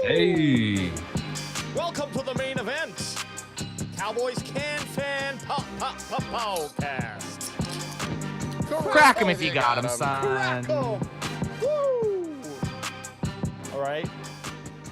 Hey. Welcome to the main event. Cowboys Fan Podcast. Crack him if you got him, son. Crack 'em. Woo! All right.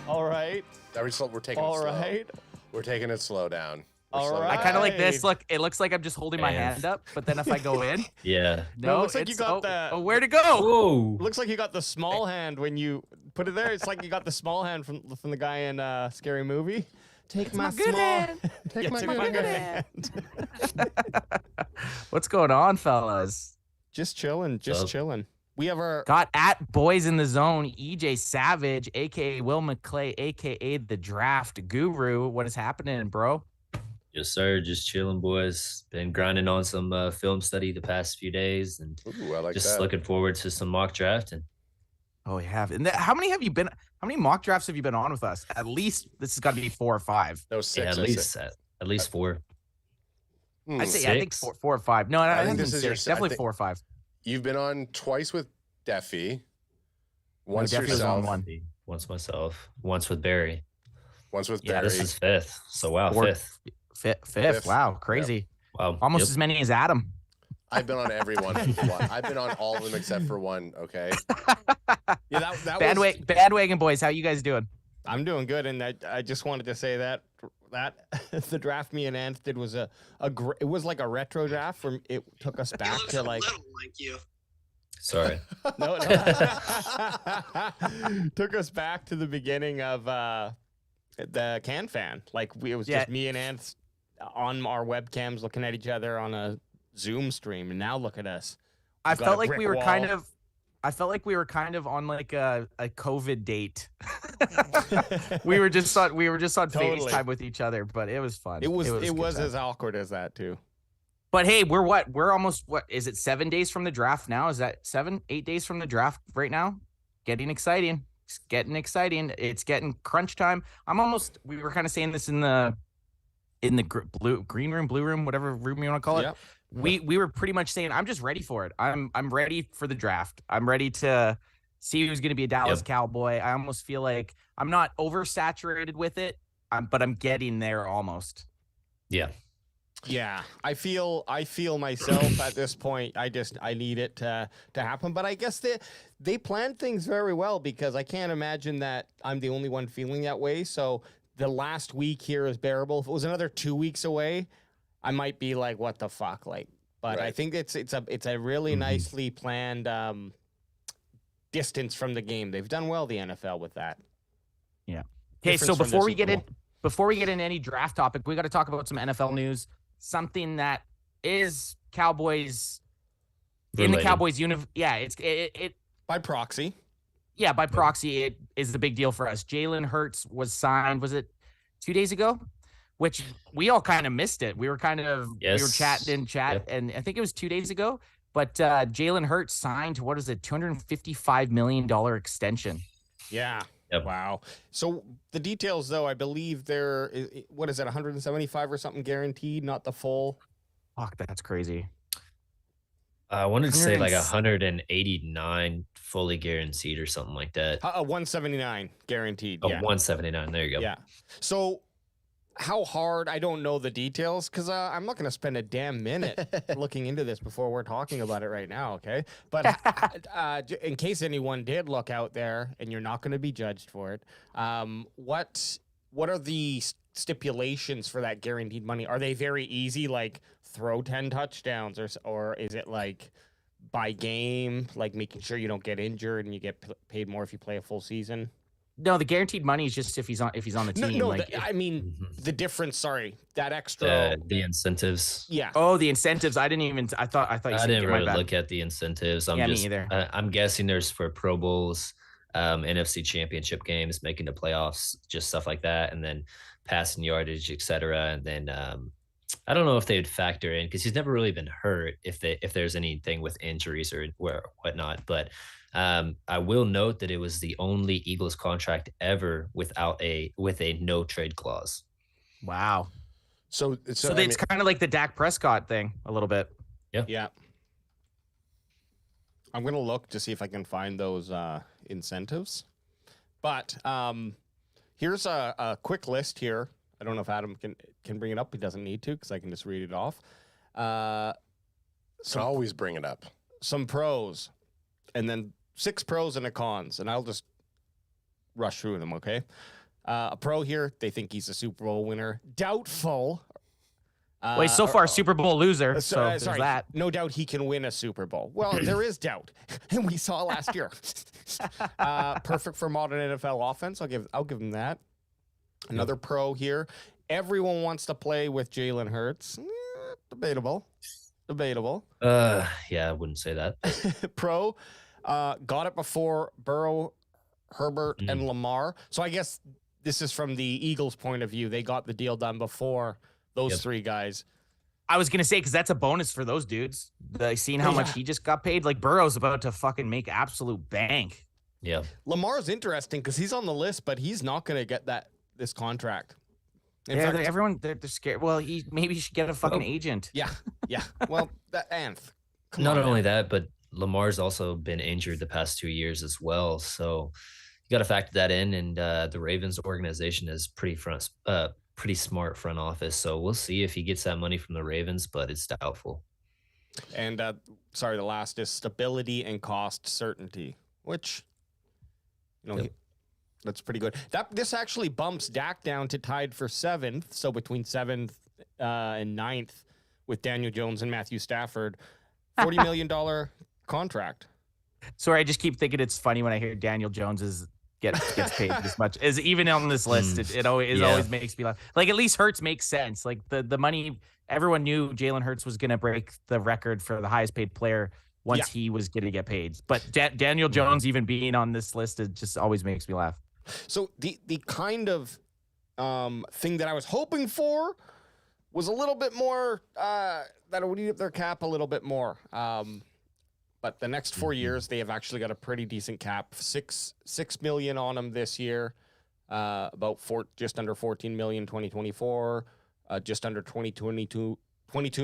We're taking All it slow. right. We're taking it slow down. All I right. kind of like this. Look, it looks like I'm just holding my hand up, but then if I go in, Yeah. No, it looks like you it's- got that. Oh, where'd it go? Whoa. Looks like you got the small hand when you put it there. It's like you got the small hand from the guy in Scary Movie. Take my good small hand. Take my good hand. What's going on, fellas? Just chilling. We have our Got at Boys in the Zone, EJ Savage, aka Will McClay, aka the Draft Guru. What is happening, bro? Yes, sir. Just chilling, boys. Been grinding on some film study the past few days, and Ooh, I like just that. looking forward to some mock drafting. Oh, you have. And how many have you been? How many mock drafts have you been on with us? At least this has got to be 4 or 5. No, six. Yeah, at least 4. I say I think 4 or 5. No, I I think think this is your definitely 4 or 5. You've been on twice with Deffy. Once Deffy was yourself. on one. Once myself. Once with Barry. Once with Yeah, Barry. this is 5th. So wow, 4th. 5th. Fifth. Wow, crazy. Wow. Almost Yep. as many as Adam. I've been on every one. I've been on all of them except for one. Okay. yeah that Bandwagon boys, how you guys doing? I'm doing good, and I just wanted to say that the draft me and Ant did was it was like a retro draft from it took us back to like you. Sorry. no took us back to the beginning of the Can Fan. Like it was just me and Ant on our webcams looking at each other on a Zoom stream, and now look at us. I got felt a like brick we were wall. kind of on like a COVID date. we were just on Totally. FaceTime with each other, but it was fun. It was good time. as awkward as that too. But hey, we're almost is it 7 days from the draft now? Is that 8 days from the draft right now? Getting exciting. It's getting exciting. It's getting crunch time. We were kind of saying this in the green room, blue room, whatever room you want to call it. Yep. We were pretty much saying I'm just ready for it. I'm ready for the draft. I'm ready to see who's going to be a Dallas Cowboy. I almost feel like I'm not oversaturated with it, but I'm getting there almost. Yeah. Yeah, I feel myself at this point. I need it to happen. But I guess they planned things very well, because I can't imagine that I'm the only one feeling that way. So the last week here is bearable. If it was another 2 weeks away, I might be like, what the fuck? Like, but Right. I think it's a really nicely planned distance from the game. They've done well, the NFL, with that. Yeah. Okay, so Difference from before the we Super get Bowl. before we get in any draft topic, we got to talk about some NFL news. Something that is Cowboys in the Related. Cowboys Yeah, it By proxy. yeah, by proxy, it is the big deal for us. Jalen Hurts was signed. Was it 2 days ago? Which we all kind of missed it. We were we were Yes. chatting in chat, Yep. and I think it was 2 days ago. But Jalen Hurts signed to, what is it, $255 million extension. Yeah. Yep. Wow. So the details, though, I believe what is it, 175 or something guaranteed, not the full. Fuck, that's crazy. I wanted to say like 100 189 fully guaranteed or something like that. 179 guaranteed. Oh, Yeah. 179. There you go. Yeah. So how hard? I don't know the details, because I'm not going to spend a damn minute looking into this before we're talking about it right now. Okay. But in case anyone did look out there, and you're not going to be judged for it, what are the stipulations for that guaranteed money? Are they very easy, like throw 10 touchdowns, or is it like by game, like making sure you don't get injured and you get paid more if you play a full season? No, the guaranteed money is just if he's on the team. I mean Mhm. the difference. Sorry, that extra. The incentives. Yeah. Oh, the incentives. I didn't even. I thought you I said didn't my really bad. look at the incentives. Yeah, me either. I'm guessing there's for Pro Bowls, NFC Championship games, making the playoffs, just stuff like that, and then passing yardage, etc. And then I don't know if they would factor in, because he's never really been hurt, if there's anything with injuries or whatnot. But I will note that it was the only Eagles contract ever with a no trade clause. Wow. So it's kind of like the Dak Prescott thing a little bit. Yeah. I'm gonna look to see if I can find those incentives. But Here's a quick list here. I don't know if Adam can bring it up. He doesn't need to because I can just read it off. So always bring it up. Some pros, and then 6 pros and a cons, and I'll just rush through them, okay? A pro here, they think he's a Super Bowl winner. Doubtful. Well, he's so far a Super Bowl loser, so there's sorry, that. no doubt he can win a Super Bowl. Well, there is doubt, and we saw last year. Perfect for modern NFL offense. I'll give him that. Another pro here. Everyone wants to play with Jalen Hurts. Debatable. Yeah, I wouldn't say that. Pro, got it before Burrow, Herbert, and Lamar. So I guess this is from the Eagles' point of view. They got the deal done before those 3 guys. I was going to say, because that's a bonus for those dudes. Seeing how much he just got paid. Like, Burrow's about to fucking make absolute bank. Yeah. Lamar's interesting because he's on the list, but he's not going to get this contract. In Yeah, fact, they're scared. Well, maybe he should get a fucking agent. Yeah. Well, Anth. Not only that, but Lamar's also been injured the past 2 years as well. So you got to factor that in. And the Ravens organization is pretty smart front office. So we'll see if he gets that money from the Ravens, but it's doubtful. And the last is stability and cost certainty, which, that's pretty good. This actually bumps Dak down to tied for 7th. So between 7th and 9th with Daniel Jones and Matthew Stafford, $40 million contract. Sorry, I just keep thinking it's funny when I hear Daniel Jones gets paid this much. Is even on this list, it always makes me laugh. Like, at least Hurts makes sense. Like the money, everyone knew Jalen Hurts was going to break the record for the highest paid player once he was going to get paid. But Daniel Jones even being on this list, it just always makes me laugh. So the kind of thing that I was hoping for was a little bit more that would eat up their cap a little bit more. But the next 4 years, they have actually got a pretty decent cap. $6 million on them this year. Just under $14 million in 2024. Just under 22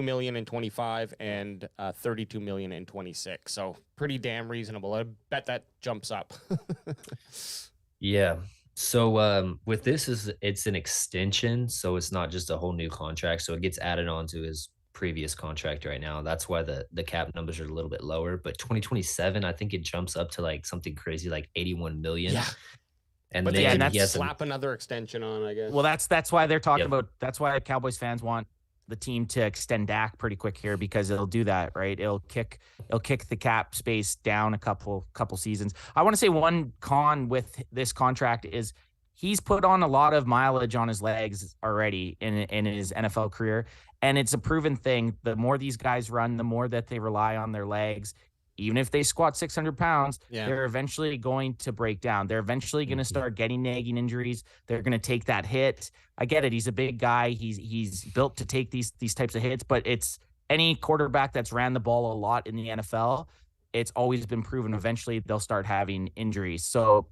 million in 25, and $32 million in 26. So pretty damn reasonable. I bet that jumps up. Yeah. So with this, it's an extension, so it's not just a whole new contract. So it gets added on to his previous contract right now. That's why the cap numbers are a little bit lower. But 2027, I think it jumps up to like something crazy like 81 million. Yeah. And but then they can slap another extension on, I guess. Well, that's why they're talking about. That's why Cowboys fans want the team to extend Dak pretty quick here, because it'll do that, right? It'll kick the cap space down a couple seasons. I want to say one con with this contract is he's put on a lot of mileage on his legs already in his NFL career, and it's a proven thing. The more these guys run, the more that they rely on their legs. Even if they squat 600 pounds, they're eventually going to break down. They're eventually going to start getting nagging injuries. They're going to take that hit. I get it. He's a big guy. He's built to take these types of hits, but it's any quarterback that's ran the ball a lot in the NFL. It's always been proven eventually they'll start having injuries. So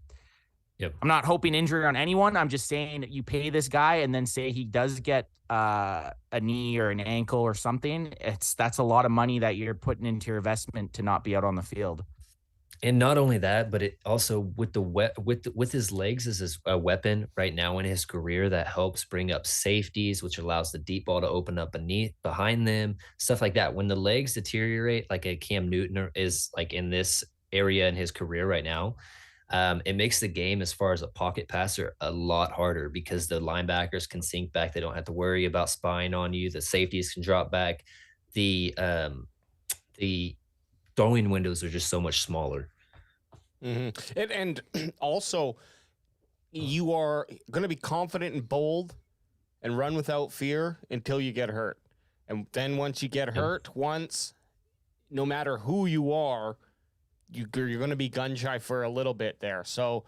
I'm not hoping injury on anyone. I'm just saying that you pay this guy and then say he does get a knee or an ankle or something. That's a lot of money that you're putting into your investment to not be out on the field. And not only that, but it also with his legs is a weapon right now in his career that helps bring up safeties, which allows the deep ball to open up behind them, stuff like that. When the legs deteriorate, like a Cam Newton is like in this area in his career right now, it makes the game as far as a pocket passer a lot harder because the linebackers can sink back. They don't have to worry about spying on you. The safeties can drop back. The throwing windows are just so much smaller. Mm-hmm. And also, you are going to be confident and bold and run without fear until you get hurt. And then once you get hurt, no matter who you are, you're going to be gun shy for a little bit there. So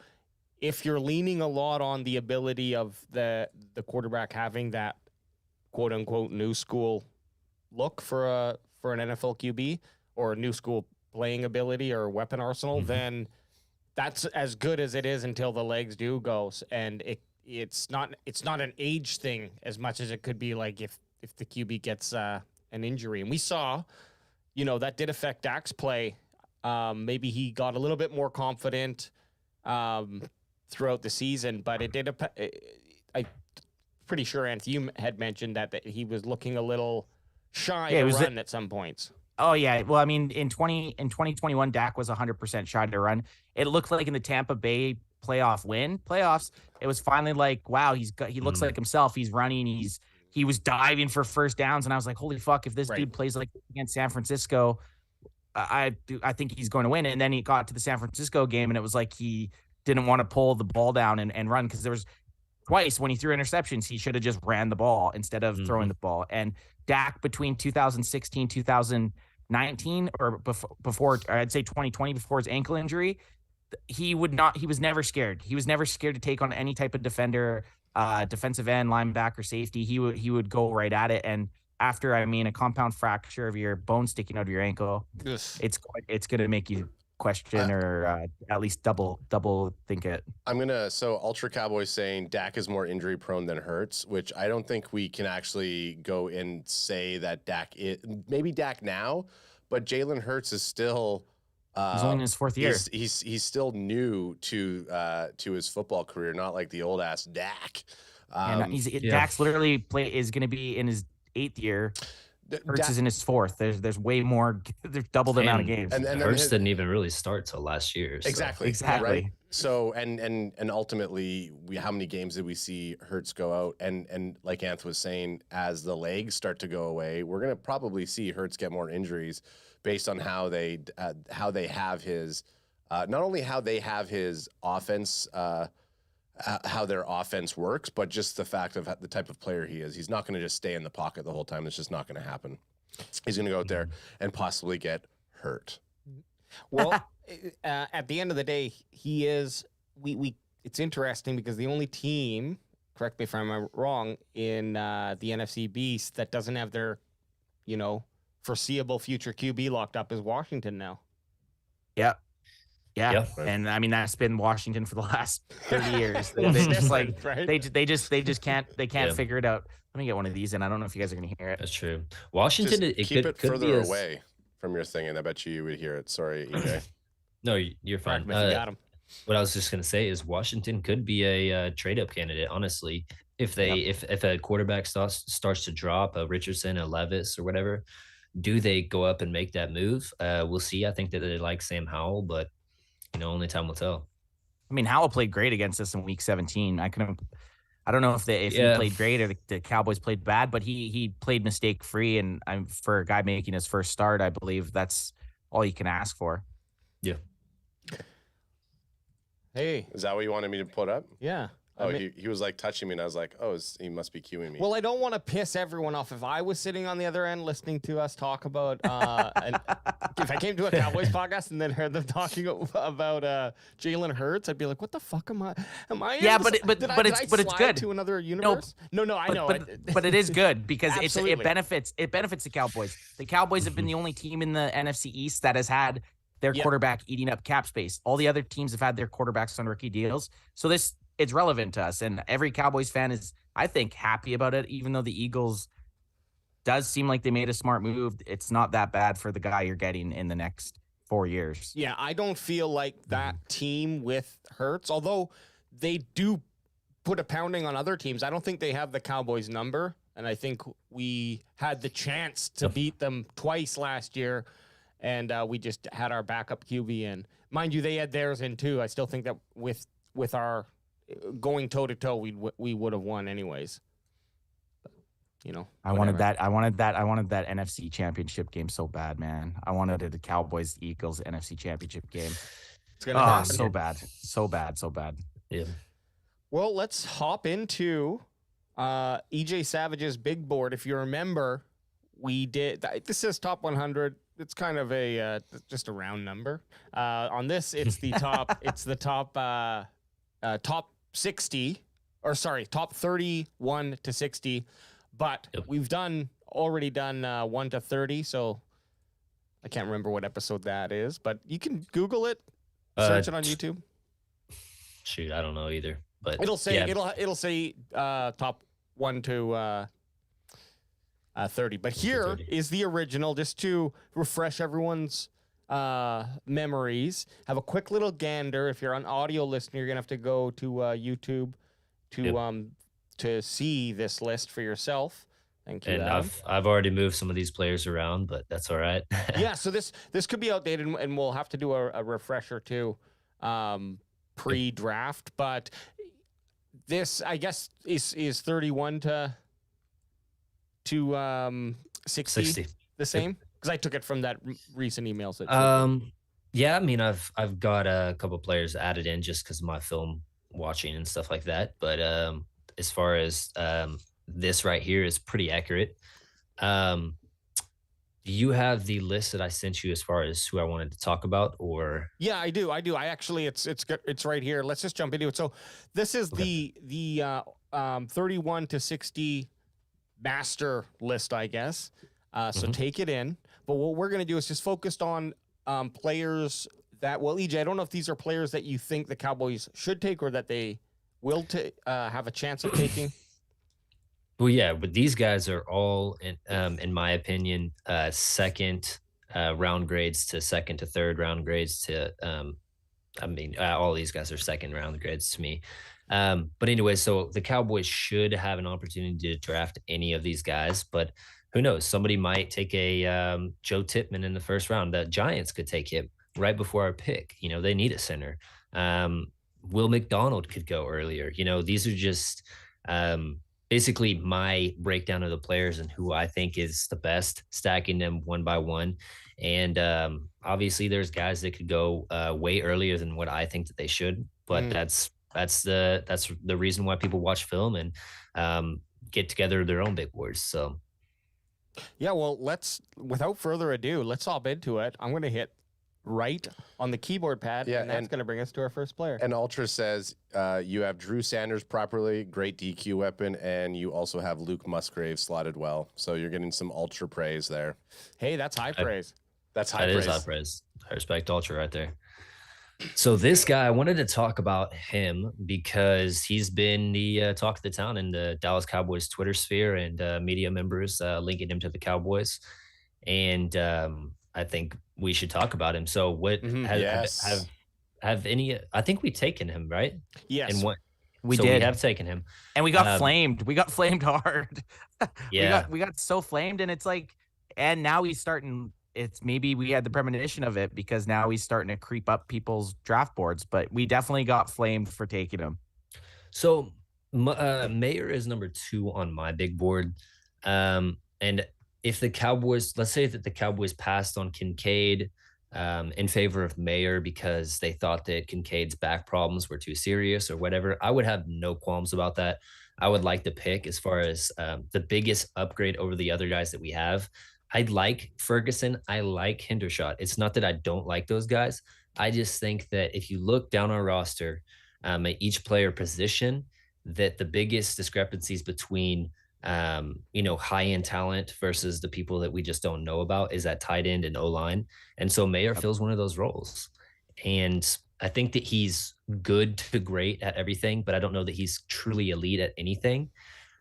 if you're leaning a lot on the ability of the quarterback having that quote unquote new school look for an NFL QB or a new school playing ability or weapon arsenal, then that's as good as it is until the legs do go. And it's not an age thing as much as it could be like if the QB gets an injury. And we saw, that did affect Dak's play. Maybe he got a little bit more confident. throughout the season, but it did. I'm pretty sure, Anth, you had mentioned that he was looking a little shy to run at some points. Oh yeah, well, I mean, in 2021, Dak was 100% shy to run. It looked like in the Tampa Bay playoffs, it was finally like, wow, he looks like himself. He's running. He was diving for first downs, and I was like, holy fuck, if this dude plays like against San Francisco, I think he's going to win. And then he got to the San Francisco game, and it was like he didn't want to pull the ball down and run, because there was twice when he threw interceptions, he should have just ran the ball instead of throwing the ball. And Dak, between 2016, 2019, or before, I'd say 2020, before his ankle injury, he was never scared. He was never scared to take on any type of defender, defensive end, linebacker, safety. He would go right at it. And after, a compound fracture of your bone sticking out of your ankle, it's going to make you question or at least double think it. So Ultra Cowboy saying Dak is more injury prone than Hurts, which I don't think we can actually go and say that maybe Dak now, but Jalen Hurts is still he's only in his fourth year. He's still new to his football career, not like the old ass Dak. Dak's literally is going to be in his 8th year. Hurts is in his 4th. There's way more. There's double the amount of games. And Hurts didn't even really start till last year. So. Exactly. Right? So and ultimately, how many games did we see Hurts go out? And like Anth was saying, as the legs start to go away, we're gonna probably see Hurts get more injuries based on how they have his not only how they have his offense. How their offense works, but just the fact of the type of player he is. He's not going to just stay in the pocket the whole time. It's just not going to happen. He's going to go out there and possibly get hurt. Well, at the end of the day, he is. It's interesting because the only team, correct me if I'm wrong, in the NFC East that doesn't have their, foreseeable future QB locked up is Washington now. Yeah. Yeah, and that's been Washington for the last 30 years. They just they can't figure it out. Let me get one of these, and I don't know if you guys are gonna hear it. That's true. Washington, keep it further away from your thing, and I bet you would hear it. Sorry, EJ. No, you're fine. You got him. What I was just gonna say is Washington could be a trade up candidate. Honestly, if a quarterback starts to drop, a Richardson, a Levis, or whatever, do they go up and make that move? We'll see. I think that they like Sam Howell, but only time will tell. Howell played great against us in week 17. I don't know if he played great or the Cowboys played bad, but he played mistake free. And for a guy making his first start, I believe that's all you can ask for. Yeah. Hey, is that what you wanted me to put up? Yeah. Oh, he was like touching me, and I was like, oh, he must be cueing me. Well, I don't want to piss everyone off. If I was sitting on the other end listening to us talk about, if I came to a Cowboys podcast and then heard them talking about Jalen Hurts, I'd be like, what the fuck am I? Yeah, but it's good to another universe. No, I know. But it is good because it benefits the Cowboys. The Cowboys have been the only team in the NFC East that has had their quarterback eating up cap space. All the other teams have had their quarterbacks on rookie deals. So it's relevant to us, and every Cowboys fan is, I think, happy about it. Even though the Eagles does seem like they made a smart move, it's not that bad for the guy you're getting in the next 4 years. Yeah, I don't feel like that team with Hurts, although they do put a pounding on other teams. I don't think they have the Cowboys number, and I think we had the chance to beat them twice last year, and we just had our backup QB in. Mind you, they had theirs in too. I still think that with our going toe to toe, we would have won anyways. But, I wanted that NFC Championship game so bad, man. I wanted the Cowboys Eagles NFC Championship game. It's gonna happen. So bad. Yeah. Well, let's hop into EJ Savage's big board. If you remember, we did. This is top 100. It's kind of a just a round number. On this, it's the top. It's the top. Top 60, or sorry, top 31 to 60, but we've already done 1 to 30, so I can't remember what episode that is, but you can Google it, search it on YouTube. Shoot, I don't know either, but it'll say it'll say top 1 to 30. But here is the original, just to refresh everyone's memories. Have a quick little gander. If you're an audio listener, you're gonna have to go to YouTube to see this list for yourself. Thank you, And Adam. I've already moved some of these players around, but that's all right. Yeah, so this could be outdated, and we'll have to do a refresher too, pre-draft. But this, I guess, is 31 to 60 the same, because I took it from that recent emails. Yeah, I mean, I've got a couple players added in just because of my film watching and stuff like that. But as far as this right here is pretty accurate. Do you have the list that I sent you as far as who I wanted to talk about, or? Yeah, I do. I actually, it's right here. Let's just jump into it. So this is the 31 to 60 master list, I guess. So take it in. But what we're gonna do is just focused on players that, well, EJ, I don't know if these are players that you think the Cowboys should take or that they will have a chance of taking. Well, yeah, but these guys are all, in my opinion, second round grades to second to third round grades to, I mean, all these guys are second round grades to me. But anyway, so the Cowboys should have an opportunity to draft any of these guys, but who knows? Somebody might take a Joe Tippmann in the first round. The Giants could take him right before our pick. You know, they need a center. Will McDonald could go earlier. You know, these are just basically my breakdown of the players and who I think is the best, stacking them one by one. And obviously there's guys that could go way earlier than what I think that they should, but that's the reason why people watch film and get together their own big boards. So yeah, well, without further ado, let's hop into it. I'm going to hit right on the keyboard pad, and that's going to bring us to our first player. And Ultra says you have Drew Sanders properly, great DQ weapon, and you also have Luke Musgrave slotted well. So you're getting some Ultra praise there. Hey, that's high praise. That's high praise. That is high praise. I respect Ultra right there. So this guy, I wanted to talk about him because he's been the talk of the town in the Dallas Cowboys Twitter sphere and media members linking him to the Cowboys. And I think we should talk about him. So what have any, I think we've taken him, right? Yes. And what we have taken him. And we got flamed. We got flamed hard. Yeah. we got so flamed, and it's like, and now he's starting, it's maybe we had the premonition of it because now he's starting to creep up people's draft boards, but we definitely got flamed for taking him. So Mayer is number 2 on my big board. And if the Cowboys, let's say that the Cowboys passed on Kincaid in favor of Mayer because they thought that Kincaid's back problems were too serious or whatever, I would have no qualms about that. I would like to pick as far as the biggest upgrade over the other guys that we have. I like Ferguson. I like Hendershot. It's not that I don't like those guys. I just think that if you look down our roster at each player position, that the biggest discrepancies between high-end talent versus the people that we just don't know about is at tight end and O-line. And so Mayer fills one of those roles. And I think that he's good to great at everything, but I don't know that he's truly elite at anything.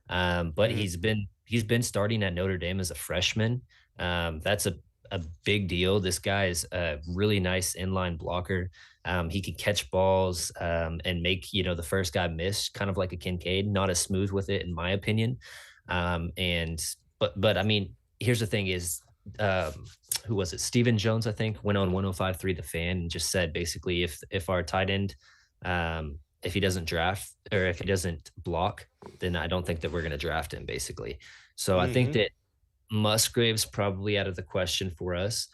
But he's been starting at Notre Dame as a freshman. That's a big deal. This guy is a really nice inline blocker. He can catch balls and make, the first guy miss, kind of like a Kincaid, not as smooth with it, in my opinion. But I mean, here's the thing is, who was it? Stephen Jones, I think, went on 105.3 The Fan and just said basically if our tight end, if he doesn't draft or if he doesn't block, then I don't think that we're going to draft him, basically. So I think that Musgrave's probably out of the question for us.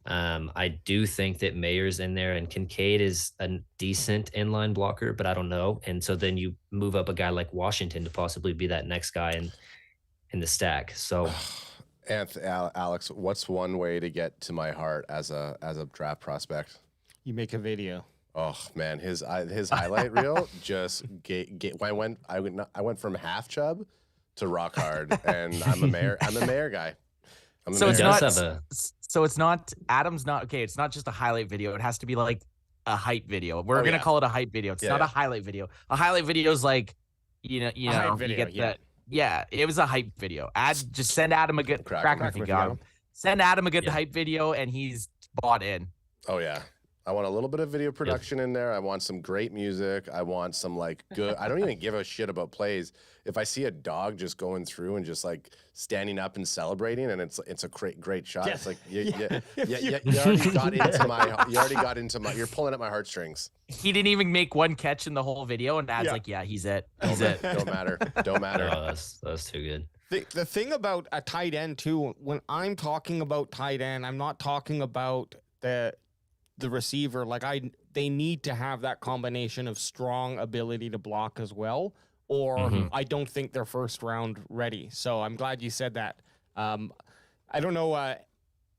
I do think that Mayer's in there, and Kincaid is a decent inline blocker, but I don't know. And so then you move up a guy like Washington to possibly be that next guy in the stack. So Alex, what's one way to get to my heart as a draft prospect? You make a video. Oh man, his highlight reel just I went from half chub to rock hard, and I'm a Mayer guy. So it's not Adam's not okay. It's not just a highlight video. It has to be like a hype video. We're gonna call it a hype video. It's not a highlight video. A highlight video is like, video, you get that. Yeah, it was a hype video. Just send Adam a good crack if you got him. Send Adam a good hype video, and he's bought in. Oh yeah. I want a little bit of video production in there. I want some great music. I want some like good. I don't even give a shit about plays. If I see a dog just going through and just like standing up and celebrating, and it's a great shot. Yeah. It's like you already got into my. You already got into my. You're pulling at my heartstrings. He didn't even make one catch in the whole video, and Dad's like, "Yeah, he's it. He's it." Don't matter. Don't matter. Oh, that's too good. The thing about a tight end too, when I'm talking about tight end, I'm not talking about the receiver. Like they need to have that combination of strong ability to block as well, or I don't think they're first round ready. So I'm glad you said that. I don't know,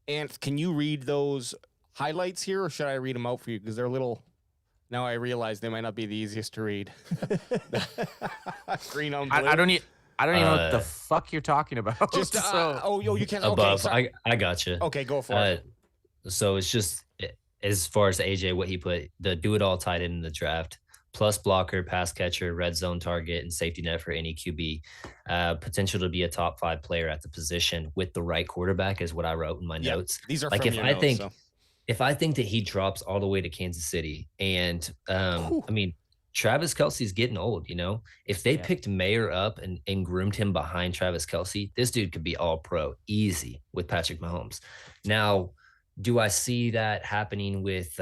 Ant, can you read those highlights here, or should I read them out for you? Because they're a little. Now I realize they might not be the easiest to read. Green on blue. I don't even know what the fuck you're talking about. Just you can Above. Okay, I got you. okay, go for it. So it's just as far as AJ, what he put, the do-it-all tight end in the draft, plus blocker, pass catcher, red zone target, and safety net for any QB. Potential to be a top 5 player at the position with the right quarterback is what I wrote in my notes. These are like from if your I notes, think so. if I think that he drops all the way to Kansas City, and I mean Travis Kelce's getting old, you know. If they picked Mayer up and groomed him behind Travis Kelce, this dude could be all pro easy with Patrick Mahomes. Now, do I see that happening with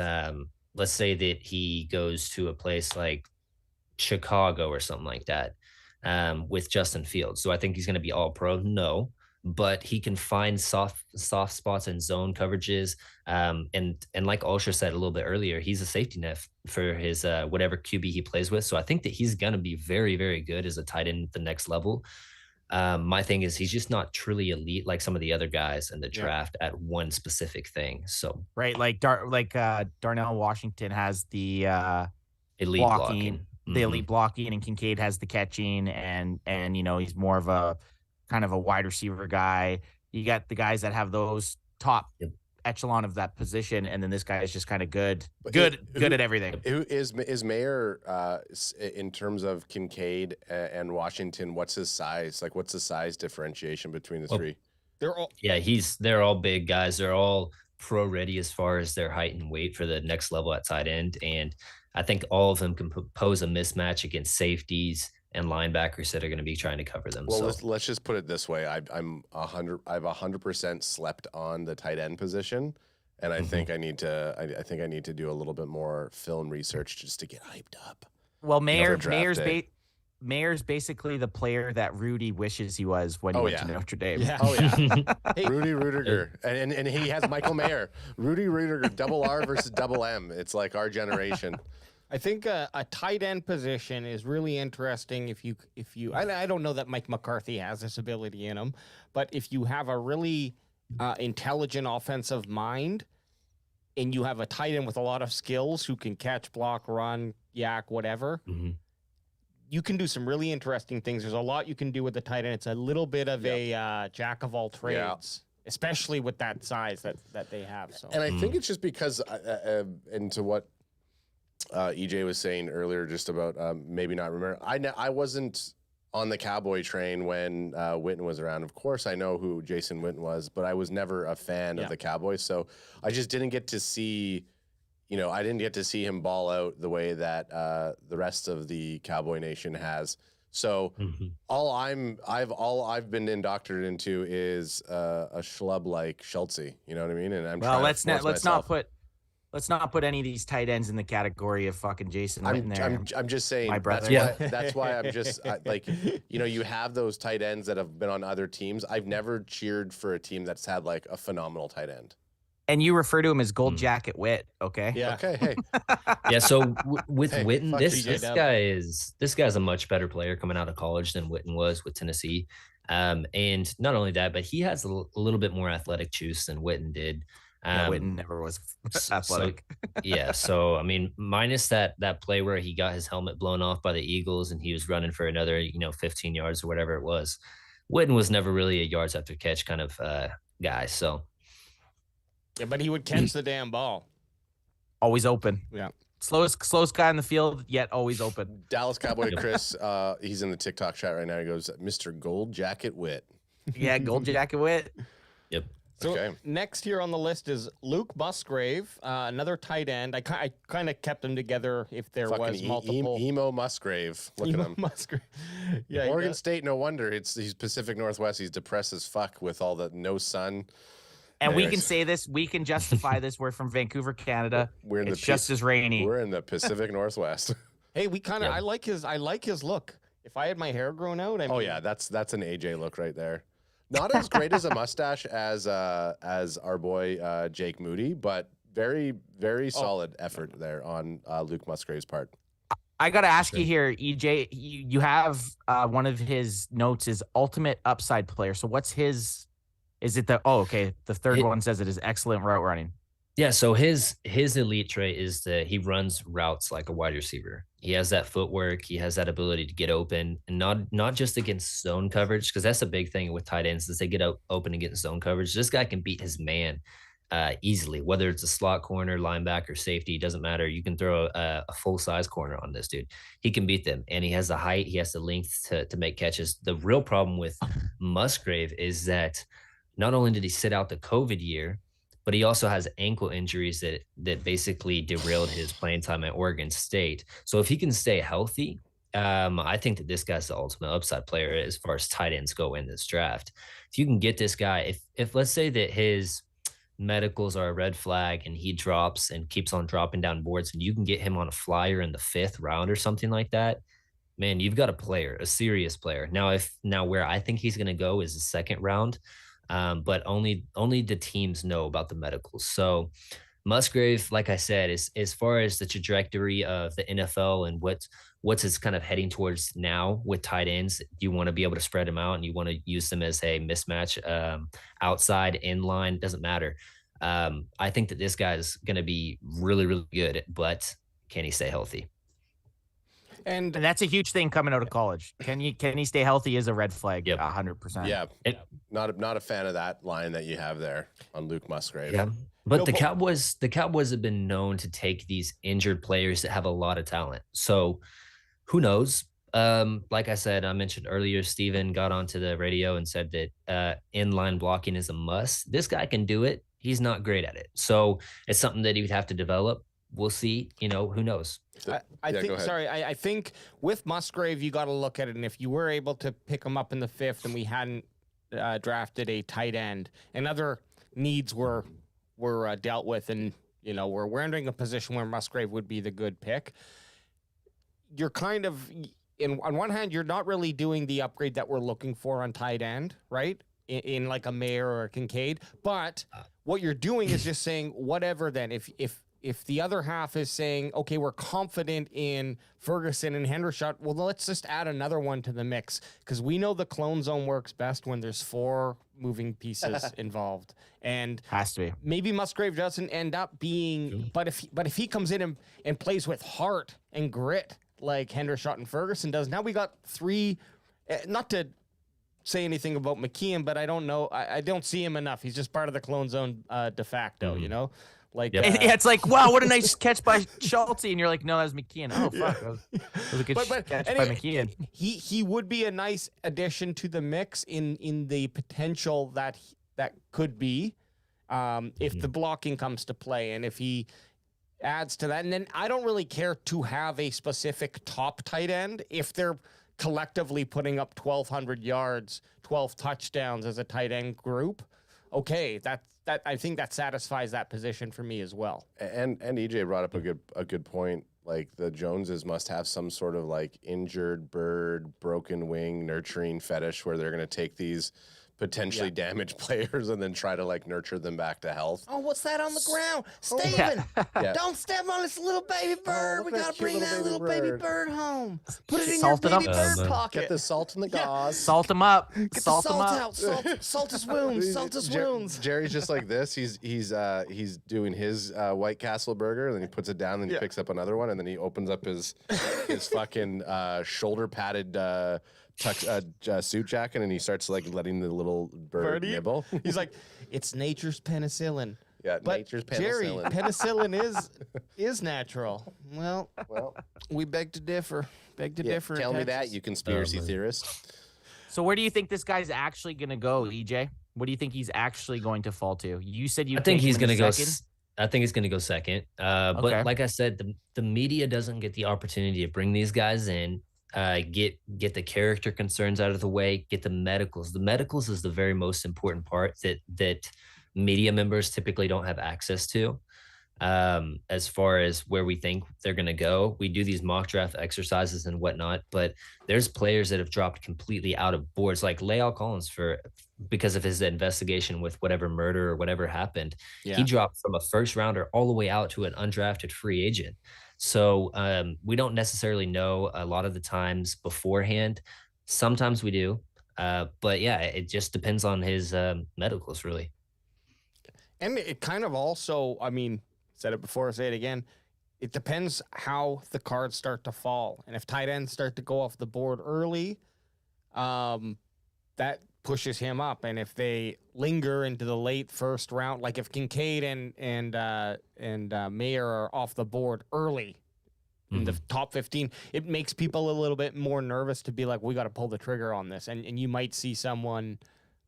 let's say that he goes to a place like Chicago or something like that with Justin Fields? So I think he's going to be all pro? No, but he can find soft spots and zone coverages. And like Ultra said a little bit earlier, he's a safety net for his whatever QB he plays with. So I think that he's going to be very, very good as a tight end at the next level. My thing is he's just not truly elite like some of the other guys in the draft at one specific thing. So right, like Darnell Washington has the elite blocking. The elite blocking, and Kincaid has the catching, and you know, he's more of a kind of a wide receiver guy. You got the guys that have those top echelon of that position, and then this guy is just kind of good at everything. Who is Mayer in terms of Kincaid and Washington? What's his size? Like, what's the size differentiation between the three? They're all big guys. They're all pro ready as far as their height and weight for the next level at tight end, and I think all of them can pose a mismatch against safeties and linebackers that are going to be trying to cover them. Well, let's just put it this way: I've 100% slept on the tight end position, and I think I need to. I think I need to do a little bit more film research just to get hyped up. Well, Mayer's basically the player that Rudy wishes he was when he went to Notre Dame. Yeah. Oh yeah, Rudy Rudiger, and he has Michael Mayer, Rudy Rudiger, double R versus double M. It's like our generation. I think a tight end position is really interesting if you I don't know that Mike McCarthy has this ability in him, but if you have a really intelligent offensive mind and you have a tight end with a lot of skills who can catch, block, run, yak, whatever, you can do some really interesting things. There's a lot you can do with the tight end. It's a little bit of a jack of all trades. Especially with that size that they have. So, and I think it's just because, and to what EJ was saying earlier, just about maybe not remember. I wasn't on the Cowboy train when Witten was around. Of course, I know who Jason Witten was, but I was never a fan of the Cowboys, so I just didn't get to see. You know, I didn't get to see him ball out the way that the rest of the Cowboy Nation has. So all I've been indoctrinated into is a schlub like Schultze. You know what I mean? And I'm let's not put any of these tight ends in the category of fucking Jason Witten there. I'm just saying. My brother. That's why I'm just like, you know, you have those tight ends that have been on other teams. I've never cheered for a team that's had like a phenomenal tight end. And you refer to him as Gold Jacket Witt, okay? Yeah. Okay. Hey. Yeah. So with Witten, this guy's a much better player coming out of college than Witten was with Tennessee. And not only that, but he has a little bit more athletic juice than Witten did. Witten never was athletic. So I mean, minus that play where he got his helmet blown off by the Eagles and he was running for another 15 yards or whatever it was. Witten was never really a yards after catch kind of guy. So. Yeah, but he would catch the damn ball. Always open. Yeah. Slowest guy in the field, yet always open. Dallas Cowboy Chris, he's in the TikTok chat right now. He goes, Mr. Gold Jacket Witt. Yeah, Gold Jacket Witt. Yep. So Okay. next here on the list is Luke Musgrave, another tight end. I kind of kept them together if there Fucking was multiple. emo Musgrave. Look at him. Musgrave. Yeah, he Oregon does. State, no wonder. He's Pacific Northwest. He's depressed as fuck with all the no sun. And we can Anyways. say this, we can justify this. We're from Vancouver, Canada. We're in It's the just as rainy. We're in the Pacific Northwest. Hey, we kind of. Yeah. I like his look. If I had my hair grown out, I Oh mean, yeah, that's an AJ look right there. Not as great as a mustache as our boy Jake Moody, but very solid effort there on Luke Musgrave's part. I got to ask you here, EJ, you have one of his notes is ultimate upside player. So what's his, is it the, the third one says it is excellent route running. Yeah, so his elite trait is that he runs routes like a wide receiver. He has that footwork, he has that ability to get open, and not just against zone coverage, because that's a big thing with tight ends is they get open against zone coverage. This guy can beat his man easily, whether it's a slot corner, linebacker, safety, doesn't matter. You can throw a full size corner on this dude. He can beat them, and he has the height, he has the length to make catches. The real problem with Musgrave is that not only did he sit out the COVID year, but he also has ankle injuries that basically derailed his playing time at Oregon State. So if he can stay healthy, I think that this guy's the ultimate upside player as far as tight ends go in this draft. If you can get this guy, if let's say that his medicals are a red flag and he drops and keeps on dropping down boards, and you can get him on a flyer in the 5th round or something like that, man, you've got a player, a serious player. Now where I think he's going to go is the 2nd round. But only the teams know about the medicals. So Musgrave, like I said, is as far as the trajectory of the NFL and what's it's kind of heading towards now with tight ends, you want to be able to spread them out and you want to use them as a mismatch, outside, inline, doesn't matter. I think that this guy is going to be really, really good, but can he stay healthy? and And that's a huge thing coming out of college. Can he stay healthy is a red flag. Yep. 100%. Yeah, not a fan of that line that you have there on Luke Musgrave. Yeah. But No, the but- Cowboys have been known to take these injured players that have a lot of talent. So who knows? Like I said, I mentioned earlier, Steven got onto the radio and said that inline blocking is a must. This guy can do it. He's not great at it. So it's something that he would have to develop. We'll see. Who knows? I Yeah, go think. ahead. Sorry, I think with Musgrave, you got to look at it. And if you were able to pick him up in the 5th, and we hadn't drafted a tight end, and other needs were dealt with, and we're entering a position where Musgrave would be the good pick. You're kind of on one hand, you're not really doing the upgrade that we're looking for on tight end, right? In like a Mayer or a Kincaid, but what you're doing is just saying whatever. Then if the other half is saying, okay, we're confident in Ferguson and Hendershot, well, let's just add another one to the mix, because we know the clone zone works best when there's 4 moving pieces involved. And Has to be. maybe Musgrave doesn't end up being, but if he comes in and plays with heart and grit like Hendershot and Ferguson does, now we got 3, not to say anything about McKeon, but I don't know. I don't see him enough. He's just part of the clone zone de facto, Like, Yep. Yeah, it's like, wow, what a nice catch by Schulte. And you're like, no, that was McKeon. Oh, fuck. That was a good But catch by anyway, McKeon. he would be a nice addition to the mix in the potential that could be if the blocking comes to play, and if he adds to that. And then I don't really care to have a specific top tight end if they're collectively putting up 1,200 yards, 12 touchdowns as a tight end group. Okay, that I think that satisfies that position for me as well. And EJ brought up a good point. Like the Joneses must have some sort of like injured bird, broken wing nurturing fetish where they're going to take these potentially damaged players and then try to like nurture them back to health. Oh, what's that on the ground? Steven, Yeah. don't step on this little baby bird. look We at got that to bring cute that little little baby baby bird. bird home. Put it in Salt your it up. baby bird man. pocket. Get the salt in the gauze. Salt him up. Get the Salt him salt up. out. Salt his wounds. Salt his wounds. Jerry's just like this. He's doing his White Castle burger, and then he puts it down, and he picks up another one, and then he opens up his fucking shoulder padded suit jacket, and he starts like letting the little bird Birdie? nibble. He's like, it's nature's penicillin. Yeah, But nature's Jerry, penicillin. penicillin is natural. Well, Well, we beg to differ. Beg to differ. in tell me that, Texas. you conspiracy man. theorist. So where do you think this guy's actually going to go, EJ? What do you think he's actually going to fall to? You said you I think he's going to go. second. I think he's going to go second. Okay. But like I said, the media doesn't get the opportunity to bring these guys in, get the character concerns out of the way, get the medicals. The medicals is the very most important part that media members typically don't have access to. As far as where we think they're going to go, we do these mock draft exercises and whatnot, but there's players that have dropped completely out of boards, like La'el Collins, because of his investigation with whatever murder or whatever happened. He dropped from a first rounder all the way out to an undrafted free agent. So we don't necessarily know a lot of the times beforehand. Sometimes we do, but yeah, it just depends on his medicals, really. And it kind of also, I mean, said it before, say it again. It depends how the cards start to fall. And if tight ends start to go off the board early, that pushes him up. And if they linger into the late first round, like if Kincaid and Mayer are off the board early in the top 15, it makes people a little bit more nervous to be like, we got to pull the trigger on this. And you might see someone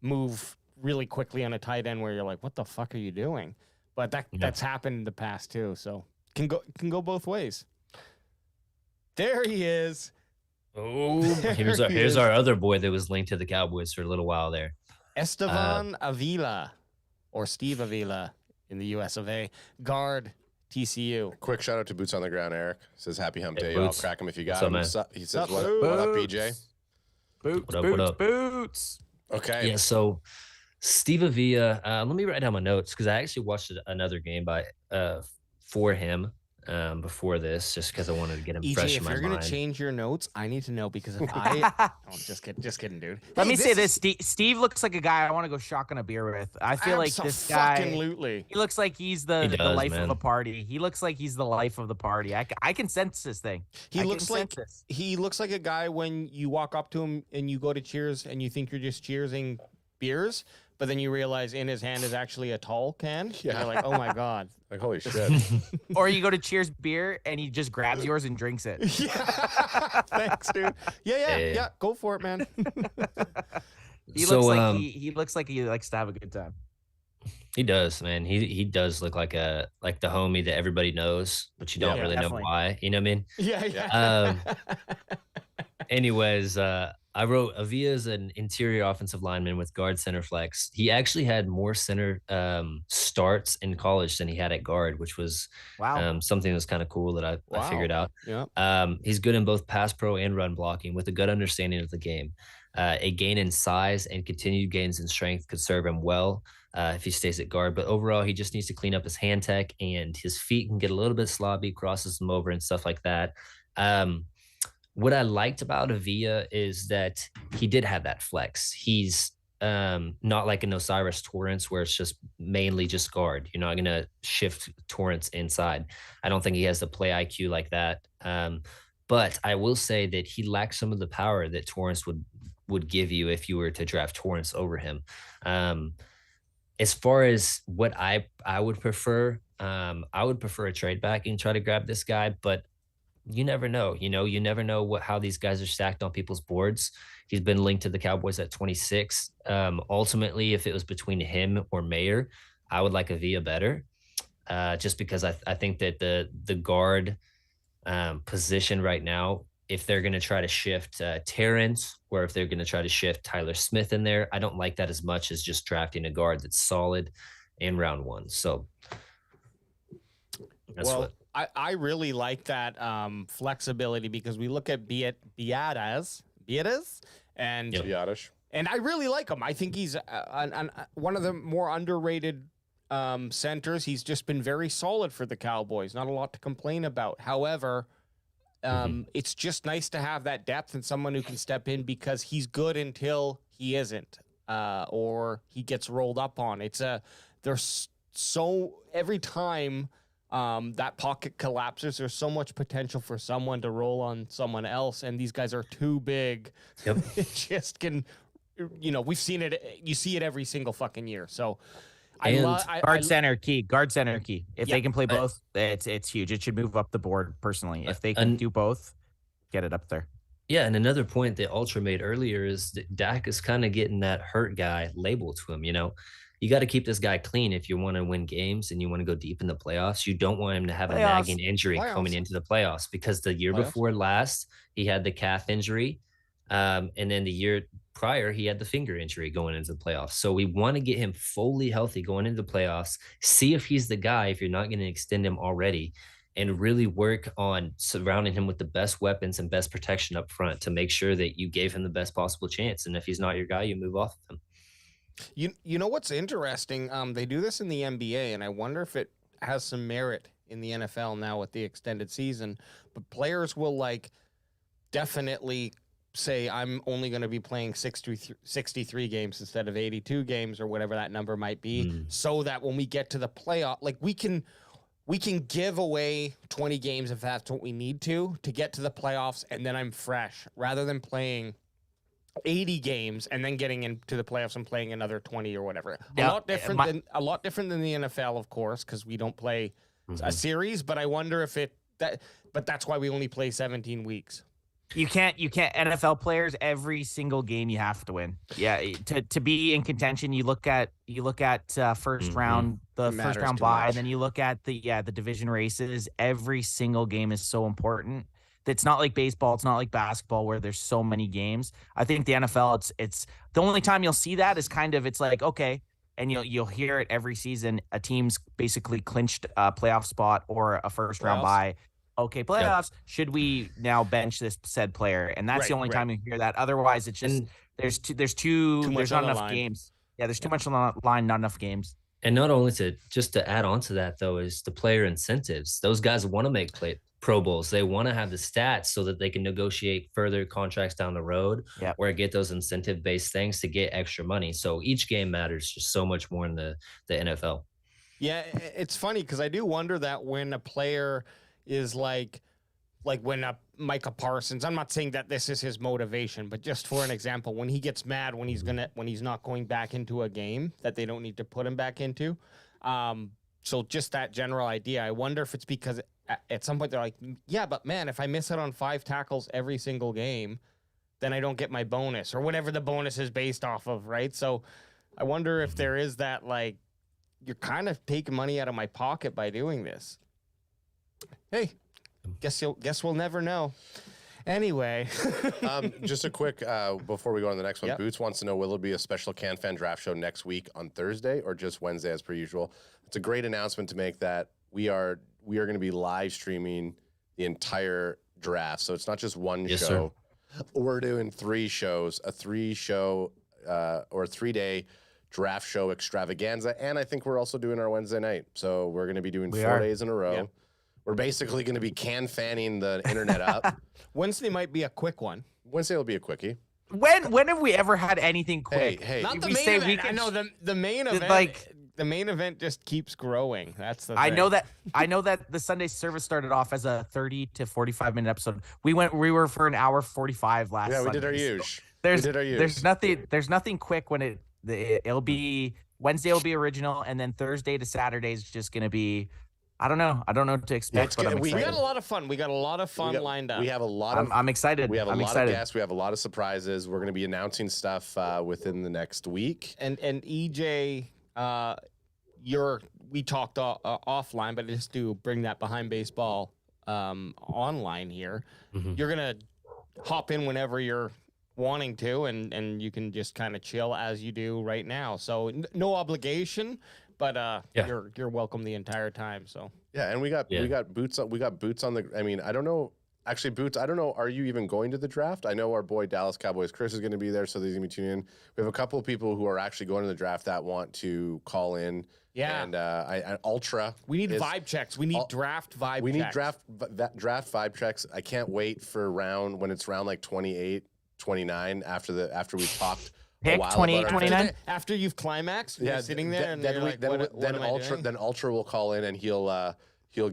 move really quickly on a tight end where you're like, what the fuck are you doing? But that's happened in the past too. So can go both ways. There he is. Oh, here's our other boy that was linked to the Cowboys for a little while there. Estevan Avila, or Steve Avila in the US of A. Guard, TCU. Quick shout out to Boots on the Ground, Eric. Says happy hump day. Boots. I'll crack him if you got What's him. up, man? He says, what up, BJ? Boots, What up? Boots. Okay. Yeah, so Steve Avila, let me write down my notes because I actually watched another game for him before this, just because I wanted to get him fresh in my mind. If you're gonna change your notes, I need to know, because if I just kidding, dude. Let me say this: Steve looks like a guy I want to go shotgun a beer with. I feel like this guy. Absolutely. He looks like he's the life man. of the party. He looks like he's the life of the party. I can sense this thing. He looks like a guy when you walk up to him and you go to cheers and you think you're just cheersing beers, but then you realize in his hand is actually a tall can. Yeah. And you're like, oh my God. Like, holy shit. Or you go to Cheers beer and he just grabs yours and drinks it. Yeah. Thanks, dude. Yeah. Go for it, man. He looks like he likes to have a good time. He does, man. He does look like the homie that everybody knows, but you don't really definitely. know why. You know what I mean? Yeah. Anyways, I wrote Avila is an interior offensive lineman with guard center flex. He actually had more center starts in college than he had at guard, which was something that was kind of cool that I figured out. Yeah. He's good in both pass pro and run blocking with a good understanding of the game. A gain in size and continued gains in strength could serve him well if he stays at guard. But overall, he just needs to clean up his hand tech, and his feet can get a little bit sloppy, crosses them over and stuff like that. What I liked about Avila is that he did have that flex. He's not like an Osiris Torrance where it's just mainly just guard. You're not going to shift Torrance inside. I don't think he has the play IQ like that. But I will say that he lacks some of the power that Torrance would give you if you were to draft Torrance over him. As far as what I would prefer, I would prefer a trade back and try to grab this guy, but you never know. You never know how these guys are stacked on people's boards. He's been linked to the Cowboys at 26. Ultimately, if it was between him or Mayer, I would like Avila better, just because I think that the guard position right now, if they're going to try to shift Terrence, or if they're going to try to shift Tyler Smith in there, I don't like that as much as just drafting a guard that's solid in round one. So that's I really like that flexibility, because we look at Biadasz, and I really like him. I think he's one of the more underrated centers. He's just been very solid for the Cowboys. Not a lot to complain about. However, it's just nice to have that depth and someone who can step in, because he's good until he isn't, or he gets rolled up on. There's so every time that pocket collapses, there's so much potential for someone to roll on someone else, and these guys are too big. Yep. It just can, we've seen it. You see it every single fucking year. So guard center key. If they can play both, it's huge. It should move up the board personally. If they can do both, get it up there. Yeah, and another point that Ultra made earlier is that Dak is kind of getting that hurt guy label to him. You got to keep this guy clean if you want to win games and you want to go deep in the playoffs. You don't want him to have a Playoffs. nagging injury coming Playoffs. into the playoffs because the year Playoffs. before last, he had the calf injury. And then the year prior, he had the finger injury going into the playoffs. So we want to get him fully healthy going into the playoffs, see if he's the guy, if you're not going to extend him already, and really work on surrounding him with the best weapons and best protection up front to make sure that you gave him the best possible chance. And if he's not your guy, you move off of him. You know what's interesting? They do this in the NBA, and I wonder if it has some merit in the NFL now with the extended season. But players will definitely say, I'm only going to be playing 63 games instead of 82 games or whatever that number might be, so that when we get to the playoff, we can give away 20 games if that's what we need to get to the playoffs, and then I'm fresh, rather than playing 80 games and then getting into the playoffs and playing another 20 or whatever. Yeah, a lot different than the NFL, of course, because we don't play a series. But I wonder if but that's why we only play 17 weeks. You can't NFL players, every single game you have to win. Yeah, to be in contention, you look at first round, the first round bye, and then you look at the division races. Every single game is so important. It's not like baseball, it's not like basketball where there's so many games. I think the NFL, it's the only time you'll see that is it's like, okay, and you'll hear it every season. A team's basically clinched a playoff spot or a first round bye. Okay, playoffs. Yep. Should we now bench this said player? And that's the only time you hear that. Otherwise, it's just there's not enough games. Yeah, there's too much on the line, not enough games. And not only to add on to that, though, is the player incentives. Those guys want to make Pro Bowls. They want to have the stats so that they can negotiate further contracts down the road or get those incentive-based things to get extra money. So each game matters just so much more in the NFL. Yeah, it's funny because I do wonder that when a player is like when Micah Parsons, I'm not saying that this is his motivation, but just for an example, when he gets mad when he's not going back into a game that they don't need to put him back into. So just that general idea, I wonder if it's because at some point they're like, yeah, but man, if I miss out on 5 tackles every single game, then I don't get my bonus or whatever the bonus is based off of, right? So I wonder if there is that, you're kind of taking money out of my pocket by doing this. Hey, guess we'll never know. Anyway, just a quick before we go on to the next one. Boots wants to know, will there be a special CanFan draft show next week on Thursday or just Wednesday as per usual? It's a great announcement to make that we are going to be live streaming the entire draft. So it's not just one show. Sir. We're doing 3 shows, a 3-show or 3-day draft show extravaganza, and I think we're also doing our Wednesday night. So we're going to be doing 4 days in a row. Yep. We're basically going to be fanning the internet up. Wednesday might be a quick one. Wednesday will be a quickie. When have we ever had anything quick? Hey, not the main event. I know the main event. The main event just keeps growing. That's the thing. I know that the Sunday service started off as a 30 to 45 minute episode. We were for an hour 45 last. Yeah, we did our use. There's nothing quick when it'll be Wednesday will be original, and then Thursday to Saturday is just gonna be. I don't know what to expect, but we got a lot of fun. We got a lot of fun lined up. We have a lot of. I'm excited. We have a lot of guests. We have a lot of surprises. We're going to be announcing stuff within the next week. And EJ, we talked offline, but just to bring that behind baseball online here, you're gonna hop in whenever you're wanting to, and you can just kind of chill as you do right now. So no obligation. But you're welcome the entire time. So and we got boots on the. I mean, I don't know. Actually, Boots, I don't know. Are you even going to the draft? I know our boy Dallas Cowboys Chris is going to be there, so he's going to be tuning in. We have a couple of people who are actually going to the draft that want to call in. Yeah, and Ultra. We need vibe checks. We need draft vibe checks. We need draft vibe checks. I can't wait for when it's round like 28, 29 after we've talked. Pick 28, 29? After you've climaxed, sitting there, and then Ultra will call in and he'll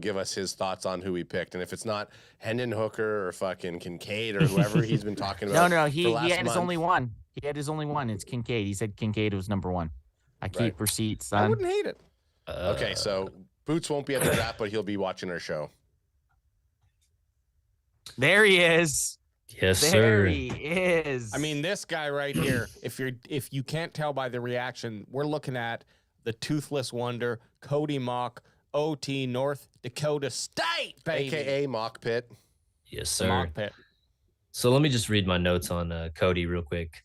give us his thoughts on who he picked, and if it's not Hendon Hooker or fucking Kincaid or whoever he's been talking about. No, he had his only one. He had his only one. It's Kincaid. He said Kincaid was number 1. I keep receipts. Son. I wouldn't hate it. Okay, so Boots won't be at the draft, but he'll be watching our show. There he is. Yes, There sir. he is. I mean, this guy right here, if you can't tell by the reaction, we're looking at the toothless wonder, Cody Mock, OT, North Dakota State, baby. AKA Mock Pit. Yes, The sir. Mock Pit. So let me just read my notes on Cody real quick.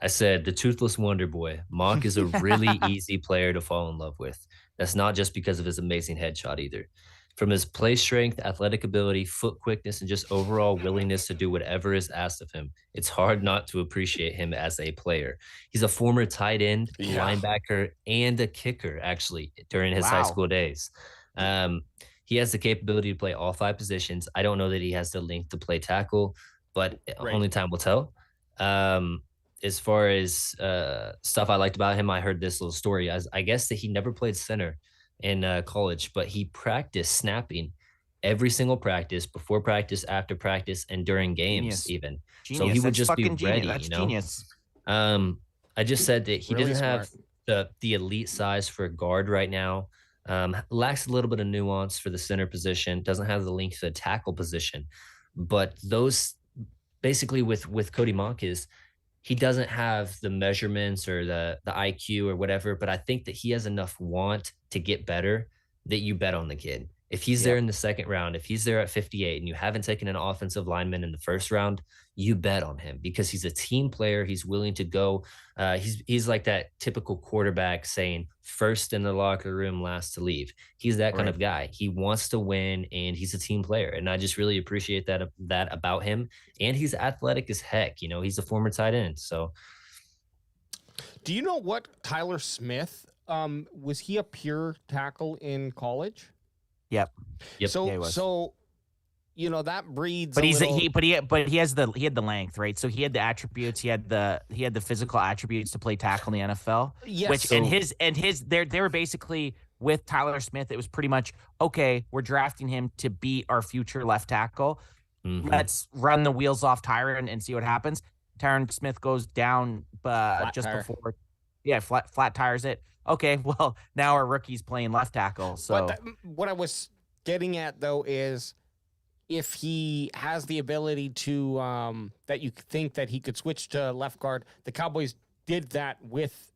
I said the toothless wonder boy. Mock is a really easy player to fall in love with. That's not just because of his amazing headshot either. From his play strength, athletic ability, foot quickness, and just overall willingness to do whatever is asked of him, it's hard not to appreciate him as a player. He's a former tight end, linebacker, and a kicker, actually, during his high school days. He has the capability to play all 5 positions. I don't know that he has the length to play tackle, but only time will tell. As far as stuff I liked about him, I heard this little story. I guess that he never played center in college, but he practiced snapping every single practice, before practice, after practice, and during games even. So he would That's just be fucking ready, That's you know? genius. I just said that he Really doesn't have smart. the elite size for a guard right now. Lacks a little bit of nuance for the center position, doesn't have the length to the tackle position. But those basically with Cody Mock is he doesn't have the measurements or the IQ or whatever, but I think that he has enough want to get better that you bet on the kid. If he's there in the second round, if he's there at 58 and you haven't taken an offensive lineman in the first round, you bet on him because he's a team player. He's willing to go. He's like that typical quarterback saying first in the locker room, last to leave. He's that kind of guy. He wants to win and he's a team player. And I just really appreciate that about him. And he's athletic as heck. You know, he's a former tight end. So Do you know what Tyler Smith, was he a pure tackle in college? Yep. So, Yeah, he was. so, you know, that breeds. But a he had the length, right? So he had the attributes, he had the physical attributes to play tackle in the NFL. Yes. Which they were basically with Tyler Smith, it was pretty much okay, we're drafting him to be our future left tackle. Let's run the wheels off Tyron and see what happens. Tyron Smith goes down just tire. before flat tires it. Okay, well, now our rookie's playing left tackle. So what I was getting at though is if he has the ability to that you think that he could switch to left guard, the Cowboys did that with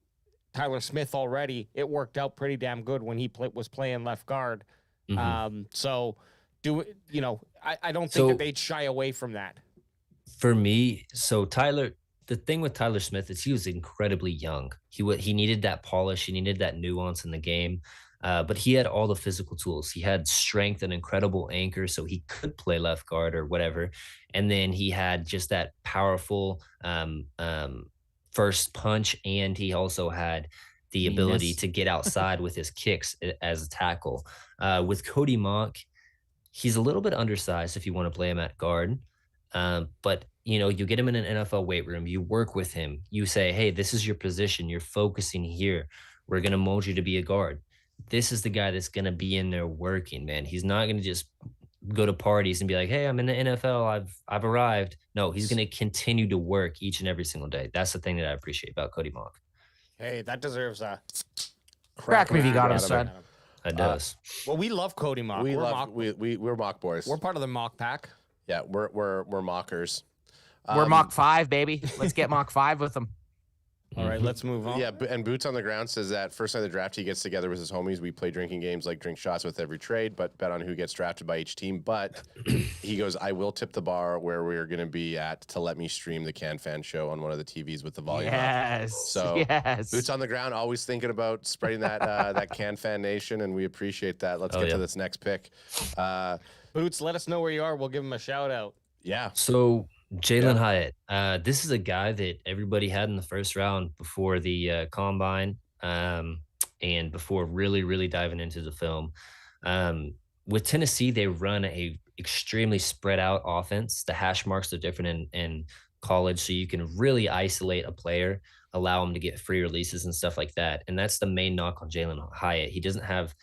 Tyler Smith already. It worked out pretty damn good when he was playing left guard. So I don't think that they'd shy away from that. For me, so the thing with Tyler Smith is he was incredibly young. He needed that polish. He needed that nuance in the game. But he had all the physical tools. He had strength and incredible anchor, so he could play left guard or whatever. And then he had just that powerful first punch, and he also had the ability to get outside with his kicks as a tackle. With Cody Mock, he's a little bit undersized if you want to play him at guard. But you get him in an NFL weight room, you work with him, you say, hey, this is your position, you're focusing here, we're going to mold you to be a guard. This is the guy that's going to be in there working, man. He's not going to just go to parties and be like, hey, I'm in the NFL, I've arrived. No, he's going to continue to work each and every single day. That's the thing that I appreciate about Cody Mock. Hey, that deserves a crack me if you got him, son. It does. Well, we love Cody Mock. We're Mock boys. We're part of the Mock pack. Yeah, we're Mockers. We're Mock 5, baby. Let's get Mock 5 with them. All right, let's move on. Yeah, and Boots on the Ground says that first night of the draft, he gets together with his homies. We play drinking games like drink shots with every trade, but bet on who gets drafted by each team. But he goes, I will tip the bar where we're going to be at to let me stream the Can Fan show on one of the TVs with the volume up. So Boots on the Ground, always thinking about spreading that that Can Fan Nation, and we appreciate that. Let's get to this next pick. Boots, let us know where you are. We'll give him a shout out. Yeah. So Jalen Hyatt, this is a guy that everybody had in the first round before the combine and before really diving into the film. With Tennessee, they run a extremely spread out offense. The hash marks are different in college, so you can really isolate a player, allow him to get free releases and stuff like that. And that's the main knock on Jalen Hyatt. He doesn't have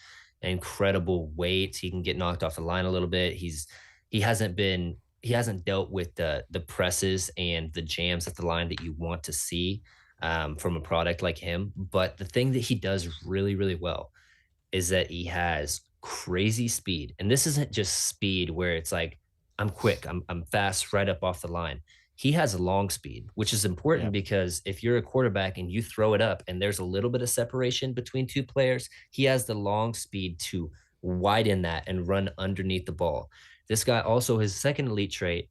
incredible weight. He can get knocked off the line a little bit. He hasn't dealt with the presses and the jams at the line that you want to see from a product like him. But the thing that he does really well is that he has crazy speed. And this isn't just speed where it's like I'm quick, I'm fast right up off the line. He has a long speed, which is important because if you're a quarterback and you throw it up and there's a little bit of separation between two players, he has the long speed to widen that and run underneath the ball. This guy also, his second elite trait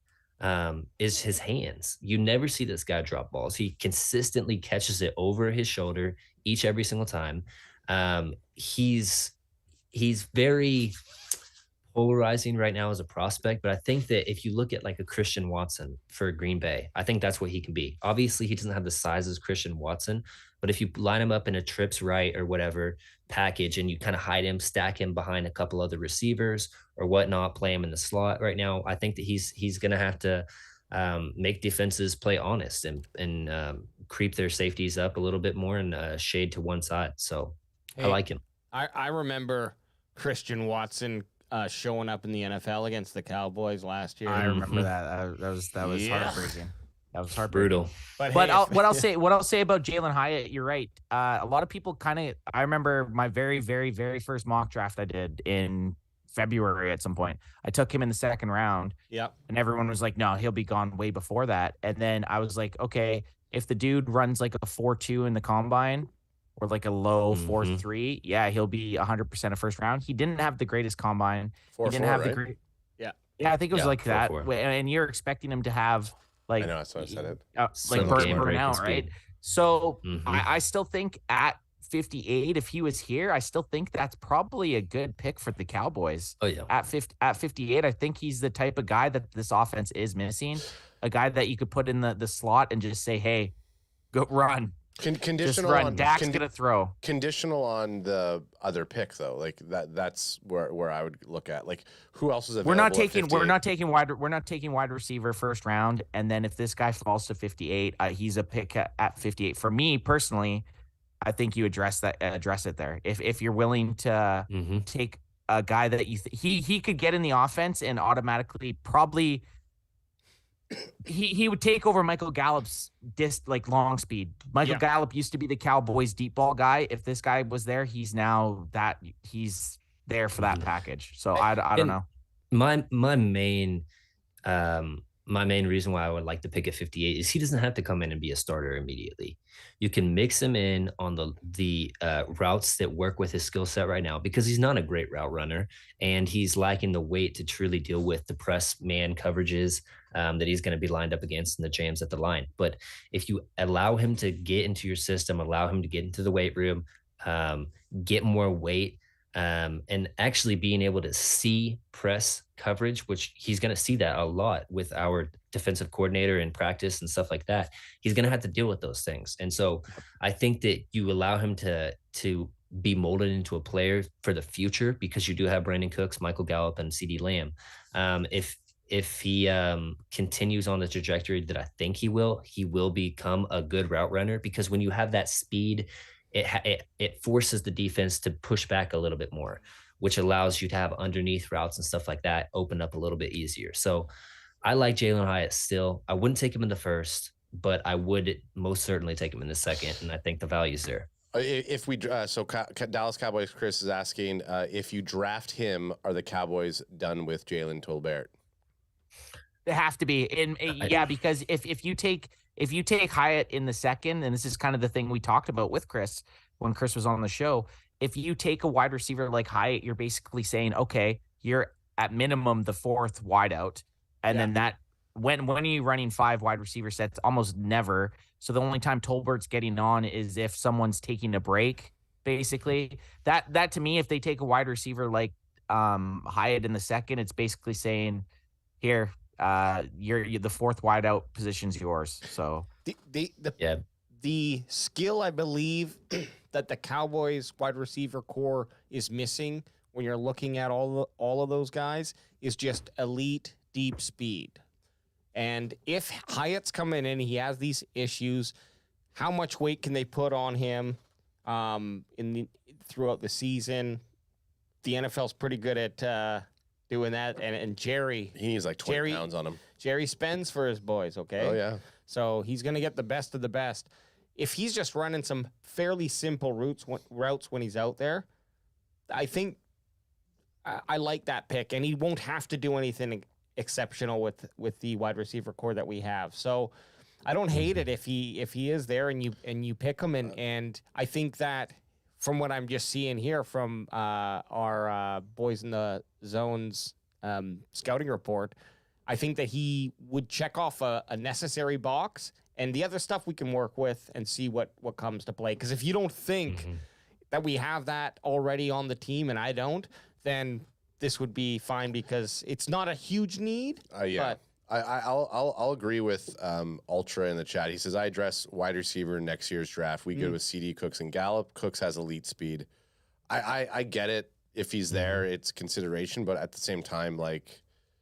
is his hands. You never see this guy drop balls. He consistently catches it over his shoulder every single time. He's very polarizing right now as a prospect, but I think that if you look at like a Christian Watson for Green Bay, I think that's what he can be. Obviously, he doesn't have the size as Christian Watson, but if you line him up in a trips right or whatever package and you kind of hide him, stack him behind a couple other receivers or whatnot, play him in the slot right now, I think that he's going to have to make defenses play honest and creep their safeties up a little bit more and shade to one side. So I like him. I remember Christian Watson showing up in the NFL against the Cowboys last year. I remember that. That was heartbreaking. That was heartbreaking. Brutal. But What I'll say about Jalen Hyatt, you're right. A lot of people I remember my very, very, very first mock draft I did in February at some point. I took him in the second round. Yep. And everyone was like, no, he'll be gone way before that. And then I was like, okay, if the dude runs like a 4.2 in the combine or like a low 4.3, yeah, he'll be 100% a first round. He didn't have the greatest combine. He didn't have the great. Yeah. Yeah, I think it was like that. 4.4. And you're expecting him to have like, I know, that's why I said it. like burn out, right? So Mm-hmm. I still think at 58, if he was here, I still think that's probably a good pick for the Cowboys. Oh yeah. At 58, I think he's the type of guy that this offense is missing. A guy that you could put in the slot and just say, hey, go run. Conditional just run. on Dak's gonna throw. Conditional on the other pick though, like that's where I would look at. Like who else is available? We're not taking wide receiver first round, and then if this guy falls to 58, he's a pick at 58. For me personally, I think you address it there. If you're willing to take a guy that he could get in the offense and automatically probably. He would take over Michael Gallup's long speed. Michael Gallup used to be the Cowboys deep ball guy. If this guy was there, he's there for that package. So I don't know. My main reason why I would like to pick at 58 is he doesn't have to come in and be a starter immediately. You can mix him in on the routes that work with his skill set right now because he's not a great route runner and he's lacking the weight to truly deal with the press man coverages that he's going to be lined up against in the jams at the line. But if you allow him to get into your system, allow him to get into the weight room, get more weight, and actually being able to see press coverage, which he's going to see that a lot with our defensive coordinator in practice and stuff like that. He's going to have to deal with those things. And so I think that you allow him to be molded into a player for the future because you do have Brandon Cooks, Michael Gallup, and CD Lamb. If he continues on the trajectory that I think he will become a good route runner because when you have that speed, it forces the defense to push back a little bit more, which allows you to have underneath routes and stuff like that open up a little bit easier. So I like Jalen Hyatt still. I wouldn't take him in the first, but I would most certainly take him in the second, and I think the value's there. If we Dallas Cowboys, Chris is asking if you draft him, are the Cowboys done with Jalen Tolbert? They have to be because if you take Hyatt in the second, and this is kind of the thing we talked about with Chris when Chris was on the show, if you take a wide receiver like Hyatt, you're basically saying, okay, you're at minimum the fourth wideout, and then that when are you running 5 wide receiver sets? Almost never. So the only time Tolbert's getting on is if someone's taking a break. Basically, that to me, if they take a wide receiver like Hyatt in the second, it's basically saying, here. You're the fourth wideout position's yours. So the skill I believe that the Cowboys wide receiver core is missing when you're looking at all of those guys is just elite deep speed. And if Hyatt's coming in and he has these issues, how much weight can they put on him throughout the season? The NFL's pretty good at doing that, and Jerry, he needs like 20 pounds on him. Jerry spends for his boys, okay? Oh yeah. So he's gonna get the best of the best. If he's just running some fairly simple routes when he's out there, I think I like that pick, and he won't have to do anything exceptional with the wide receiver core that we have. So I don't hate it if he is there and you pick him, and I think that from what I'm just seeing here from our Boys in the Zones scouting report, I think that he would check off a necessary box, and the other stuff we can work with and see what comes to play. Because if you don't think that we have that already on the team, and I don't, then this would be fine because it's not a huge need. Yeah. But I'll agree with Ultra in the chat. He says, I address wide receiver in next year's draft. We go with CD, Cooks, and Gallup. Cooks has elite speed. I get it. If he's there, it's consideration. But at the same time, like...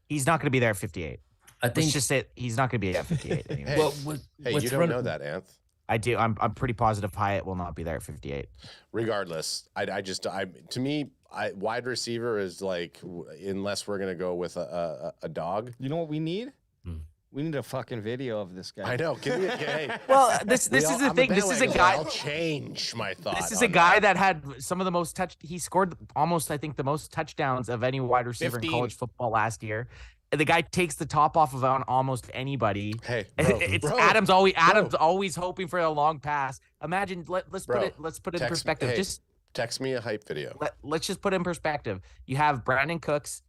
He's not going to be there at 58. I think just say he's not going to be at 58 anyway. Hey, well, you don't know that, Anth. I do. I'm pretty positive Hyatt will not be there at 58. Regardless, to me, wide receiver is like, unless we're gonna go with a dog. You know what we need? We need a fucking video of this guy. I know. Hey. Well, this is the thing. This is a guy. I'll change my thought. This is a guy that had some of the most He scored almost, I think, the most touchdowns of any wide receiver 15. In college football last year. The guy takes the top off of on almost anybody. Hey, Adam's always hoping for a long pass. Imagine. Let's put it in perspective. Just text me a hype video. Let's just put it in perspective. You have Brandon Cooks,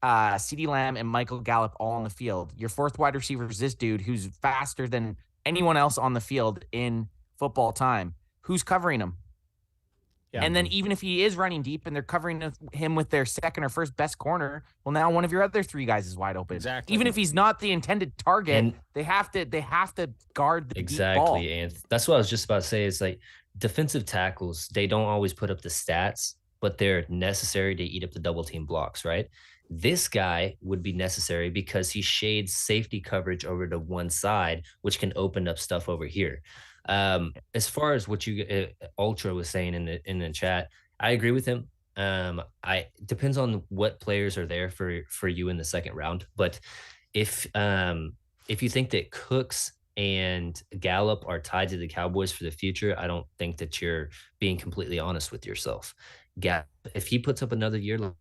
CeeDee Lamb, and Michael Gallup all on the field. Your fourth wide receiver is this dude who's faster than anyone else on the field in football time. Who's covering him? Yeah. And then even if he is running deep and they're covering him with their second or first best corner, well, now one of your other three guys is wide open. Exactly. Even if he's not the intended target, and they have to guard the deep ball. And that's what I was just about to say. Is like defensive tackles, they don't always put up the stats, but they're necessary to eat up the double team blocks, right? This guy would be necessary because he shades safety coverage over to one side, which can open up stuff over here. As far as what you Ultra was saying in the chat, I agree with him. Depends on what players are there for you in the second round. But if you think that Cooks and Gallup are tied to the Cowboys for the future, I don't think that you're being completely honest with yourself. If he puts up another year,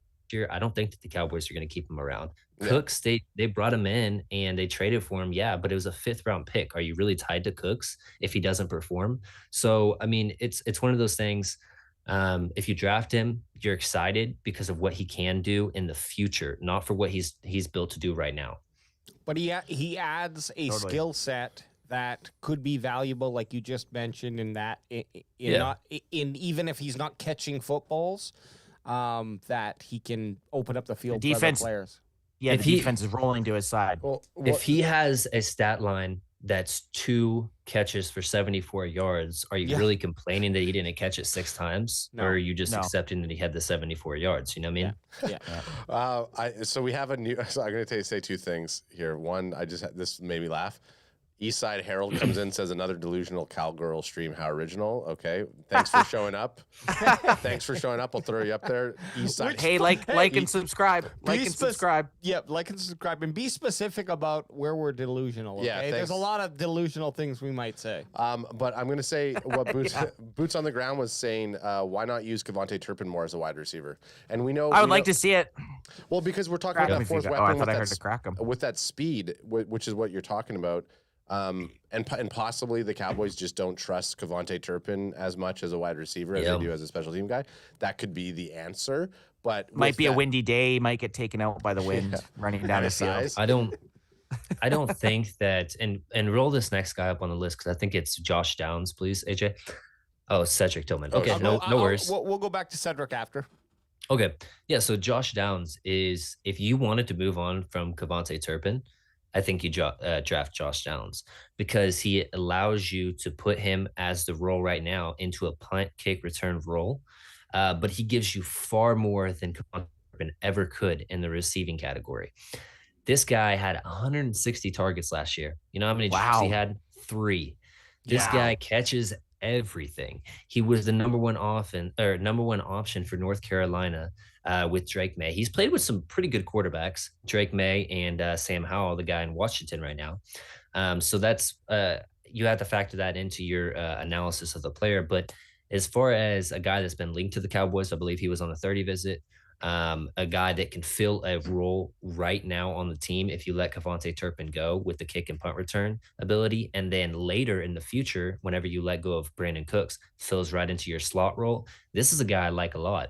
I don't think that the Cowboys are going to keep him around. Yeah. Cooks, they brought him in and they traded for him, yeah, but it was a 5th round pick. Are you really tied to Cooks if he doesn't perform? So, I mean, it's one of those things. If you draft him, you're excited because of what he can do in the future, not for what he's built to do right now. But he adds a skill set that could be valuable, like you just mentioned, in that even if he's not catching footballs. That he can open up the field for other players. Yeah, the defense is rolling to his side. Well, if he has a stat line that's 2 catches for 74 yards, are you really complaining that he didn't catch it 6 times? No, or are you just accepting that he had the 74 yards? You know what I mean? Yeah. So we have a new. So I'm going to say 2 things here. One, this made me laugh. Eastside Herald comes in, says another delusional cowgirl stream. How original. Okay. Thanks for showing up. Thanks for showing up. I'll throw you up there. Eastside. Hey, like and subscribe. Subscribe. Yep, like and subscribe. And be specific about where we're delusional. Okay? Yeah, there's a lot of delusional things we might say. But I'm going to say what Boots on the Ground was saying. Why not use Kevontae Turpin more as a wide receiver? And we know I would like to see it. Well, because we're talking about that fourth weapon. I thought I heard to crack him. With that speed, which is what you're talking about. And possibly the Cowboys just don't trust Kevontae Turpin as much as a wide receiver as they do as a special team guy. That could be the answer, but might be a windy day. Might get taken out by the wind running down the field. I don't think that. And roll this next guy up on the list because I think it's Josh Downs, please, AJ. Oh, Cedric Tillman. Okay, no worries. We'll go back to Cedric after. Okay, yeah. So Josh Downs is, if you wanted to move on from Kevontae Turpin, I think you draft Josh Downs because he allows you to put him as the role right now into a punt, kick, return role. But he gives you far more than Turpin ever could in the receiving category. This guy had 160 targets last year. You know how many drops he had? 3. This guy catches everything. He was the number one option for North Carolina with Drake May. He's played with some pretty good quarterbacks, Drake May and Sam Howell, the guy in Washington right now. So that's you have to factor that into your analysis of the player. But as far as a guy that's been linked to the Cowboys, I believe he was on a 30 visit. a guy that can fill a role right now on the team if you let Cavante Turpin go with the kick and punt return ability. And then later in the future, whenever you let go of Brandon Cooks, fills right into your slot role. This is a guy I like a lot.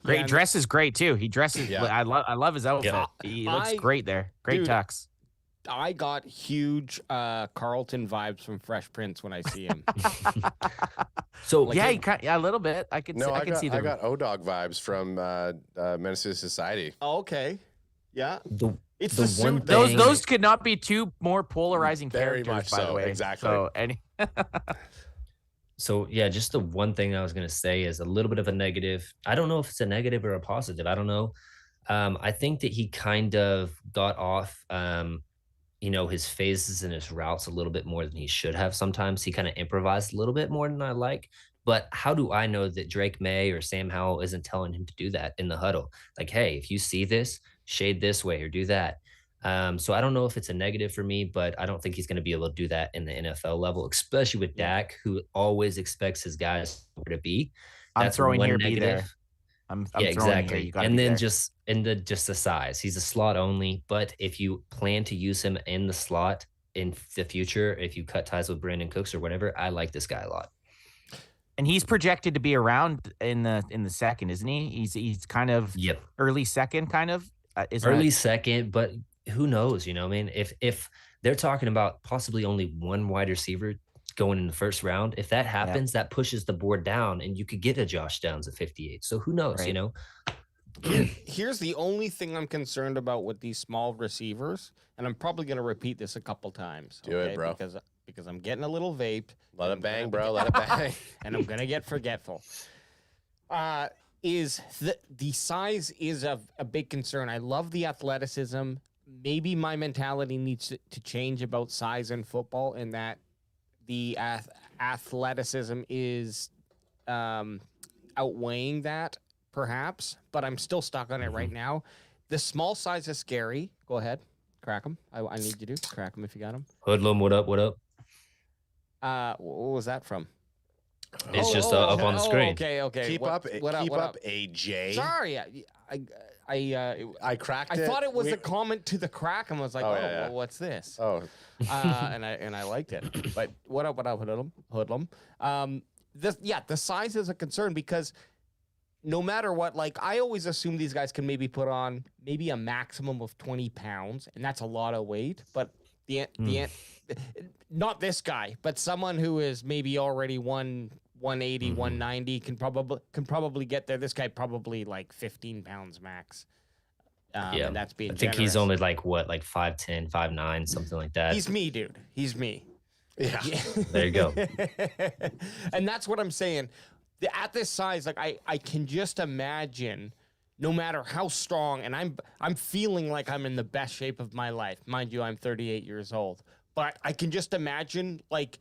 Great. Yeah, Dresses great too. He dresses. Yeah. I love his outfit. Yeah. He looks great there. Great Dude, tux. I got huge Carlton vibes from Fresh Prince when I see him. So Like yeah, it- a little bit. I could. No, I can see the. I got O-Dog vibes from Menace to Society. Oh, okay. Yeah. It's the the one suit. thing- Those could not be two more polarizing Very characters, much by the so, way. exactly. So So yeah, just the one thing I was gonna say is a little bit of a negative. I don't know if it's a negative or a positive. I don't know. I think that he kind of got off, his phases and his routes a little bit more than he should have. Sometimes he kind of improvised a little bit more than I like. But how do I know that Drake May or Sam Howell isn't telling him to do that in the huddle? Like, hey, if you see this, shade this way or do that. So I don't know if it's a negative for me, but I don't think he's going to be able to do that in the NFL level, especially with Dak, who always expects his guys to be. I'm That's throwing one here, negative. be there. I'm Yeah, throwing exactly. here. You gotta And be then there. just the size. He's a slot only, but if you plan to use him in the slot in the future, if you cut ties with Brandon Cooks or whatever, I like this guy a lot. And he's projected to be around in the second, isn't he? He's kind of Yep. early second, kind of. Is Early that, second, but who knows? You know, what I mean, if they're talking about possibly only one wide receiver going in the first round, if that happens, that pushes the board down, and you could get a Josh Downs at 58. So who knows? Right. You know, Here's the only thing I'm concerned about with these small receivers, and I'm probably going to repeat this a couple times. Do it, bro. Because I'm getting a little vaped. Let and it I'm bang, gonna- bro. Let it bang. and I'm gonna get forgetful. Is the size is a big concern. I love the athleticism. Maybe my mentality needs to change about size in football, and that the athleticism is outweighing that, perhaps. But I'm still stuck on it right now. The small size is scary. Go ahead, crack them. I need you to crack them if you got them. Hoodlum, what up? What up? What was that from? It's just up on the screen. Okay. Keep up, AJ. Sorry, I cracked it. I thought it was a comment to the crack, and was like, well, what's this? Oh, And I liked it. But what up, hoodlum? The size is a concern because no matter what, like I always assume these guys can maybe put on maybe a maximum of 20 pounds, and that's a lot of weight. But not this guy, but someone who is maybe already 180, 190 can probably get there. This guy probably like 15 pounds max. Yeah, and that's being I think he's generous. only like 5'10", 5'9", something like that. He's me, dude. He's me. yeah. There you go. And that's what I'm saying. At this size, like I can just imagine, no matter how strong, and I'm feeling like I'm in the best shape of my life. Mind you, I'm 38 years old. But I can just imagine, like,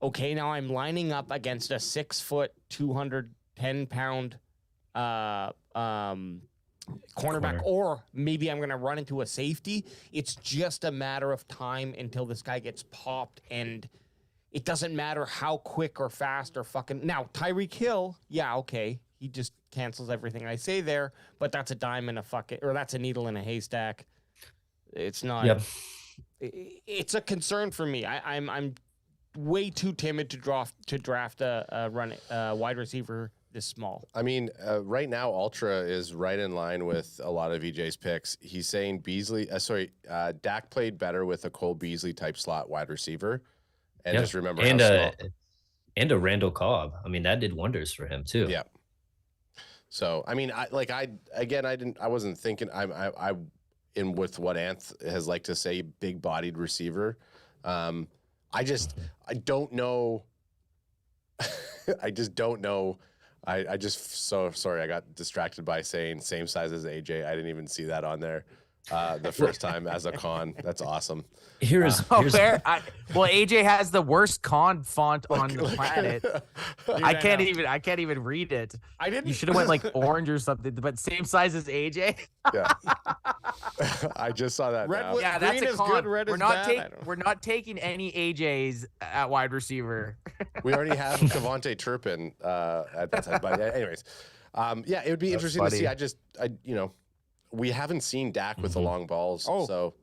okay, now I'm lining up against a 6 foot, 210 pound cornerback, or maybe I'm going to run into a safety. It's just a matter of time until this guy gets popped, and it doesn't matter how quick or fast or fucking. Now, Tyreek Hill, yeah, okay. He just cancels everything I say there, but that's a dime in a that's a needle in a haystack. It's not. Yep. It's a concern for me. I'm way too timid to draft a wide receiver this small. I mean, right now, Ultra is right in line with a lot of EJ's picks. He's saying Dak played better with a Cole Beasley type slot wide receiver. And just remember and how a Randall Cobb. I mean, that did wonders for him too. Yeah. So I mean, I wasn't thinking. I in with what Anth has liked to say, big bodied receiver. I don't know. I just don't know. I just so sorry. I got distracted by saying same size as AJ. I didn't even see that on there the first time as a con. That's awesome. Here's AJ has the worst con font on the planet. I can't even read it. I didn't. You should have went like orange or something, but same size as AJ. Yeah. I just saw that. now. Redwood- Yeah, that's Green a is con. good, red we're is not bad. I don't know. we're not taking any AJs at wide receiver. We already have Cavante Turpin at that time. But anyways, Yeah, it would be That's interesting to see. funny. We haven't seen Dak with the long balls. Oh. So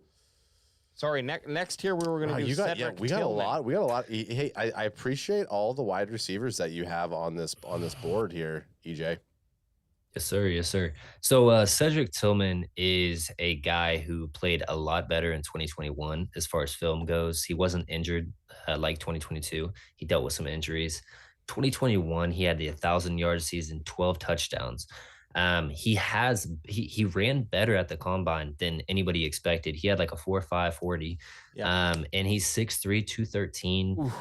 Sorry, next here we were going to do Cedric we got a Tillman. lot. We got a lot. Hey, I appreciate all the wide receivers that you have on this board here, EJ. Yes, sir. Yes, sir. So Cedric Tillman is a guy who played a lot better in 2021 as far as film goes. He wasn't injured like 2022. He dealt with some injuries. 2021, he had the 1,000-yard season, 12 touchdowns. He ran better at the combine than anybody expected. He had like a 4.5 40. Yeah. And he's 6'3", 213. Oof.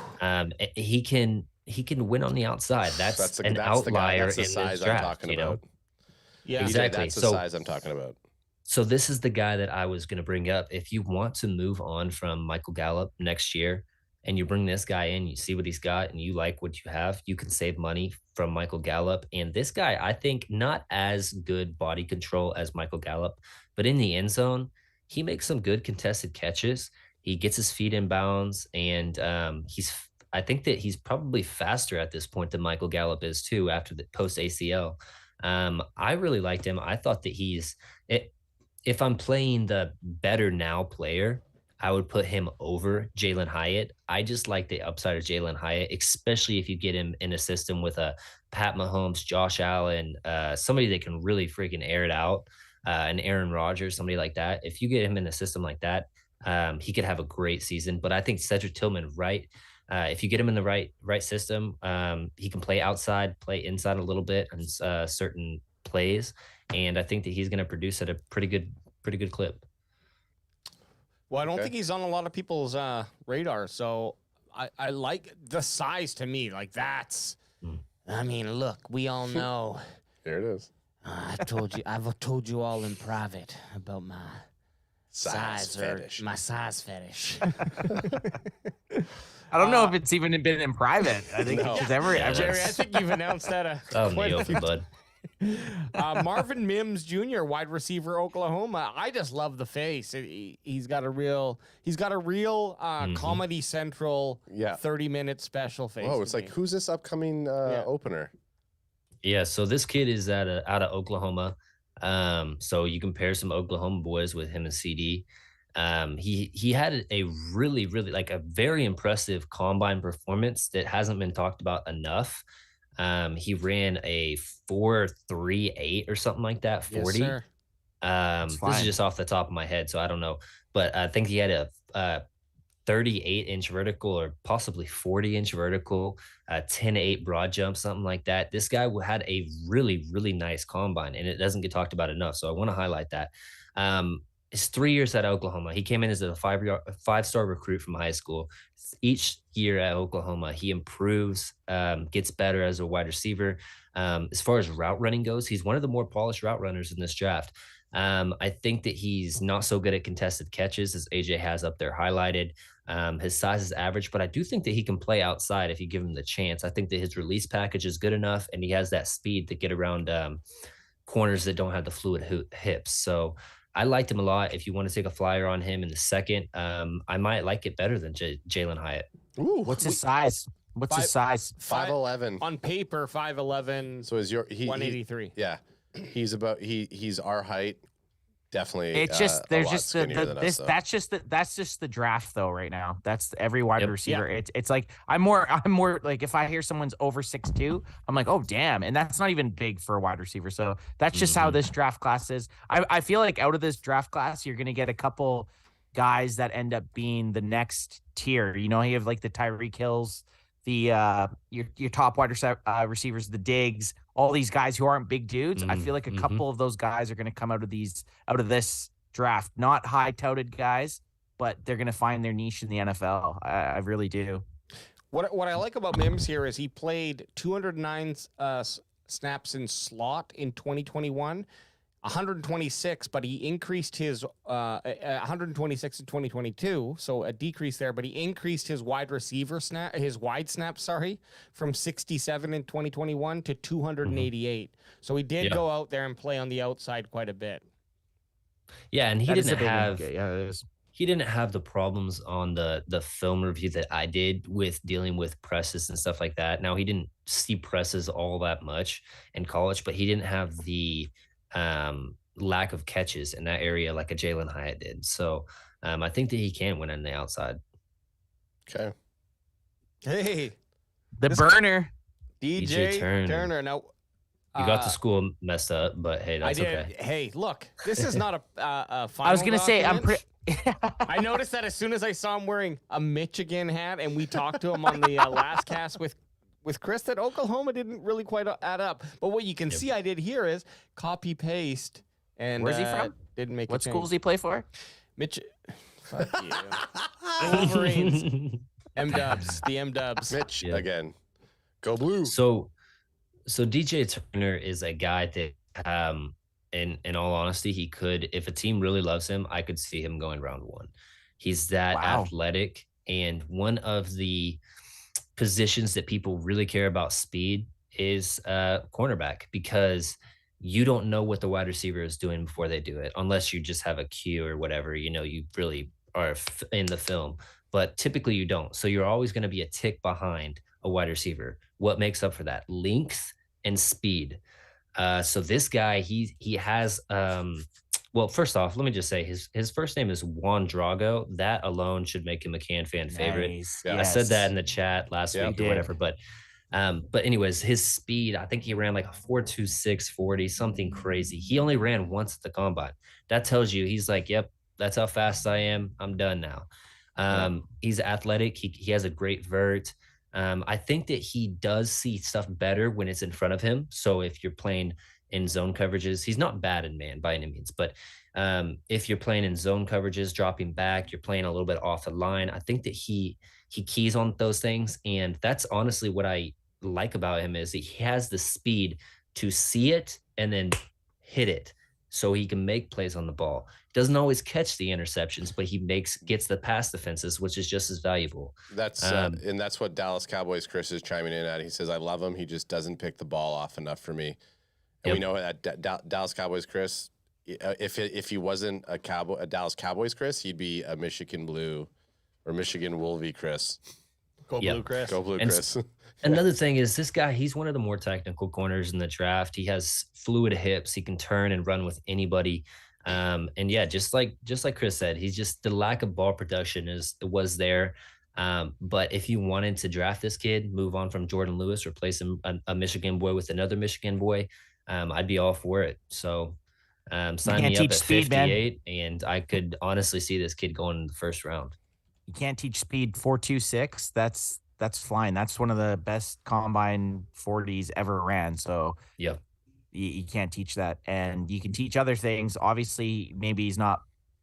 He can win on the outside. That's an outlier That's the in size this I'm draft, talking you know? about. Yeah. Exactly. That's the So- size I'm talking about. So this is the guy that I was going to bring up. If you want to move on from Michael Gallup next year and you bring this guy in, you see what he's got and you like what you have, you can save money from Michael Gallup. And this guy, I think, not as good body control as Michael Gallup, but in the end zone, he makes some good contested catches. He gets his feet in bounds, and I think that he's probably faster at this point than Michael Gallup is too after the post ACL. I really liked him. I thought that if I'm playing the better now player, I would put him over Jalen Hyatt. I just like the upside of Jalen Hyatt, especially if you get him in a system with a Pat Mahomes, Josh Allen, somebody that can really freaking air it out, an Aaron Rodgers, somebody like that. If you get him in a system like that, he could have a great season. But I think Cedric Tillman, right? If you get him in the right system, he can play outside, play inside a little bit on certain plays, and I think that he's going to produce at a pretty good clip. Well, I don't think he's on a lot of people's radar. So I like the size to me. Like that's. I mean, look, we all know. There it is. I've told you all in private about my size fetish. my size fetish. I don't know if it's even been in private. I think it's just Jerry, I think you've announced that Out in quite the a few open, bud. Marvin Mims Jr., wide receiver, Oklahoma. I just love the face. He's got a real Comedy Central 30-minute special face. Whoa, it's like, who's this upcoming opener? Yeah, so this kid is out of Oklahoma. So you compare some Oklahoma boys with him and CD. He had a really like a very impressive combine performance that hasn't been talked about enough. He ran a 4.38 or something like that, 40. Yes, sir. This is just off the top of my head, so I don't know. But I think he had a 38-inch vertical or possibly 40-inch vertical, 10-8 broad jump, something like that. This guy had a really nice combine, and it doesn't get talked about enough. So I want to highlight that. It's 3 years at Oklahoma. He came in as a five-star recruit from high school. Each year at Oklahoma, he improves, gets better as a wide receiver. As far as route running goes, he's one of the more polished route runners in this draft. I think that he's not so good at contested catches, as AJ has up there highlighted. His size is average, but I do think that he can play outside if you give him the chance. I think that his release package is good enough, and he has that speed to get around corners that don't have the fluid hips. So I liked him a lot. If you want to take a flyer on him in the second, I might like it better than Jalen Hyatt. Ooh, What's his size? What's his size? 5'11". On paper, 5'11". So is 183. Yeah, he's our height. Definitely. It's just there's just that's that's just the draft though right now. That's every wide receiver. Yeah. It's like I'm more like if I hear someone's over 6'2", I'm like, oh damn, and that's not even big for a wide receiver. So that's just how this draft class is. I feel like out of this draft class, you're gonna get a couple guys that end up being the next tier. You know, you have like the Tyreek Hills, the your top wide receivers, the Diggs, all these guys who aren't big dudes. I feel like a couple of those guys are going to come out of this draft. Not high touted guys, but they're going to find their niche in the NFL. I really do. What I like about Mims here is he played 209 snaps in slot in 2021. 126, but he increased his 126 in 2022, so a decrease there. But he increased his wide snaps, from 67 in 2021 to 288. So he did go out there and play on the outside quite a bit. Yeah, and he That is didn't a big have. Yeah, it is. he didn't have the problems on the film review that I did with dealing with presses and stuff like that. Now he didn't see presses all that much in college, but he didn't have the lack of catches in that area like a Jalen Hyatt did. So I think that he can win on the outside. Okay. Hey, The This- burner. DJ Turner. Turner. Now, You got the school messed up, but hey, I that's did. okay. Hey, look, this is not a final I was gonna say I'm document. pretty. I noticed that as soon as I saw him wearing a Michigan hat, and we talked to him on the last cast with Chris, that Oklahoma didn't really quite add up. But what you can see I did here is copy paste. And Where's he from? Didn't make What a change. school does he play for? Mitch. Fuck you. Wolverines. M-dubs. The M-dubs. Mitch Yeah. again. Go blue. So DJ Turner is a guy that, in all honesty, he could, if a team really loves him, I could see him going round one. He's that Wow. athletic, and one of the positions that people really care about speed is cornerback, because you don't know what the wide receiver is doing before they do it, unless you just have a cue or whatever, you really are in the film. But typically you don't. So you're always going to be a tick behind a wide receiver. What makes up for that? Length and speed. So this guy, he has well, first off, let me just say his first name is Juan Drago. That alone should make him a Can fan favorite. Nice. Yeah. I said that in the chat last Yeah. week You or did. whatever, but anyways, his speed, I think he ran like a 4.26 40, something crazy. He only ran once at the combine. That tells you he's like, yep, that's how fast I am. I'm done now. He's athletic. He has a great vert. I think that he does see stuff better when it's in front of him. So if you're playing in zone coverages, he's not bad in man by any means, but if you're playing in zone coverages, dropping back, you're playing a little bit off the line, I think that he keys on those things. And that's honestly what I like about him, is that he has the speed to see it and then hit it, so he can make plays on the ball. He doesn't always catch the interceptions, but he gets the pass defenses, which is just as valuable. That's and that's what Dallas Cowboys Chris is chiming in at. He says, "I love him. He just doesn't pick the ball off enough for me." And we know that Dallas Cowboys Chris, if he wasn't a Dallas Cowboys Chris, he'd be a Michigan Blue or Michigan Wolvie Chris. Go Yep. blue, Chris. Go Blue And Chris. Another thing is, this guy, he's one of the more technical corners in the draft. He has fluid hips. He can turn and run with anybody. And yeah, just like Chris said, he's just, the lack of ball production was there. But if you wanted to draft this kid, move on from Jordan Lewis, replace him a Michigan boy with another Michigan boy, I'd be all for it. So sign can't me up teach at speed, man. 58, and I could honestly see this kid going in the first round. You can't teach speed 4.26. That's flying. That's one of the best combine 40s ever ran. So Yep. you can't teach that. And you can teach other things. Obviously, maybe he's not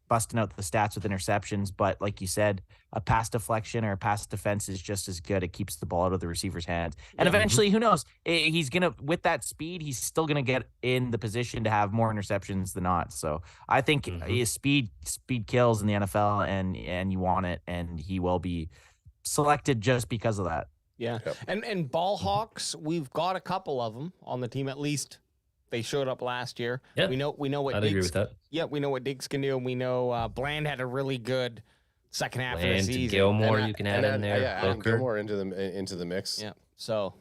busting out the stats with interceptions, but like you said, a pass deflection or a pass defense is just as good. It keeps the ball out of the receiver's hands. And eventually, who knows? He's going to, with that speed, he's still going to get in the position to have more interceptions than not. So I think his speed kills in the NFL, and you want it, and he will be selected just because of that. Yeah. Yep. And ball hawks, we've got a couple of them on the team, at least. They showed up last year. Yeah, We know what I'd agree Diggs. with that. Yeah, we know what Diggs can do, and we know Bland had a really good second half of the And season. Gilmore, And you can add in there. Yeah, Adam Booker. Gilmore into the mix. Yeah. So,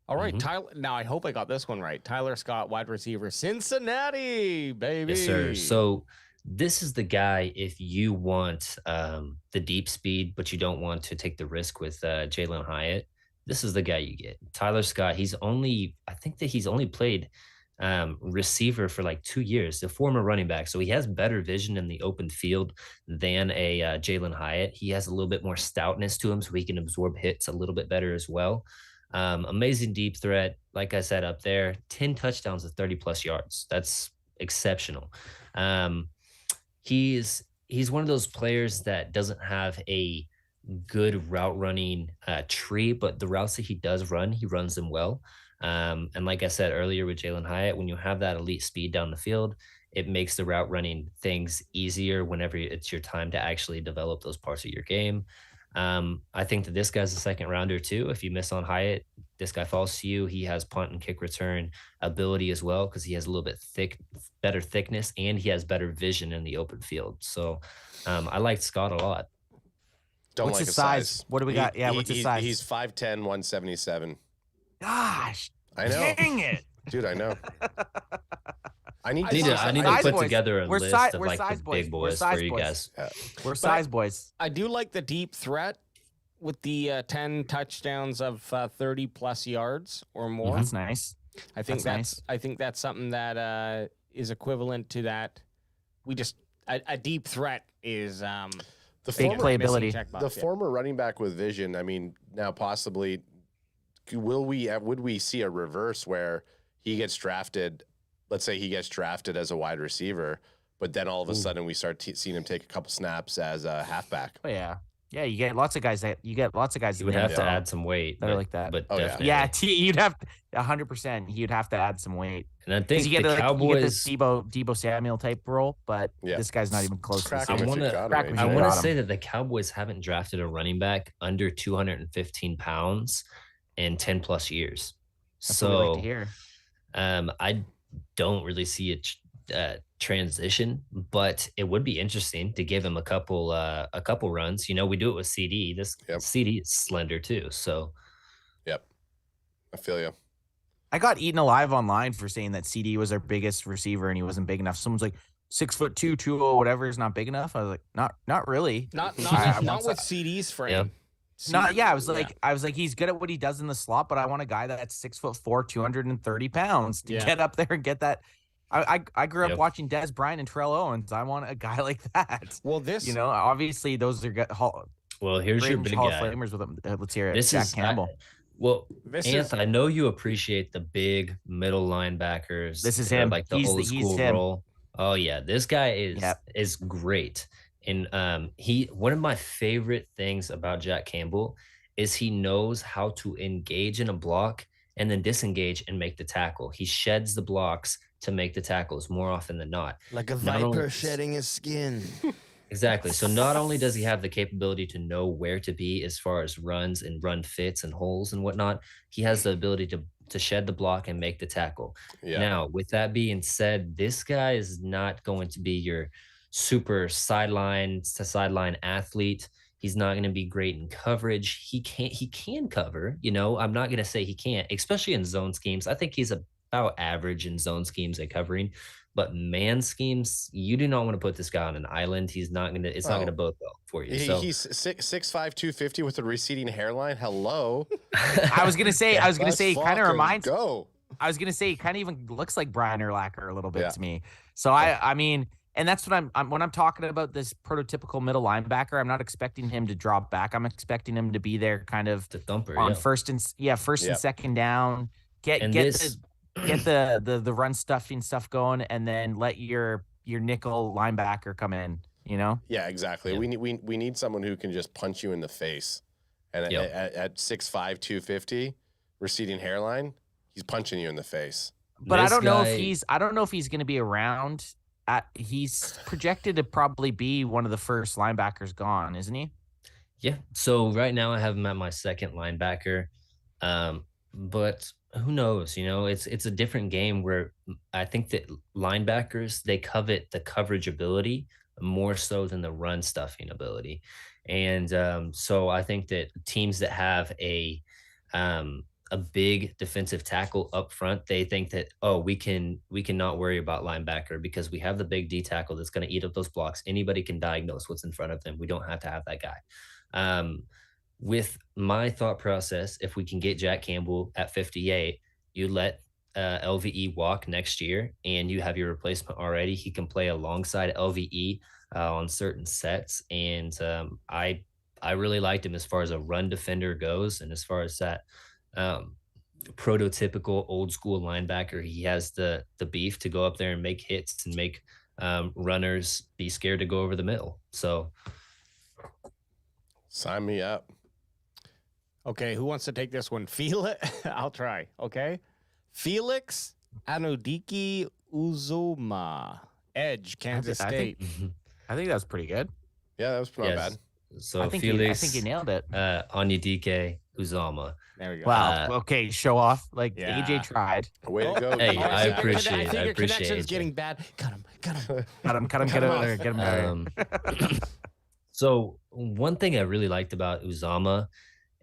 all right, Mhm. Tyler. Now I hope I got this one right. Tyler Scott, wide receiver, Cincinnati, baby. Yes, sir. So this is the guy, if you want the deep speed, but you don't want to take the risk with Jalen Hyatt, this is the guy you get. Tyler Scott, I think that he's only played receiver for like 2 years, the former running back. So he has better vision in the open field than a Jalen Hyatt. He has a little bit more stoutness to him, so he can absorb hits a little bit better as well. Amazing deep threat. Like I said, up there, 10 touchdowns of 30 plus yards. That's exceptional. He's one of those players that doesn't have a good route running tree, but the routes that he does run, he runs them well. And like I said earlier with Jalen Hyatt, when you have that elite speed down the field, it makes the route running things easier whenever it's your time to actually develop those parts of your game. I think that this guy's a second rounder too. If you miss on Hyatt, this guy falls to you. He has punt and kick return ability as well because he has a little bit better thickness, and he has better vision in the open field. So I like Scott a lot. Don't What's like his his size? What do we got? Yeah, what's his size? He's 5'10", 177. Gosh, I know. dang it. Dude, I know. I need I need to Size put boys. together a We're list si- of we're like size the boys. big We're boys size for you boys. guys. We're size boys. I do like the deep threat with the 10 touchdowns of 30 plus yards or more. That's nice. I think That's nice. I think that's something that is equivalent to that. We just a deep threat is the big former, playability. the former running back with vision. I mean, now possibly would we see a reverse where he gets drafted? Let's say he gets drafted as a wide receiver, but then all of a sudden we start seeing him take a couple snaps as a halfback. Oh yeah, yeah. You get lots of guys that You in would the have to NFL add some weight. that are like that. But Oh, yeah. definitely. Yeah, you'd have 100%. You'd have to add some weight And I because think you get the Cowboys. you get this Debo Samuel type role, but Yeah. this guy's not even close. To Crack the him same. if you wanna- got him, crack eh? him I if you want to got him. say that the Cowboys haven't drafted a running back under 215 pounds in 10 plus years. That's what we like to So hear. I don't really see a transition, but it would be interesting to give him a couple runs. You know, we do it with CD. This Yep. CD is slender too. So Yep, I feel you. I got eaten alive online for saying that CD was our biggest receiver and he wasn't big enough. Someone's like 6'2", 200, whatever is not big enough. I was like, not really. not I not want with some- CD's frame. Yeah. Not yeah. I was like, he's good at what he does in the slot, but I want a guy that's 6'4", 230 popounds to Yeah. get up there and get that. I grew up Yep. watching Des Bryant and Terrell Owens. I want a guy like that. Well, this You know, obviously those are well, here's your big Hall guy. of Famers with them. Let's hear it. This Jack is Campbell. Well, This is- Anth, I know you appreciate the big middle linebackers. This is that are him. like the He's old he's school him. role. Oh yeah, this guy Yep. is great. And one of my favorite things about Jack Campbell is he knows how to engage in a block and then disengage and make the tackle. He sheds the blocks to make the tackles more often than not. like a Not only- viper shedding his skin. Exactly. So not only does he have the capability to know where to be as far as runs and run fits and holes and whatnot, he has the ability to shed the block and make the tackle. Yeah. Now, with that being said, this guy is not going to be your super sideline to sideline athlete. He's not going to be great in coverage. He can cover, you know. I'm not going to say he can't, especially in zone schemes. I think he's about average in zone schemes and covering. But man schemes, you do not want to put this guy on an island. He's not going to, it's not going to bode well for you. So He's 6'5", 250 with a receding hairline. Hello. I was gonna say, Let's he kind fucking of reminds. go. I was gonna say, he kind of even looks like Brian Urlacher a little bit Yeah. to me. So I mean, and that's what I'm when I'm talking about this prototypical middle linebacker. I'm not expecting him to drop back. I'm expecting him to be there, kind of the thumper. on Yeah. first and Yep. second down. Get the run stuffing stuff going, and then let your nickel linebacker come in. You know. Yeah, exactly. Yeah. We need someone who can just punch you in the face. And Yep. at 6'5", 250, receding hairline, he's punching you in the face. But I This don't know guy- if he's going to be around. He's projected to probably be one of the first linebackers gone, isn't he? Yeah. So right now I have him at my second linebacker. But who knows? You know, it's a different game where I think that linebackers, they covet the coverage ability more so than the run stuffing ability. And so I think that teams that have a big defensive tackle up front, they think that, oh, we can not worry about linebacker because we have the big D tackle that's going to eat up those blocks. Anybody can diagnose what's in front of them. We don't have to have that guy. With my thought process, if we can get Jack Campbell at 58, you let LVE walk next year and you have your replacement already. He can play alongside LVE on certain sets. And I really liked him as far as a run defender goes. And as far as that prototypical old school linebacker, he has the beef to go up there and make hits and make runners be scared to go over the middle. So Sign me up. Okay, who wants to take this one? I'll try. Okay. Felix Anudiki Uzoma, edge, Kansas I State. think that was pretty good. Yeah, that was not Yes. bad. So I think you Felix, nailed it. Onyedike, Uzama. There we go. Wow. Okay, show off. Like Yeah. AJ tried. Way to go. Hey, DJ. I think your appreciate it. I your appreciate connection's it. getting bad. Cut him. Cut him, get him out of there. So one thing I really liked about Uzama,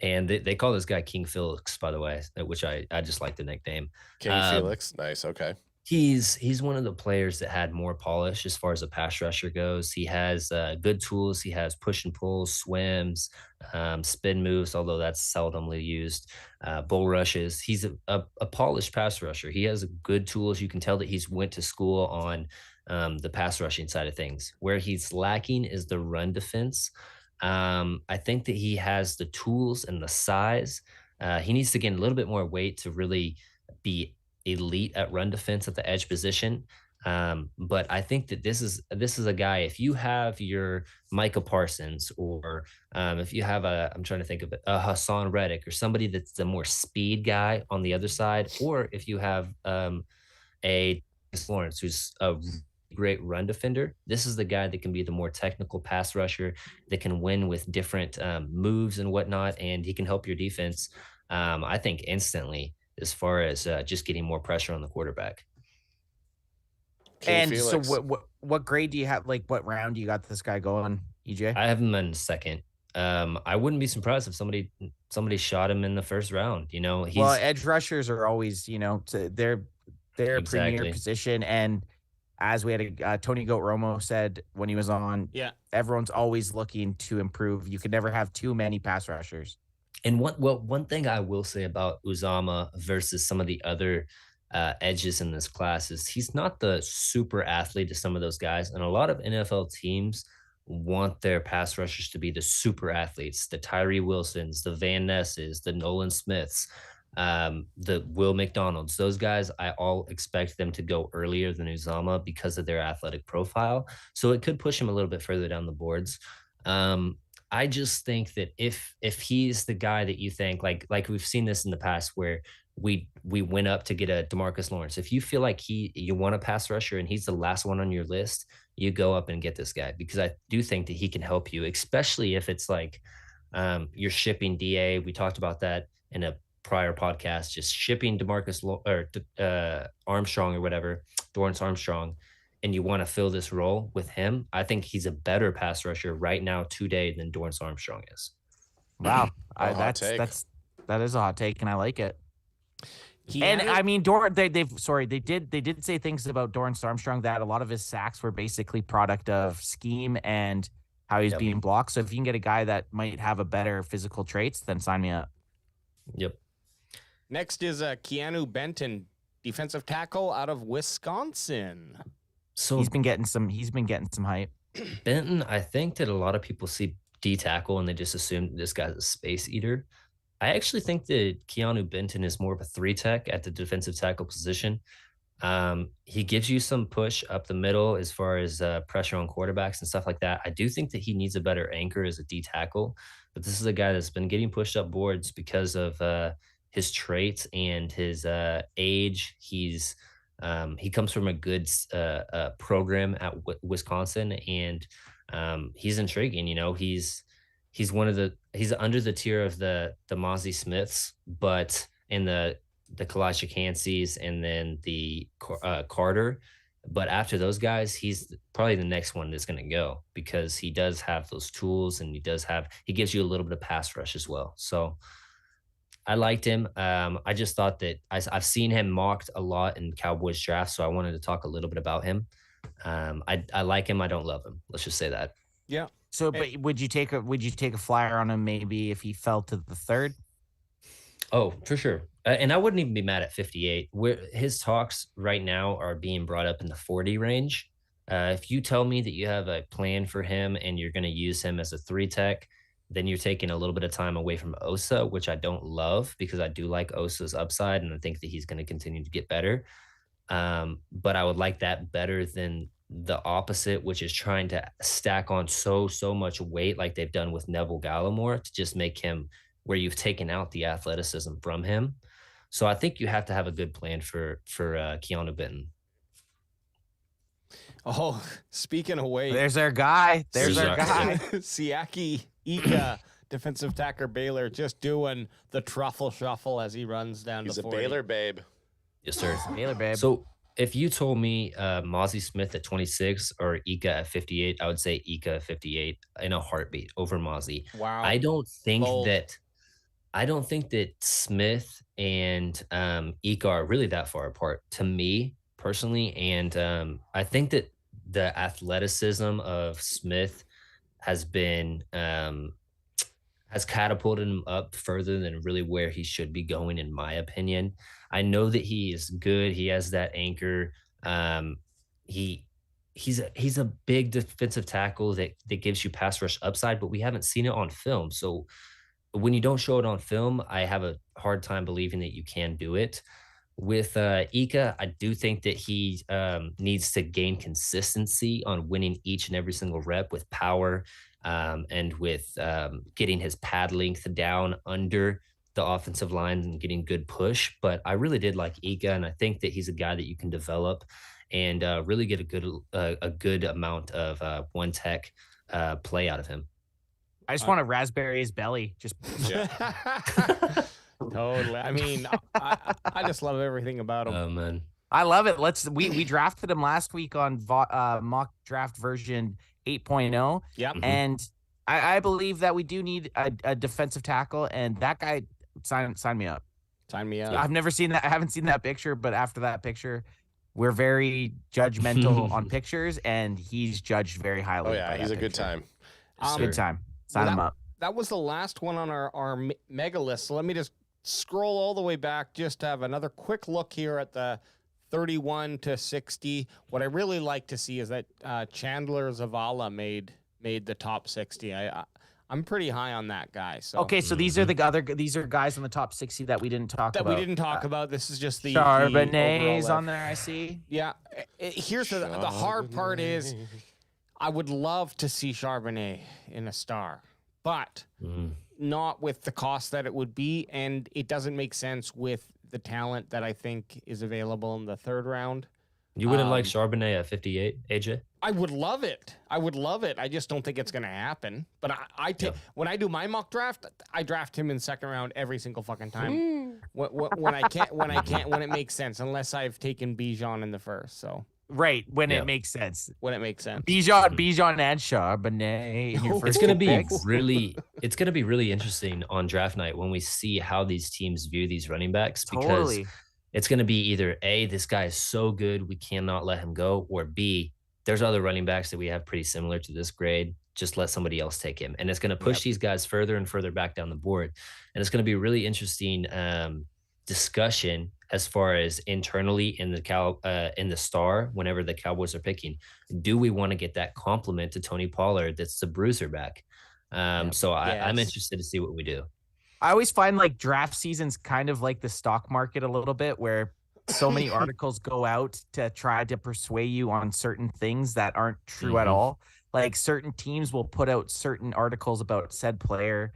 and they call this guy King Felix, by the way, which I just like the nickname. King Felix. Nice. Okay. He's one of the players that had more polish as far as a pass rusher goes. He has good tools. He has push and pull, swims, spin moves, although that's seldomly used. Bull rushes. He's a polished pass rusher. He has good tools. You can tell that he's went to school on the pass rushing side of things. Where he's lacking is the run defense. I think that he has the tools and the size. He needs to gain a little bit more weight to really be elite at run defense at the edge position. But I think that this is a guy, if you have your Micah Parsons, or if you have I'm trying to think of it, a Hassan Reddick, or somebody that's the more speed guy on the other side, or if you have a Lawrence who's a great run defender, this is the guy that can be the more technical pass rusher that can win with different moves and whatnot, and he can help your defense, I think, instantly, as far as just getting more pressure on the quarterback. King And Felix. so what grade do you have? Like, what round do you got this guy going, EJ? I have him in second. I wouldn't be surprised if somebody shot him in the first round. You know, Well, edge rushers are always, they're a Exactly. premier position. And as we had Tony Goat Romo said when he was on, Yeah. everyone's always looking to improve. You could never have too many pass rushers. And one thing I will say about Uzama versus some of the other edges in this class is he's not the super athlete to some of those guys. And a lot of NFL teams want their pass rushers to be the super athletes, the Tyree Wilsons, the Van Nesses, the Nolan Smiths, the Will McDonalds. Those guys, I all expect them to go earlier than Uzama because of their athletic profile. So it could push him a little bit further down the boards. I just think that if he's the guy that you think, like we've seen this in the past where we went up to get a DeMarcus Lawrence. If you feel like you want a pass rusher and he's the last one on your list, you go up and get this guy, because I do think that he can help you, especially if it's like you're shipping DA. We talked about that in a prior podcast, just shipping DeMarcus or Armstrong or whatever, Dorrance Armstrong, and you want to fill this role with him. I think he's a better pass rusher right now today than Dorrance Armstrong is. Wow. Hot take. That is a hot take, and I like it. Keanu? And I mean, they did say things about Dorrance Armstrong that a lot of his sacks were basically product of scheme and how he's being blocked. So if you can get a guy that might have a better physical traits, then sign me up. Yep. Next is Keanu Benton, defensive tackle out of Wisconsin. So He's been getting some hype. Benton, I think that a lot of people see D tackle and they just assume this guy's a space eater. I actually think that Keanu Benton is more of a 3-tech at the defensive tackle position. He gives you some push up the middle as far as pressure on quarterbacks and stuff like that. I do think that he needs a better anchor as a D tackle, but this is a guy that's been getting pushed up boards because of his traits and his age. He comes from a good program at Wisconsin, and he's intriguing. You know, he's under the tier of the Mozzie Smiths, but in the Kalijah Kansis and then the Carter. But after those guys, he's probably the next one that's going to go, because he does have those tools, and he gives you a little bit of pass rush as well. So I liked him. I just thought that I've seen him mocked a lot in Cowboys drafts, so I wanted to talk a little bit about him. I like him. I don't love him. Let's just say that. Yeah. So, but would you take a flyer on him maybe if he fell to the third? Oh, for sure. And I wouldn't even be mad at 58. Where his talks right now are being brought up in the 40 range. If you tell me that you have a plan for him and you're going to use him as a 3-tech, then you're taking a little bit of time away from Osa, which I don't love, because I do like Osa's upside and I think that he's going to continue to get better. But I would like that better than the opposite, which is trying to stack on so much weight like they've done with Neville Gallimore to just make him where you've taken out the athleticism from him. So I think you have to have a good plan for Keanu Benton. Oh, speaking of weight, There's our guy. There's our guy. Siaki Ika, defensive tackle Baylor, just doing the truffle shuffle as he runs down He's the a 40. Baylor babe. Yes, sir. Baylor, babe. So if you told me Mozzie Smith at 26 or Ika at 58, I would say Ika at 58 in a heartbeat over Mozzie. Wow. I don't think Bold. that Smith and Ika are really that far apart to me personally. And I think that the athleticism of Smith has been has catapulted him up further than really where he should be going, in my opinion. I know that he is good. He has that anchor. He's a big defensive tackle that gives you pass rush upside, but we haven't seen it on film. So when you don't show it on film, I have a hard time believing that you can do it. With Ika, I do think that he needs to gain consistency on winning each and every single rep with power and with getting his pad length down under the offensive line and getting good push. But I really did like Ika, and I think that he's a guy that you can develop and really get a good amount of one tech play out of him. I just want to raspberry his belly. Just Totally. I mean, I just love everything about him. Oh man, I love it. We drafted him last week on mock draft version 8.0. Yep. And I believe that we do need a defensive tackle, and that guy sign me up. Sign me up. I've never seen that. I haven't seen that picture, but after that picture, we're very judgmental on pictures, and he's judged very highly. Oh yeah, he's a good time. Good time. Sign him up. That was the last one on our mega list. So let me just scroll all the way back, just to have another quick look here at the 31 to 60. What I really like to see is that Chandler Zavala made the top 60. I'm pretty high on that guy. So Okay, so these are these are guys in the top 60 that we didn't talk about. we didn't talk about. This is just the Charbonnet's the on there, I see. Yeah. Here's the hard part is I would love to see Charbonnet in a star, but not with the cost that it would be, and it doesn't make sense with the talent that I think is available in the third round. You wouldn't like Charbonnet at 58, AJ? I would love it. I just don't think it's going to happen. But when I do my mock draft, I draft him in second round every single fucking time. When it makes sense, unless I've taken Bijan in the first. So Right, when it makes sense. when it makes sense. Bijan and Charbonnet in your first It's gonna two be picks. really interesting on draft night when we see how these teams view these running backs, because Totally. it's gonna be either A, this guy is so good we cannot let him go, or B, there's other running backs that we have pretty similar to this grade. Just let somebody else take him, and it's gonna push these guys further and further back down the board, and it's gonna be a really interesting discussion as far as internally in the star whenever the Cowboys are picking. Do we want to get that compliment to Tony Pollard that's the bruiser back? So I'm interested to see what we do. I always find like draft season's kind of like the stock market a little bit, where so many articles go out to try to persuade you on certain things that aren't true at all. Like certain teams will put out certain articles about said player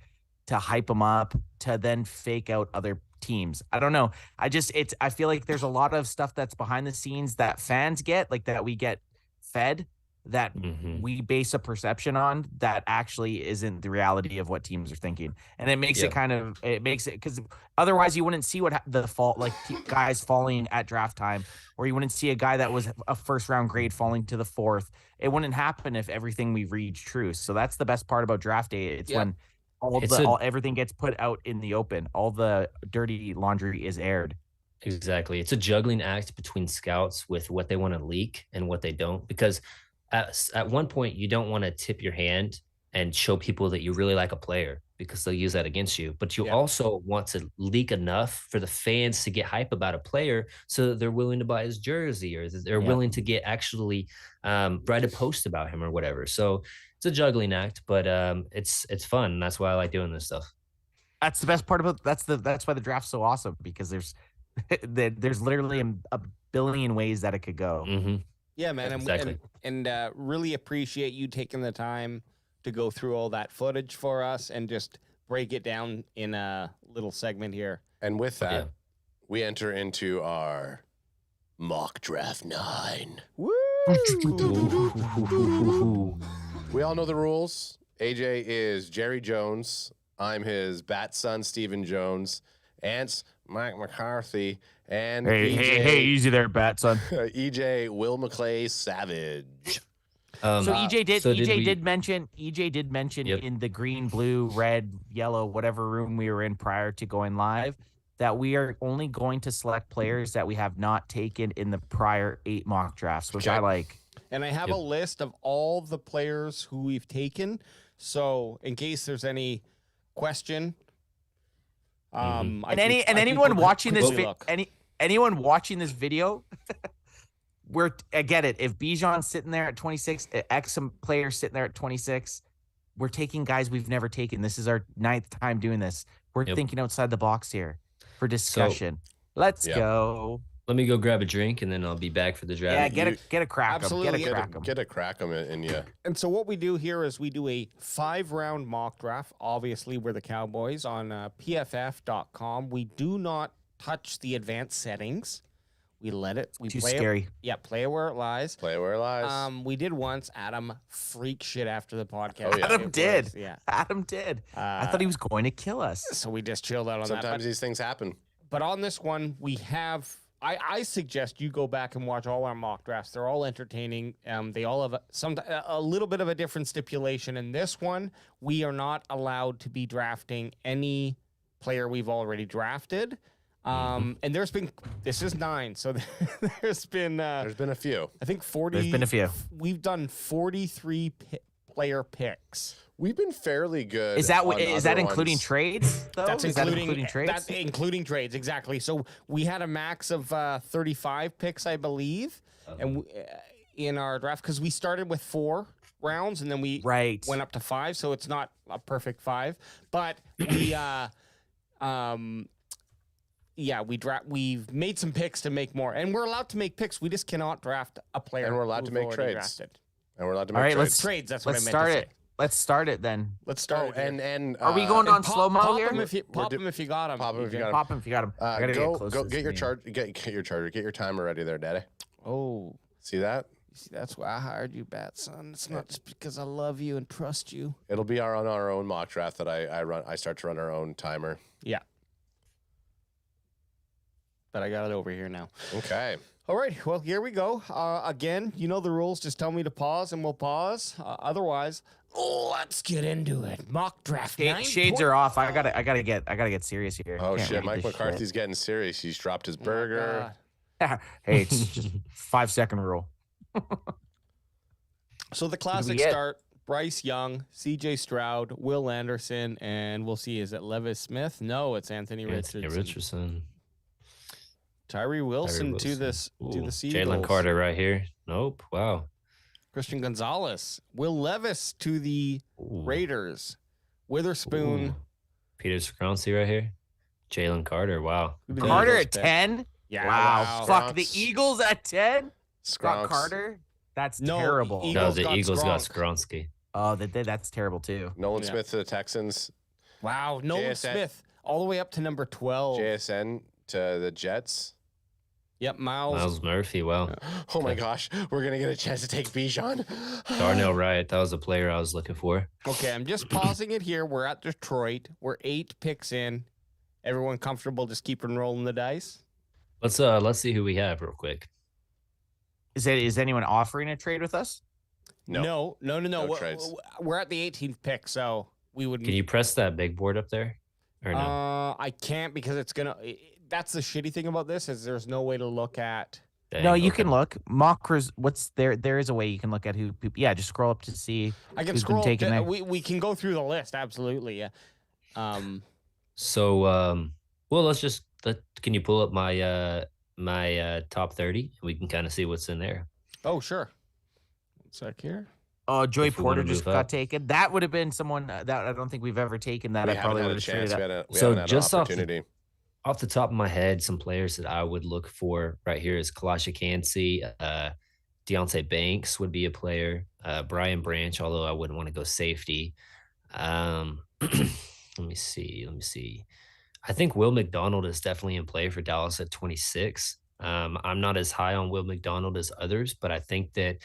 to hype them up, to then fake out other teams. I don't know. I feel like there's a lot of stuff that's behind the scenes that fans get, like that we get fed, that we base a perception on that actually isn't the reality of what teams are thinking. And it makes it because otherwise you wouldn't see what guys falling at draft time, or you wouldn't see a guy that was a first round grade falling to the fourth. It wouldn't happen if everything we read true. So that's the best part about draft day. It's when everything gets put out in the open. All the dirty laundry is aired. Exactly. It's a juggling act between scouts with what they want to leak and what they don't, because at one point you don't want to tip your hand and show people that you really like a player, because they'll use that against you. But you also want to leak enough for the fans to get hype about a player so that they're willing to buy his jersey, or that they're willing to get actually write a post about him or whatever. So it's a juggling act, but it's fun. And that's why I like doing this stuff. That's the best part about that's why the draft's so awesome, because there's literally a billion ways that it could go. Yeah, man. Exactly. And really appreciate you taking the time to go through all that footage for us and just break it down in a little segment here. And with that, we enter into our mock draft 9. Woo! We all know the rules. AJ is Jerry Jones. I'm his bat son, Stephen Jones. Ant's Mike McCarthy. And Hey, easy there, bat son. EJ Will McClay Savage. So EJ did mention Yep. in the green, blue, red, yellow, whatever room we were in prior to going live that we are only going to select players that we have not taken in the prior 8 mock drafts, which I like. And I have a list of all the players who we've taken. So in case there's any question, anyone watching this video, I get it. If Bijan's sitting there at 26, X some players sitting there at 26, we're taking guys we've never taken. This is our 9th time doing this. We're thinking outside the box here for discussion. Let's go. Let me go grab a drink and then I'll be back for the draft. Yeah, get a crack. Absolutely. Get a crack 'em in you. And so what we do here is we do a 5-round mock draft. Obviously, we're the Cowboys on pff.com. We do not touch the advanced settings. We let it. We Too play scary. It, yeah, play it where it lies. Play where it lies. We did once. Adam freaked shit after the podcast. Oh, yeah. Adam did. Yeah. Adam did. I thought he was going to kill us. So we just chilled out on that. Sometimes these things happen. But on this one, we have. I suggest you go back and watch all our mock drafts. They're all entertaining. They all have a little bit of a different stipulation. In this one, we are not allowed to be drafting any player we've already drafted. And this is 9, so there's been a few. I think 40. There's been a few. We've done 43 player picks. We've been fairly good. Is that on including ones. trades? Though? That's Is that including trades. That's including trades, exactly. So we had a max of 35 picks, I believe, and in our draft because we started with 4 rounds and then we went up to 5, so it's not a perfect 5, but we we've made some picks to make more, and we're allowed to make picks. We just cannot draft a player, and we're allowed to make trades. Drafted. And we're allowed to make trades. Trades. That's what I meant start to say. it. Let's start it then. Let's start. And are we going on slow mo here? Pop them if you got them. Pop them if you got them. Pop them if you got them. I gotta get closer. Go get your charger. Get your charger. Get your timer ready there, Daddy. Oh, see that? See, that's why I hired you, Bat Son. It's not just because I love you and trust you. It'll be on our own mock draft that I run. I start to run our own timer. Yeah. But I got it over here now. Okay. All right. Well, here we go. Again, you know the rules. Just tell me to pause, and we'll pause. Otherwise, let's get into it. Mock draft. Shades are off. I gotta get serious here. Oh shit! Mike McCarthy's getting serious. He's dropped his burger. Hey, it's just 5-second rule. So the classic start: Bryce Young, C.J. Stroud, Will Anderson, and we'll see. Is it Levis Smith? No, it's Anthony Richardson. Tyree Wilson to the Seagulls. Jalen Carter right here. Nope. Wow. Christian Gonzalez. Will Levis to the Raiders. Witherspoon. Peter Skronsky right here. Jalen Carter. Wow. Carter at 10? Yeah. Wow. Fuck, the Eagles at 10? Scott Skronks. Carter? That's terrible. No, the Eagles got Skronsky. Oh, that's terrible too. Nolan Smith to the Texans. Wow. Nolan Smith all the way up to number 12. JSN to the Jets. Yep, Miles Murphy. Wow. Oh my gosh, we're gonna get a chance to take Bijan. Darnell Wright. That was a player I was looking for. Okay, I'm just pausing it here. We're at Detroit. We're 8 picks in. Everyone comfortable just keeping rolling the dice? Let's see who we have real quick. Is anyone offering a trade with us? No. trades. We're at the 18th pick, so we would. Can you press that big board up there? Or no? I can't because it's gonna. That's the shitty thing about this is there's no way to look at. Dang, No, you can look. Mockers, what's there? There is a way you can look at who. Yeah, just scroll up to see. I can who's scroll. been taken there. We can go through the list. Absolutely, yeah. So, well, can you pull up my my top 30? We can kind of see what's in there. Oh, sure. One sec here. Oh, Joey If we wanna Porter just move got up. taken. That would have been someone that I don't think we've ever taken. That We I probably haven't would had a have chance. traded up. We So haven't had just an off the- opportunity. Off the top of my head, some players that I would look for right here is Kalasha Kansey, Deontay Banks would be a player. Brian Branch, although I wouldn't want to go safety. Let me see. I think Will McDonald is definitely in play for Dallas at 26. I'm not as high on Will McDonald as others, but I think that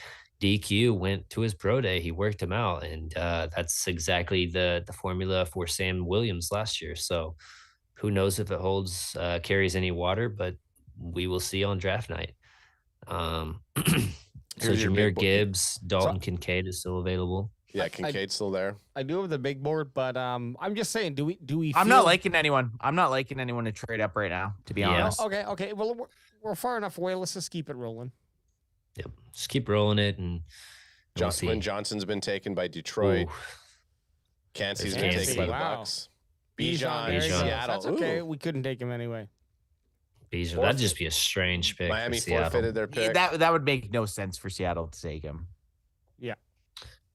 DQ went to his pro day. He worked him out, and that's exactly the formula for Sam Williams last year. So who knows if it holds carries any water, but we will see on draft night. So Here's your Jahmyr big boy. Gibbs, Dalton Kincaid is still available. Yeah, Kincaid's still there. I do have the big board, but I'm just saying, do we? I'm feel- not liking anyone. I'm not liking anyone to trade up right now, to be Yeah. honest. Okay. Well, we're far enough away. Let's just keep it rolling. Yep, just keep rolling it, and we'll see. Quinn Johnson's been taken by Detroit. Ooh, Cansey's There's been taken by the Wow. Bucks. Bijan, there you go. Seattle. That's okay. Ooh. We couldn't take him anyway. Bijan, that'd just be a strange pick. Miami for Seattle. forfeited their Yeah, pick. that would make no sense for Seattle to take him.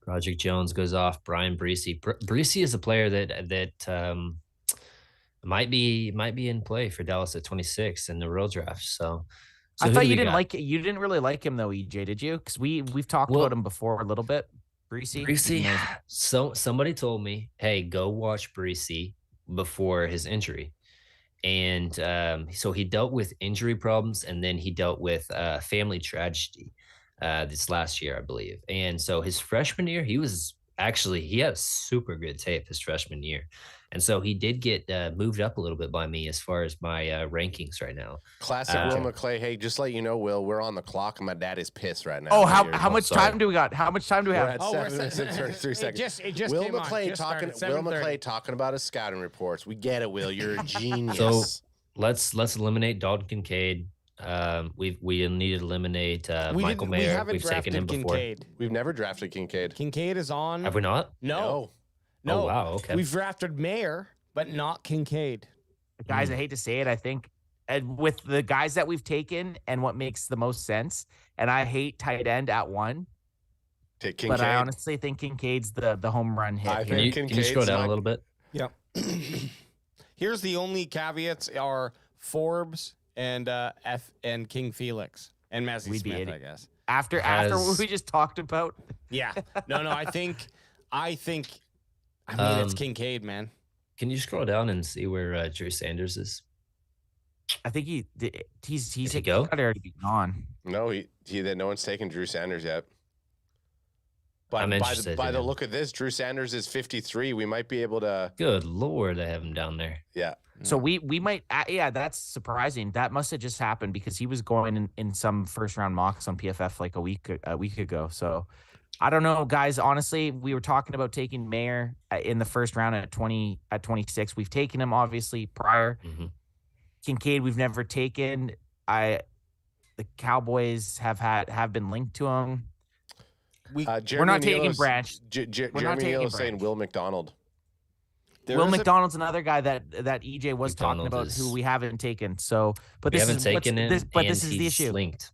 Project Jones goes off. Brian Breesy. Breesy is a player that might be in play for Dallas at 26 in the real draft. So I who thought do you we didn't got? like it. You didn't really like him though, EJ, did you? Because we've talked Well- about him before a little bit. Breesy. Breesy. So somebody told me, hey, go watch Breesy before his injury. And so he dealt with injury problems, and then he dealt with family tragedy this last year, I believe. And so his freshman year, he had super good tape his freshman year. And so he did get moved up a little bit by me as far as my rankings right now. Classic Will McClay. Hey, just let you know, Will, we're on the clock and my dad is pissed right now. Oh, That how much sorry. time do we got? How much time do we We're have? at Oh, 7 minutes and 33 seconds. It just Will came on. McClay Just talking. started, Will 7:30. McClay talking about his scouting reports. We get it, Will. You're a genius. So let's eliminate Dalton Kincaid. We need to eliminate Michael We Mayer. haven't We've taken drafted him before. Kincaid. We've never drafted Kincaid. Kincaid is on. Have we not? No. Oh wow. Okay. We've drafted Mayer, but not Kincaid. Guys, I hate to say it. I think with the guys that we've taken and what makes the most sense, and I hate tight end at 1, Take Kincaid. but I honestly think Kincaid's the home run hit. I here. think Can you Kincaid's scroll down not- a little bit? Yep. Here's the only caveats are Forbes and King Felix and Massey We'd be Smith, I idiot. guess. After Has- what we just talked about, Yeah. No, I think it's Kincaid, man. Can you scroll down and see where Drew Sanders is? I think he's Did he go? gotta already be gone. No, no one's taken Drew Sanders yet. But I'm by interested the in him. look of this, Drew Sanders is 53. We might be able to. Good Lord, I have him down there. Yeah. So we might yeah, that's surprising. That must have just happened because he was going in some first round mocks on PFF like a week ago. So I don't know, guys. Honestly, we were talking about taking Mayer in the first round at 26. We've taken him obviously prior. Mhm. Kincaid, we've never taken. The Cowboys have been linked to him. Jeremy We're not taking Neal's- Branch. J- J- We're not Jeremy Neal taking is saying Branch. Will McDonald. Will McDonald's another guy that EJ was talking McDonald about is- who we haven't taken. So, but We this haven't is what's- taken him, this, but and this is the he's issue. linked.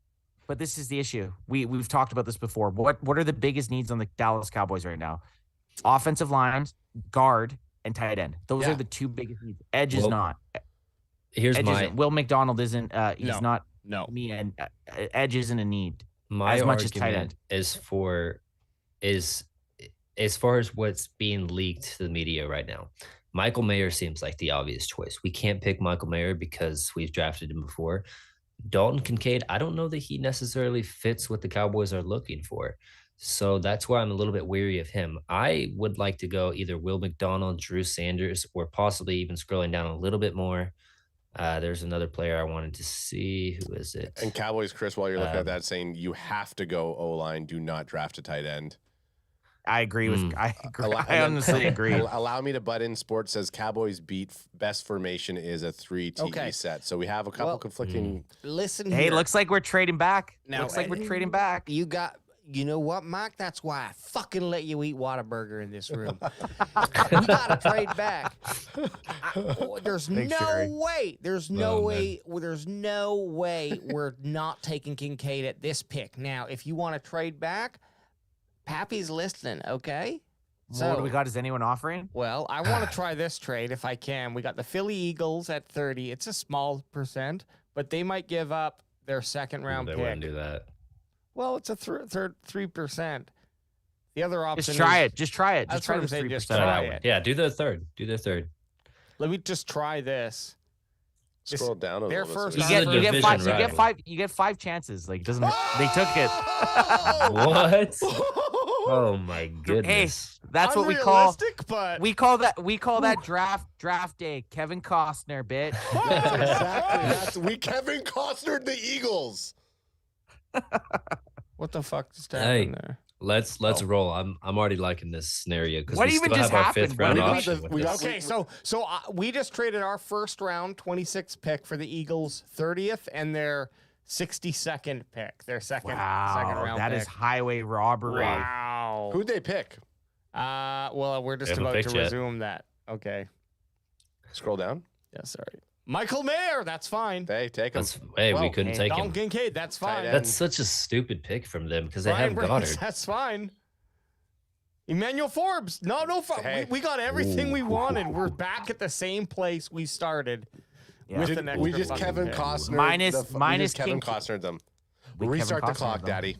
But this is the issue. We've talked about this before. What are the biggest needs on the Dallas Cowboys right now? Offensive lines, guard, and tight end. Those Yeah. are the two biggest needs. Edge is Well, not. Here's Edge my isn't. Will McDonald isn't. He's No. not No. me, and Edge isn't a need. my as much as tight argument is as far as what's being leaked to the media right now. Michael Mayer seems like the obvious choice. We can't pick Michael Mayer because we've drafted him before. Dalton Kincaid, I don't know that he necessarily fits what the Cowboys are looking for. So that's why I'm a little bit weary of him. I would like to go either Will McDonald, Drew Sanders, or possibly even scrolling down a little bit more. There's another player I wanted to see. Who is it? And Cowboys, Chris, while you're looking at that, saying you have to go O-line, do not draft a tight end. I agree with. Mm. I agree. Allow- I honestly agree. Allow me to butt in. Sports says Cowboys beat best formation is a 3 TE Okay. set. So we have a couple Well, conflicting. Listen Hey, here. looks like we're trading back. Now, Looks like we're trading back. You know what, Mike? That's why I fucking let you eat Whataburger in this room. We gotta trade back. There's Thanks, no Jerry. way. There's no way. There's no way we're not taking Kincaid at this pick. Now, if you want to trade back, Pappy's listening. Okay. What do we got? Is anyone offering? Well, I want to try this trade if I can. We got the Philly Eagles at 30. It's a small percent, but they might give up their second round They pick. wouldn't do that. Well, it's a 3%. The other option Just try is, it. Just try it. That's Just try what I'm this saying, just 3%. try that one. it. Yeah, do the third. Do the third. Let me just try this. Scroll down a their little first bit. You This is a get division five. You get rival. five. You get 5 chances. Like doesn't they took it? What? Oh my goodness. That's what we call. Unrealistic, but We call that draft day. Kevin Costner, bitch. Exactly. We Kevin Costner the Eagles. what the fuck just Hey. happened there? Let's roll. I'm already liking this scenario because What we even still just have our 5th happened? round What did we- option with we this. got- Okay, so we just traded our first round 26th pick for the Eagles 30th and their 62nd pick, their second round that pick. is highway robbery. Wow. Who'd they pick? Well, we're just They haven't about to picked yet. resume that. Okay. Scroll down. Yeah, sorry. Michael Mayer, that's fine. Hey, take him. Hey, we Well, couldn't hey, take Dalton him. Kincaid, that's Tight fine. end. That's such a stupid pick from them because they Brian have Branch, Goddard. that's fine. Emmanuel Forbes, no, Hey. we got everything we wanted. We're back at the same place we started. Yeah. With Did- an we extra just fucking Kevin pick. Costner. Minus- we minus just Kevin King- Costner them. We Restart Kevin the Costner clock, them. Daddy.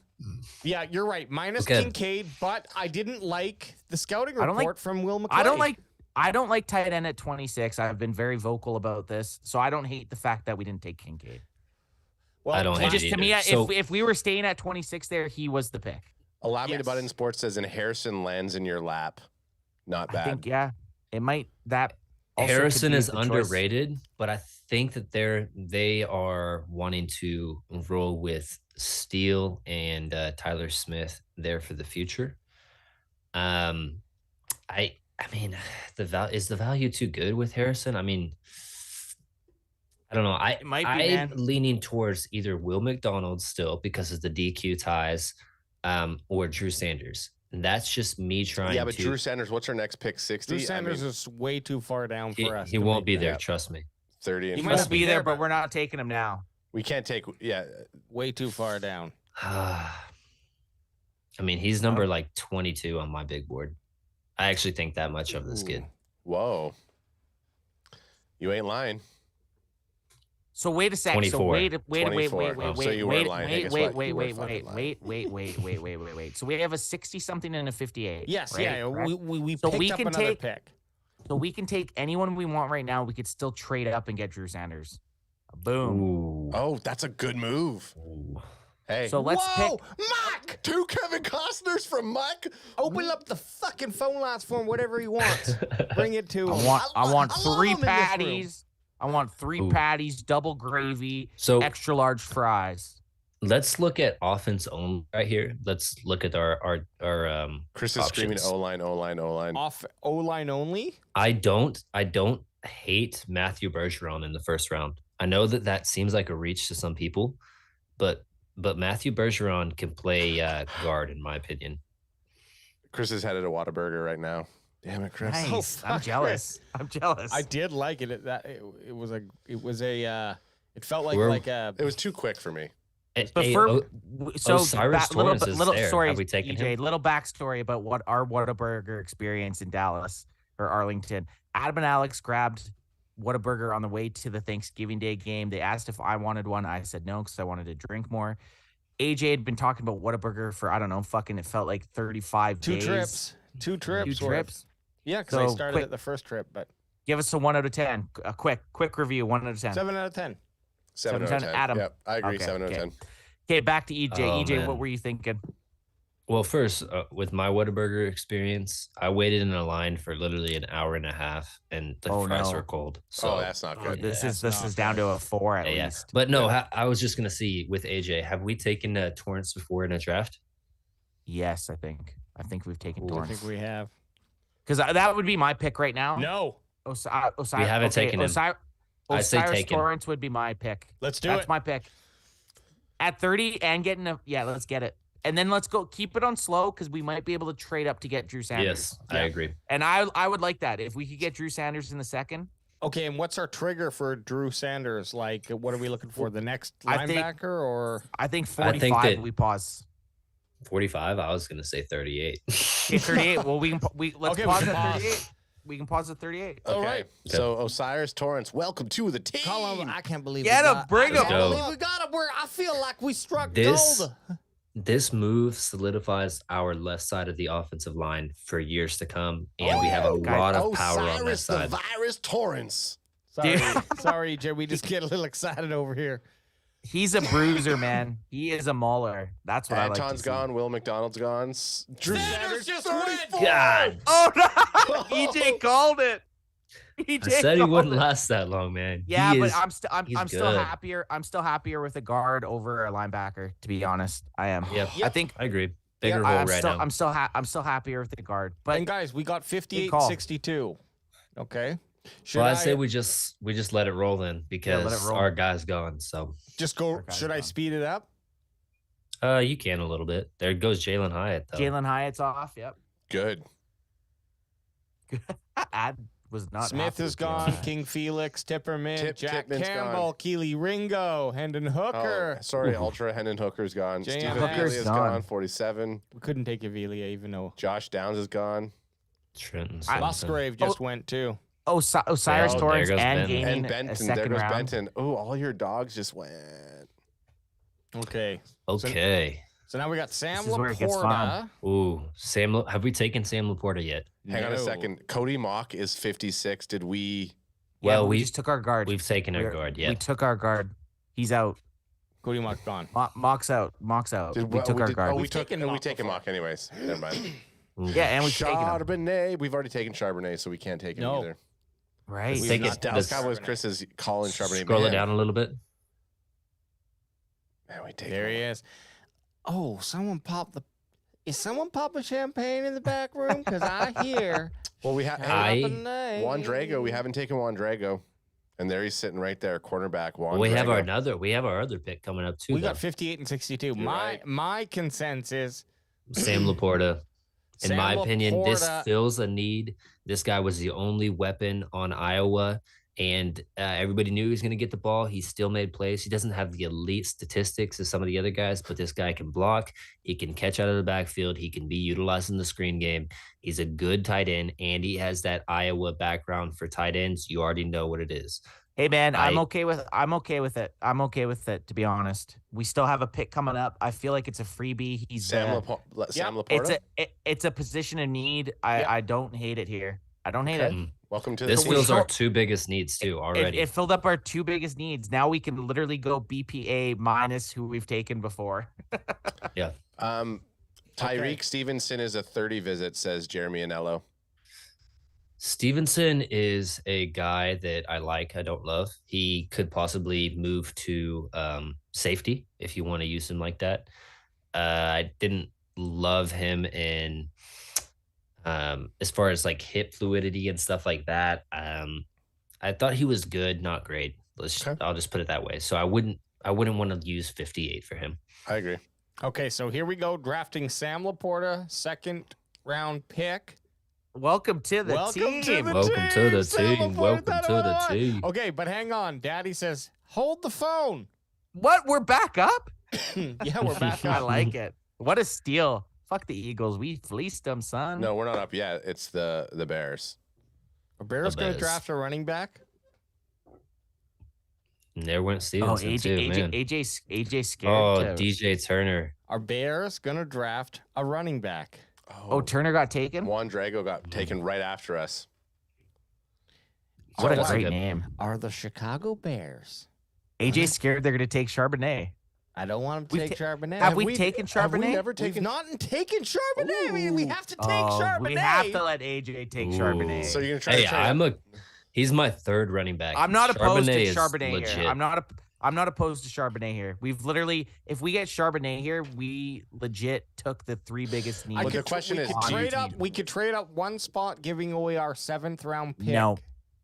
Yeah, you're right. Minus Okay. Kincaid, but I didn't like the scouting I don't report like- from Will McClay. I don't like tight end at 26. I've been very vocal about this, so I don't hate the fact that we didn't take Kincaid. Well, I don't He hate just it to me, either. So- if we were staying at 26 there, he was the pick. Allow me to Yes. butt in sports says, and Harrison lands in your lap. Not I bad. think it might that. also could Harrison be is the choice. underrated, but I think that they are wanting to roll with Steele and Tyler Smith there for the future. I mean, is the value too good with Harrison? I mean, I don't know. It might be, I'm man. leaning towards either Will McDonald still because of the DQ ties, or Drew Sanders. And that's just me trying Yeah, but to. Drew Sanders, what's our next pick? 60? Drew Sanders I mean, is way too far down he, for us. he to won't make be that. there. Trust me. 30 and He He might must be be there, there, but but- we're not taking him now. we can't take. Yeah, Way too far down. I mean, he's number like 22 on my big board. I actually think that much of this kid. Ooh. Whoa. You ain't lying. So wait a sec. 24. So wait. Oh, so you weren't lying. Hey, guess what? You were fucking Wait. So we have a 60 something and a 58. Yes, right? yeah. Correct? We So picked we up can another take- pick. So we can take anyone we want right now. We could still trade up and get Drew Sanders. Boom. Ooh. Oh, that's a good move. Ooh. Hey. So let's Whoa, pick. Mac! 2 Kevin Costners from Mike. Open up the fucking phone lines for him, whatever he wants. Bring it to him. I want love 3 him in this room. patties. I want 3 Ooh. patties, double gravy, So extra large fries. let's look at offense only right here. Let's look at our Chris is screaming options. O-line, O-line, O-line. Off O-line only? I don't hate Matthew Bergeron in the first round. I know that seems like a reach to some people, but Matthew Bergeron can play guard in my opinion. Chris is headed to Whataburger right now. Damn it, Chris. Nice. Oh, I'm fuck jealous. I'm jealous. I did like it. It felt like We're- like a. It was too quick for me. But so Cyrus Torrance is there. Sorry, Have we taken EJ, him? little backstory about what our Whataburger experience in Dallas or Arlington. Adam and Alex grabbed Whataburger on the way to the Thanksgiving Day game. They asked if I wanted one. I said no because I wanted to drink more. AJ had been talking about Whataburger for I don't know, fucking it felt like 35 Two days. trips. Two trips. Two worth. trips. Yeah, because I So, started quick- at the first trip, but Give us a 1 out of 10. A quick review. 1 out of 10. 7 out of 10. 7 out of 10. Adam. Yep, I agree. Okay, 7 out of okay. 10. Okay, back to EJ. Oh, EJ, man. what were you thinking? Well, first, with my Whataburger experience, I waited in a line for literally an hour and a half, and the Oh, fries no. were cold. So Oh, that's not good. This that's is not down good. to a 4 at yeah. least. But no, Yeah. I was just gonna see with AJ. Have we taken Torrance before in a draft? Yes, I think we've taken Ooh. I Torrance. think we have. Because that would be my pick right now. No. Osiris, We haven't taken him. I'd say Osiris taken. Torrance would be my pick. Let's do That's it. my pick. At 30 and getting let's get it. And then let's go keep it on slow because we might be able to trade up to get Drew Sanders. Yes, I agree. And I would like that. If we could get Drew Sanders in the second. Okay, and what's our trigger for Drew Sanders? Like, what are we looking for? The next I think- linebacker or? I think I 45 think that- we pause. 45. I was gonna say 38. Okay, 38. Well, let's Okay, we pause can at pause. 38. We can pause at 38. Okay. All right. So Osiris Torrance, welcome to the team. Call him. I can't believe. Get we him, got- bring I him. can't Go. believe we got him. I feel like we struck This- gold. This move solidifies our left side of the offensive line for years to come, and we have a Guys, lot of power on that Osiris the side. Virus Torrance. Sorry, Dude. sorry, Jay. We just get a little excited over here. He's a bruiser, man. He is a mauler. That's what I like to Anton's see. gone. Will McDonald's gone. Drew Sanders just 34. God, Oh no! EJ called it. EJ I said he called wouldn't it. last that long, man. Yeah, He but is- I'm still good. happier. I'm still happier with a guard over a linebacker. To be honest, I am. Yep. I think I agree. Bigger Yeah, role I'm right still now. I'm still happier with the guard. But And guys, we got Good call. 58-62. Okay. Should Well, I say we just let it roll then because roll. our guy's gone. So just go? Our guy's Should I gone. speed it up? you can a little bit. There goes Jalen Hyatt though. Jalen Hyatt's off. Yep. Good. Ad was not. Smith happy is with gone. Jalen. King Felix, Tipperman, Jack Tippmann's Campbell, gone. Keely Ringo, Hendon Hooker. Oh, sorry, Ultra Hendon Hooker's gone. J.M. Stephen Hooker's Avila is gone. gone. 47. We couldn't take Avila even though Josh Downs is gone. Trenton Musgrave just went too. Osiris there Torrance goes and Benton. gaining And a Benton. There second goes round. Benton. Oh, all your dogs just went. Okay. Okay. So now we got Sam This is where it gets fun. Laporta. Ooh, Sam. Have we taken Sam Laporta yet? Hang on a No. second. Cody Mock is 56. Did we? Yeah, Well, but we we- just took our guard. We've taken our We're- guard. We Yeah. took our guard. He's out. Cody Mock gone. Mock's out. Mock's out. Did we took our did- guard. Oh, we We've took. taken We Mock taken before. Mock anyways. Never mind. Yeah, and we've taken him. Charbonnet. We've already taken Charbonnet, so we can't take him No. either. Right. Let's take not it. Dallas let's Cowboys. Chris is calling Charbonnet. Scroll it man. down a little bit. Man, we take There him. he is. Oh, someone popped the. Is someone popping champagne in the back room? Because I hear. Well, we have Juan Drago. We haven't taken Juan Drago, and there he's sitting right there, cornerback. Juan. We have Drago. our other pick coming up too. We though. got 58-62. right. My consensus. Sam Laporta. In Sam my opinion, this Laporta- fills a need. This guy was the only weapon on Iowa, and everybody knew he was going to get the ball. He still made plays. He doesn't have the elite statistics as some of the other guys, but this guy can block. He can catch out of the backfield. He can be utilized in the screen game. He's a good tight end, and he has that Iowa background for tight ends. You already know what it is. Hey man, I'm I- okay with it. I'm okay with it, to be honest. We still have a pick coming up. I feel like it's a freebie. He's Sam Laporta. it's a position of need. I don't hate it here. I don't hate Okay. it. Welcome to This the we fills still- our two biggest needs too already. It filled up our two biggest needs. Now we can literally go BPA minus who we've taken before. Tyreek Stevenson is a 30 visit, says Jeremy Anello. Stevenson is a guy that I like. I don't love. He could possibly move to safety if you want to use him like that. I didn't love him in as far as like hip fluidity and stuff like that. I thought he was good, not great. Okay. I'll just put it that way. So I wouldn't want to use 58 for him. I agree. Okay, so here we go. Drafting Sam Laporta, second round pick. Welcome to the Welcome team. to the Welcome to the Sam team. Laporta, Welcome da, to da, the da. team. Okay, but hang on. Daddy says, hold the phone. What? We're back up? Yeah, we're back I up. like it. What a steal. Fuck the Eagles. We fleeced them, son. No, we're not up yet. It's the Bears. Are Bears The going to Bears. draft a running back? And there went Oh, Stevenson too, man. AJ scared. Oh, to- DJ Turner. Are Bears going to draft a running back? Oh, Turner got taken. Juan Drago got taken right after us. What a That's a great good- name. Are the Chicago Bears? AJ scared they're going to take Charbonnet. I don't want them to We've take Charbonnet. Have we taken Have we Charbonnet? never We've taken? not taken Charbonnet. We have to take Charbonnet. We have to let AJ take Charbonnet. Ooh. So you're gonna try Hey, to trade? he's my third running back. I'm not opposed to is Charbonnet legit. here. I'm not opposed to Charbonnet here. We've literally, if we get Charbonnet here, we legit took the three biggest needs. Well, the question is, do you- we could trade up one spot, giving away our 7th round pick.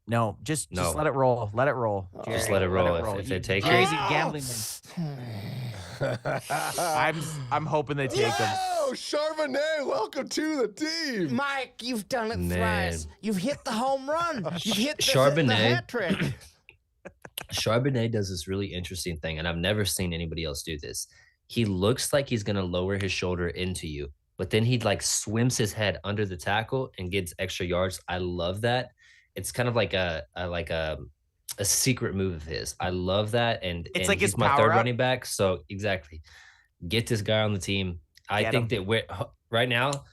No, just No. let it roll. Let it roll. Just Jerry, let it roll. If they take Jerry's it, a gambling man. I'm hoping they take him. Yo, Charbonnet, welcome to the team. Mike, you've done it Man. thrice. You've hit the home run. You've hit the Charbonnet. hat trick. Charbonnet does this really interesting thing, and I've never seen anybody else do this. He looks like he's gonna lower his shoulder into you, but then he like swims his head under the tackle and gets extra yards. I love that. It's kind of like a secret move of his. I love that, and It's and like he's his my power third up. running back. So exactly, get this guy on the team. I Get think him. that we're right now.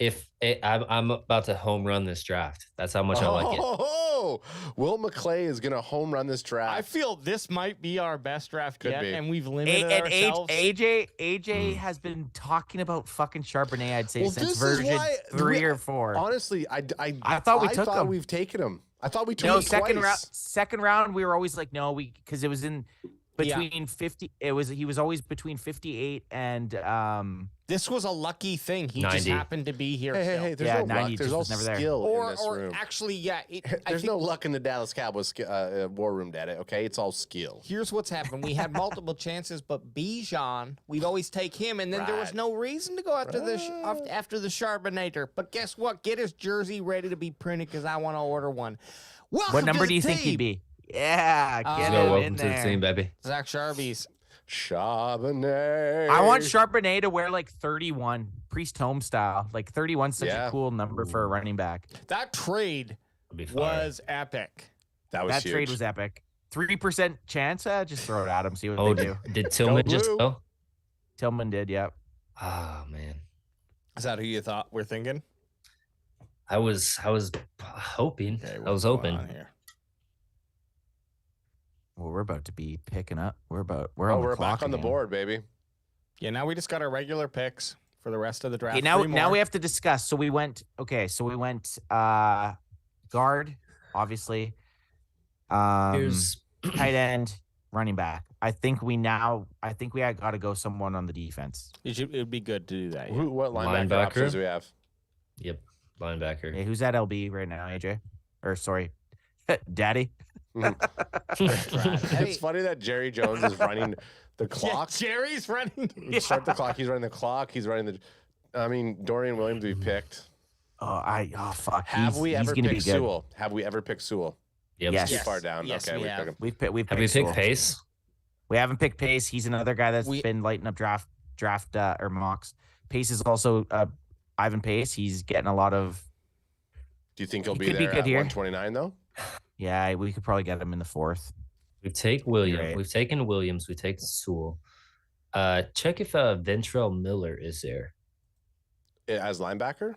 If I'm about to home run this draft, that's how much I like it. Oh, Will McClay is going to home run this draft. I feel this might be our best draft Could yet, be. and we've limited ourselves. AJ has been talking about fucking Charbonnet, I'd say, since version 3 or 4. Honestly, I thought we took him. we've taken him. I thought we took No, him twice. second round, we were always like, no, because it was in between 50. He was always between 58 and This was a lucky thing. He 90. just happened to be here. Hey, there's no 90 luck. There's just all was never there. skill in Or this room. actually, yeah. There's no luck in the Dallas Cowboys war room, Daddy. Okay, it's all skill. Here's what's happened. We had multiple chances, but Bijan, we'd always take him, and then there was Right. no reason to go after after the Charbonnator. But guess what? Get his jersey ready to be printed because I want to order one. Welcome what number to do you the think he'd team, be? Yeah, get So him welcome in to the there. team, baby. Zach Charbies. Charbonnet. I want Charbonnet to wear like 31, Priest Home style. Like 31 such Yeah. a cool number for a running back. That trade That'd be fire. was epic. That was That huge. trade was epic. 3% chance. Just throw it at him. See what Oh, they do. did Tillman just Blue. go? Tillman did. Yeah. Oh man, Is that who you thought we're thinking? I was hoping. Okay, I was what's going hoping. on here? Well, we're about to be picking up. We're on Oh, the we're clock back on the again. board, baby. Yeah, now we just got our regular picks for the rest of the draft. Okay, now Three more. we have to discuss. So we went guard, obviously. Here's Tight end, running back. I think we got to go someone on the defense. It would be good to do that. Yeah. What linebacker, Linebacker. options do we have? yep, linebacker. Hey, who's at LB right now, AJ? Or sorry, Daddy. It's funny that Jerry Jones is running the clock. Yeah, Jerry's running. Start the clock. He's running the clock. He's running the. I mean, Dorian Williams to be picked. Oh fuck. Have we ever gonna be picked good. Sewell? Have we ever picked Sewell? Yep. Yes. Too far down. Yes, okay, we we have. took him. We've Have we picked picked Sewell. Pace? We haven't picked Pace. He's another guy that's We- been lighting up draft or mocks. Pace is also Ivan Pace. He's getting a lot of. Do you think he'll He be could be there good at here. 129 though? Yeah, we could probably get him in the 4th. We take Williams. right. We've taken Williams. We take Sewell. Check if Ventrell Miller is there. As linebacker?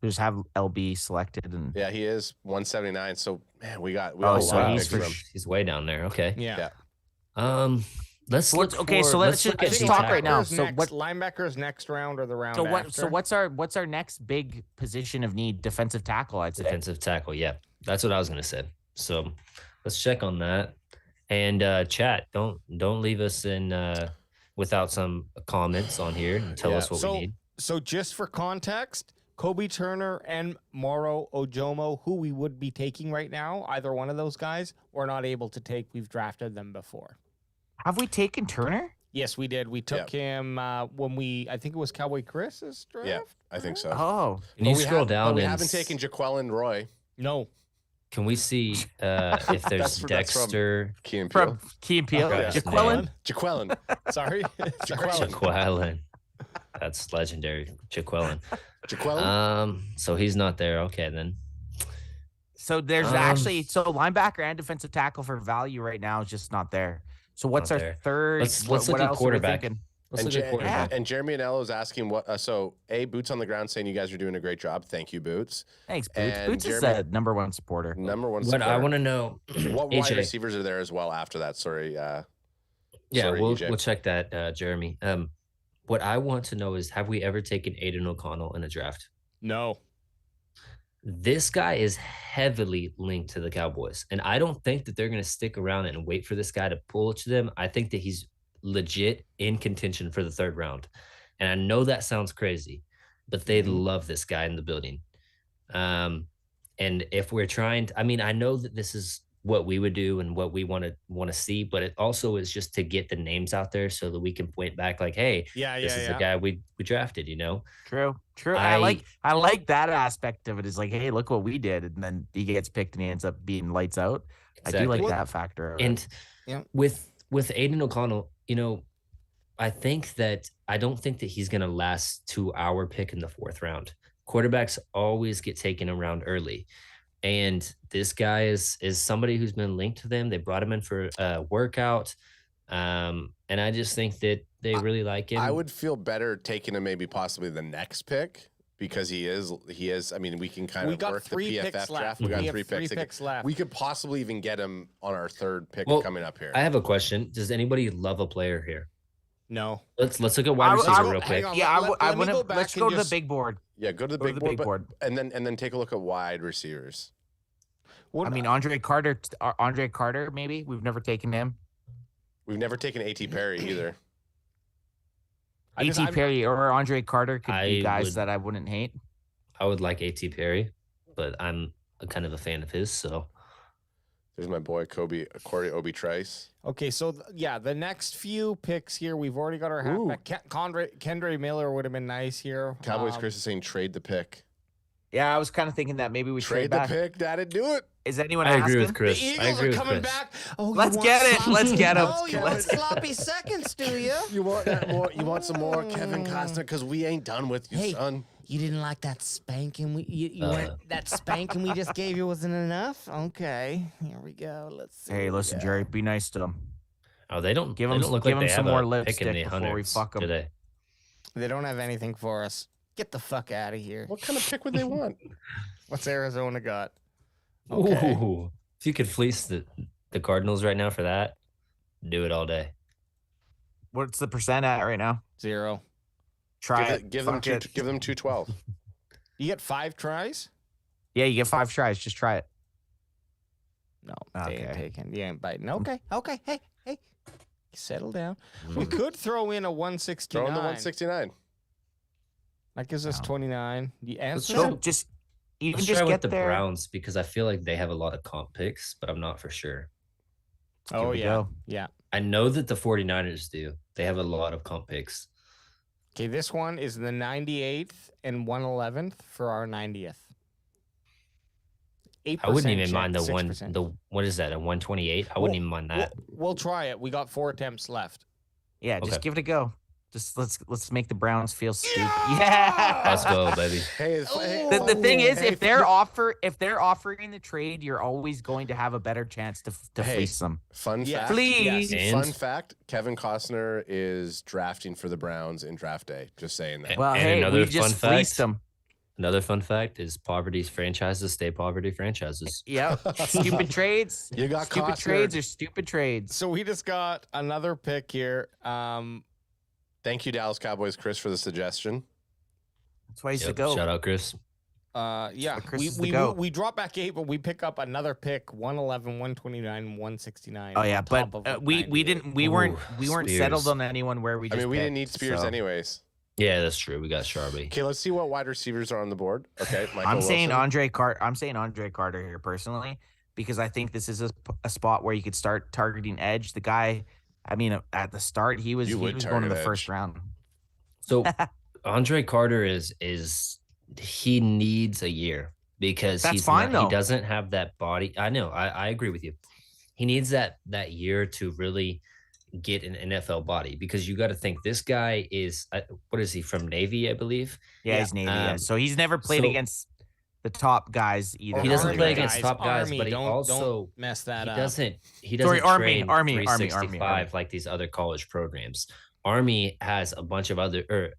Just have LB selected and. Yeah, he is 179. So man, we got Oh, a so lot of he's picks for from him. He's way down there. Okay. Yeah. Yeah. Let's So look. let's- okay, so let's look just at talk right now. Linebacker's So next, what- linebackers next round or the round So after? what's our next big position of need? Defensive tackle, I'd say. defensive tackle. Yeah, that's what I was gonna say. So let's check on that. And chat, don't leave us in without some comments on here and tell Yeah. us what we need. So just for context, Kobe Turner and Moro Ojomo, who we would be taking right now, either one of those guys, we're not able to take. We've drafted them before. Have we taken Turner? Yes, we did. We took him when I think it was Cowboy Chris's draft. Yeah, I think so. Oh, Can you But we scroll have- down but we and haven't taken Jaquelin Roy. No. Can we see if there's That's from- Dexter Key and from Peele. Key and Peele. Okay. Jaquelin? Jaquelin. Sorry. Jaquelin. Jaquelin? That's legendary, Jaquelin. Jaquelin. So he's not there. Okay, then. So there's Um, actually linebacker and defensive tackle for value right now is just not there. So what's Not our there. third? Let's what look at else are we quarterback. thinking? Let's And, look at quarterback. and Jeremy Anello is asking what. So Boots on the ground saying you guys are doing a great job. Thank you, Boots. Thanks, Boots. and Boots is Jeremy- a number one supporter. Number one. What I supporter. want to know, What wide AJ. receivers are there as well after that? Sorry. Yeah, sorry, we'll EJ. check that, Jeremy. What I want to know is, have we ever taken Aiden O'Connell in a draft? No. This guy is heavily linked to the Cowboys, and I don't think that they're going to stick around and wait for this guy to pull to them. I think that he's legit in contention for the 3rd round, and I know that sounds crazy, but they love this guy in the building. And if we're trying to, I mean, I know that this is what we would do and what we want to see, but it also is just to get the names out there so that we can point back like, hey, Yeah, this is the guy we drafted, you know? True. I like that aspect of it. Is like, hey, look what we did, and then he gets picked and he ends up being lights out. I do like Exactly. that factor. Of it. And Yeah. with Aiden O'Connell, you know, I don't think that he's going to last to our pick in the 4th round. Quarterbacks always get taken around early. And this guy is somebody who's been linked to them. They brought him in for a workout. And I just think that they really like him. I would feel better taking him maybe possibly the next pick because he is. I mean, we can kind We of got work the 3 picks PFF left. draft. We got We have 3 3 picks. picks left. We could possibly even get him on our 3rd pick Well, coming up here. I have a question. Does anybody love a player here? No. Let's look at wide receiver real quick. hang on. Yeah, I Let me go wouldn't. back Let's and go to the just- big board. Yeah, go to the Go to big the board, big board. and then take a look at wide receivers. What, I mean, Andre Carter, maybe we've never taken him. We've never taken A.T. Perry either. A.T. Perry or Andre Carter could be I guys would- that I wouldn't hate. I would like A.T. Perry, but I'm kind of a fan of his. So There's my boy Corey Obi-Trice. Okay, so the next few picks here, we've already got our Ooh. halfback. Kendre Miller would have been nice here. Cowboys Chris is saying trade the pick. Yeah, I was kind of thinking that maybe we Trade trade the back. pick, Daddy, do it. Is anyone I agree asking? with Chris. The I Eagles agree are with coming Chris. back. Oh, you Let's want get it. sloppy- Let's get 'em. Oh, you want sloppy seconds, do you? You want that more? You want some more Kevin Costner? Because we ain't done with you, Hey. son. You didn't like that spanking that spanking we just gave you wasn't enough? Okay, here we go. Let's see. Hey, what we listen, got. Jerry, be nice to them. Oh, they don't Give they him- don't look give like him they some have more a pick in lipstick the before we hundreds fuck 'em. today. They don't have anything for us. Get the fuck out of here. What kind of pick would they want? What's Arizona got? Okay. Ooh, if you could fleece the Cardinals right now for that, do it all day. What's the percent at right now? 0. Try it. Give them Fuck two. it. Give them 212. You get 5 tries? Yeah, you get 5 tries. Just try it. No, they ain't Okay. taking. You ain't biting. Okay. Hey, settle down. Mm. We could throw in a 169. Throw in the 169. That gives us No. 29. You Let's answer? try- So just even Let's just try get with the there. Browns because I feel like they have a lot of comp picks, but I'm not for sure. Oh, we yeah. go. Yeah. I know that the 49ers do. They have a lot of comp picks. Okay, this one is the 98th and 111th for our 90th. 8% I wouldn't even chance, mind 6%. what is that, a 128? I wouldn't even mind that. We'll try it. We got 4 attempts left. Yeah, just Okay. give it a go. Just let's make the Browns feel stupid. Yeah! Yeah. Let's go, baby. Hey, The thing is, hey, if they're offering the trade, you're always going to have a better chance to Hey. fleece them. fun Yeah. fact. Please. And- Fun fact: Kevin Costner is drafting for the Browns in draft day. Just saying that. Well, And hey, another we just fun fleeced fact- them. Another fun fact is poverty franchises stay poverty franchises. Yep. Stupid trades. You got Stupid Costner. trades are stupid trades. So we just got another pick here. Thank you, Dallas Cowboys, Chris, for the suggestion. That's why he's to Yep, go. shout out, Chris. Yeah, Chris we is the goat. we drop back 8, but we pick up another pick, 111, 129, 169. Oh yeah, on but top of we 98. didn't we Ooh, weren't Spears. settled on anyone where we. I Just mean, we didn't picked, need Spears so. anyways. Yeah, that's true. We got Sharby. Okay, let's see what wide receivers are on the board. Okay, Michael I'm saying Wilson. I'm saying Andre Carter here personally because I think this is a spot where you could start targeting edge. The guy, I mean, at the start he was You would going in the target first edge. round. So Andre Carter is he needs a year because That's fine, he though. doesn't have that body. I know. I agree with you. He needs that year to really get an NFL body because you got to think this guy is what is he from Navy, I believe. Yeah, Yeah. he's Navy. Yeah. Um, So he's never played so- against the top guys either. Or He doesn't Army play really. against top guys, Army, but he don't also mess that he up. doesn't Sorry, Army, train Army, 365 like these other college programs. Army has a bunch of other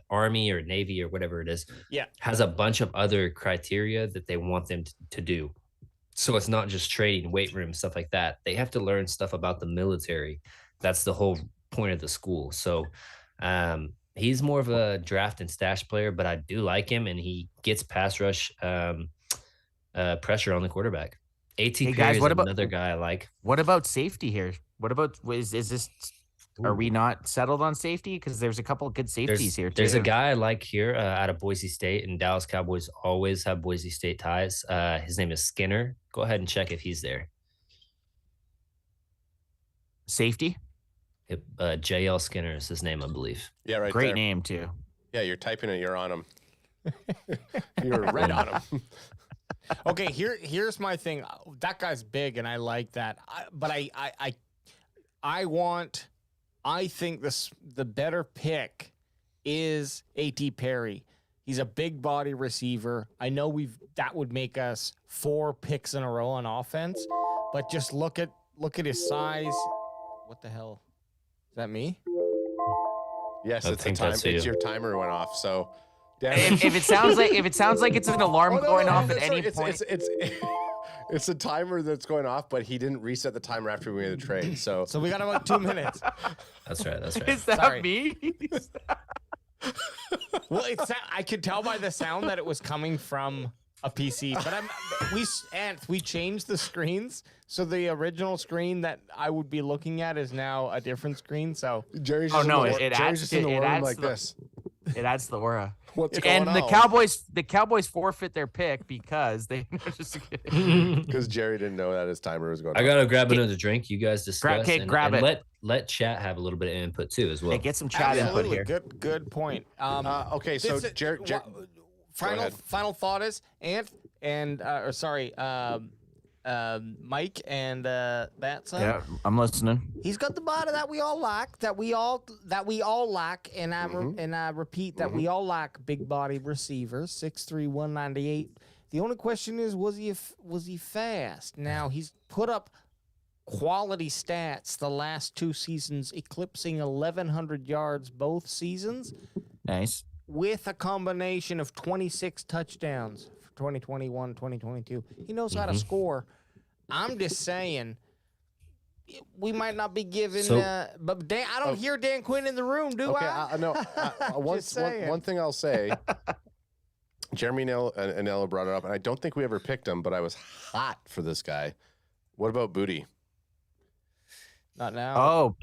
Army or Navy or whatever it is. Yeah. Has a bunch of other criteria that they want them to do. So it's not just trading, weight room, stuff like that. They have to learn stuff about the military. That's the whole point of the school. So he's more of a draft and stash player, but I do like him and he gets pass rush pressure on the quarterback. AT Hey, Perry guys, is what about- another guy I like. What about safety here? What about is this? Are we not settled on safety? Because there's a couple of good safeties here too. There's a guy I like here out of Boise State, and Dallas Cowboys always have Boise State ties. His name is Skinner. Go ahead and check if he's there. Safety. JL Skinner is his name, I believe. Yeah, right Great there. name too. Yeah, you're typing it. You're on him. You're red on him. Okay, here's my thing. That guy's big, and I like that. I think the better pick is A.T. Perry. He's a big body receiver. I know that would make us 4 picks in a row on offense, but just look at his size. What the hell? Is that me? Yes, I it's the think time. that's It's you. your timer went off. So, If it sounds like it's an alarm going off at any point. It's a timer that's going off, but he didn't reset the timer after we made the trade. So we got about 2 minutes. That's right. Is that Sorry. me? Well, I could tell by the sound that it was coming from a PC, but we changed the screens, so the original screen that I would be looking at is now a different screen. So Jerry's Oh just no, in the, it Jerry's adds just in the it room adds like the- this. It adds the aura. What's And going the on? Cowboys forfeit their pick because they just kidding. Because Jerry didn't know that his timer was going I off. gotta grab another drink. You guys discuss. okay, grab and it. Let chat have a little bit of input too as well. Hey, get some chat input absolutely here. good point. Okay, so this- Jerry, ahead. final thought is Mike and Batson. Yeah, I'm listening. He's got the body that we all like, that we all like, and I repeat that we all like big body receivers, 6'3", 198. The only question is, was he fast? Now he's put up quality stats the last 2 seasons, eclipsing 1,100 yards both seasons, Nice. with a combination of 26 touchdowns for 2021, 2022. He knows how to score. I'm just saying, we might not be given. But Dan, I don't hear Dan Quinn in the room, do Okay, I? no. One thing I'll say. Jeremy Anello brought it up, and I don't think we ever picked him, but I was hot for this guy. What about Booty? Not now. Oh,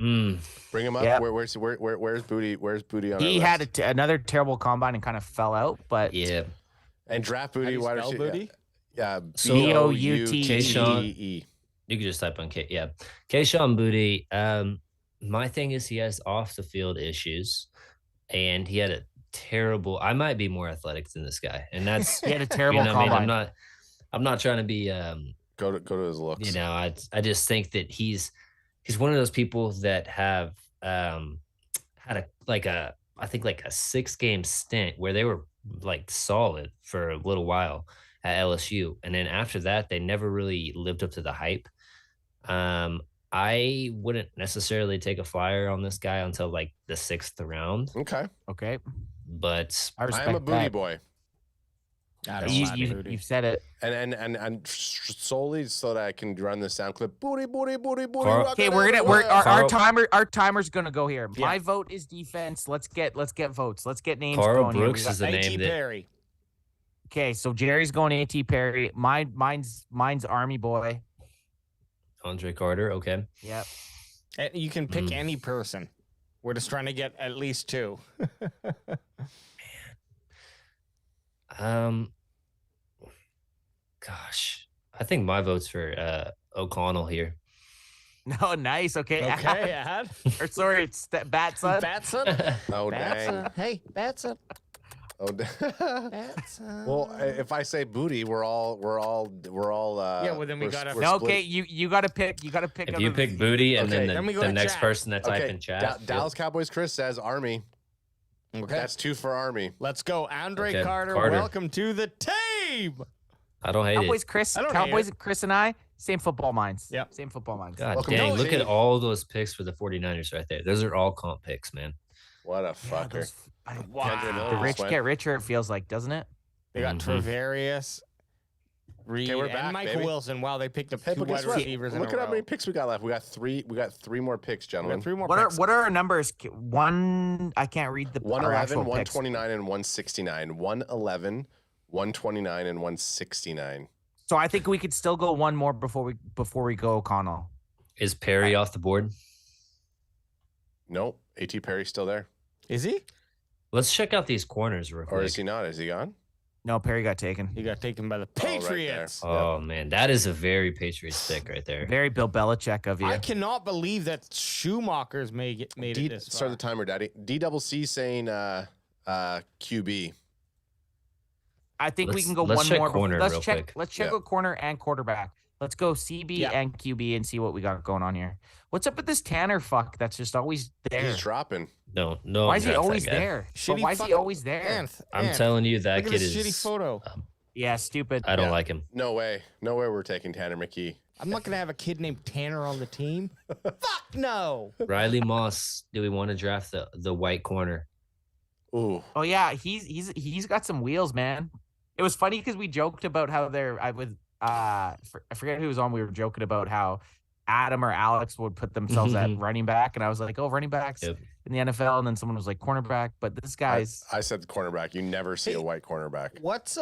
Bring him up. Yeah. Where's Booty? Where's Booty on? he our had list? another terrible combine and kind of fell out, but Yeah. And draft How do Booty. you Wide spell receiver. Booty? Yeah. So- Boutee. You could just type on K. Yeah. Kayshawn Booty. My thing is he has off the field issues, and he had a terrible. I might be more athletic than this guy, and that's he had a terrible you know what I mean. combine. I'm not trying to be. Go to his looks. You know, I just think that he's one of those people that have had a 6-game stint where they were like solid for a little while at LSU, and then after that they never really lived up to the hype. I wouldn't necessarily take a flyer on this guy until like the 6th round, Okay. Okay. but I respect I'm a Booty that. boy. I don't You, like you, Booty. you've said it. And solely so that I can run the sound clip. Booty. Carl- Okay, our Carl- timer's gonna go here. Yeah. My vote is defense. Let's get votes. Let's get names Carl going here. Brooks is the A.T. name that Perry. Okay, so Jerry's going A.T. Perry. Mine's Army boy. Andre Carter. Okay. Yep. And you can pick any person. We're just trying to get at least 2. Gosh, I think my vote's for O'Connell here. No, nice. Okay. Okay, Ad. Or sorry, it's Batson. Batson. Oh Batson. dang. Hey, Batson. Oh. Batson. Well, if I say Booty, we're all. Yeah, well, then we gotta- No, okay, you gotta pick. You gotta pick. If out you of- pick Booty and Okay. then Then we go the to next chat. person that type Okay, in chat. Dallas Cowboys. Chris says Army. Okay. That's 2 for Army. Let's go. Andre Okay, Carter, Carter. welcome to the team. I don't hate Cowboys, it. Chris. I don't hate Cowboys, it. Chris, and I, same football minds. Yep. Same football minds. God Welcome dang, to the look at team. all those picks for the 49ers right there. Those are all comp picks, man. What a Yeah, fucker. those- Wow. the rich get richer. It feels like, doesn't it? They got Mhm. Travarius, Reed, Okay, we're and back, Michael baby. Wilson. Wow, they picked up Hey, 2 but wide guess what? receivers in Look a at how row. many picks we got left. We got 3 more picks, We gentlemen. got 3 more What picks. are our numbers? I can't read our 111, actual picks. 129, and 169. 111, 129, and 169. So I think we could still go one more before we go O'Connell. Is Perry off the board? Nope. A.T. Perry's still there. Is he? Let's check out these corners real Or quick. is he not? Is he gone? No, Perry got taken. He got taken by the Oh, right there. Patriots. Oh man, that is a very Patriots pick right there. Very Bill Belichick of you. I cannot believe that Schumacher's made it this far. Start the timer, Daddy. DCC saying QB. I think we Let's- can go let's one check more. corner let's real check. quick. Let's check Yeah. a corner and quarterback. Let's go CB Yeah. and QB and see what we got going on here. What's up with this Tanner fuck that's just always there? He's dropping. No, Why is he draft that always guy. there? But Shitty why is he fucking- always there? I'm telling you, that Look at kid this is. shitty photo. Yeah, stupid. I don't Yeah. like him. No way. No way we're taking Tanner McKee. I'm not gonna have a kid named Tanner on the team. Fuck no. Riley Moss. Do we want to draft the white corner? Ooh. Oh yeah, he's got some wheels, man. It was funny because we joked about how I forget who was on. We were joking about how Adam or Alex would put themselves at running back, and I was like, oh, running backs Yep. in the NFL, and then someone was like cornerback, but this guy's I said cornerback. You never see a white cornerback. What's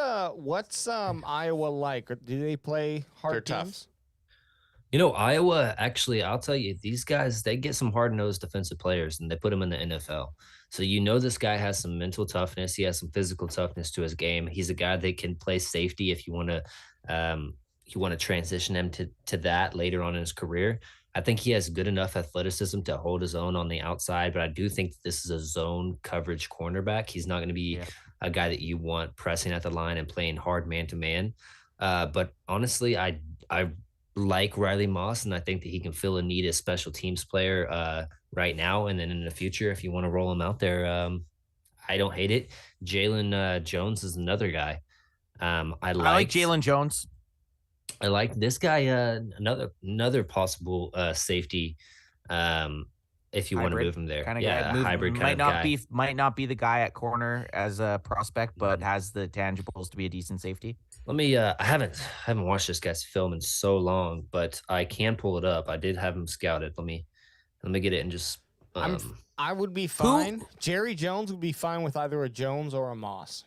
Iowa like? Do they play hard They're tough. teams? Iowa, actually, I'll tell you, these guys, they get some hard-nosed defensive players and they put them in the NFL. So this guy has some mental toughness. He has some physical toughness to his game. He's a guy that can play safety if you want to transition him to that later on in his career. I think he has good enough athleticism to hold his own on the outside, but I do think this is a zone coverage cornerback. He's not going to be a guy that you want pressing at the line and playing hard man-to-man. But honestly, I like Riley Moss, and I think that he can fill a need as special teams player right now, and then in the future, if you want to roll him out there, I don't hate it. Jalen Jones is another guy. I like Jalen Jones. I like this guy. Another possible safety. If you want to move him there, hybrid kind of guy. Might not be the guy at corner as a prospect, but has the tangibles to be a decent safety. Let me. I haven't watched this guy's film in so long, but I can pull it up. I did have him scouted. Let me get it and just. I would be fine. Jerry Jones would be fine with either a Jones or a Moss.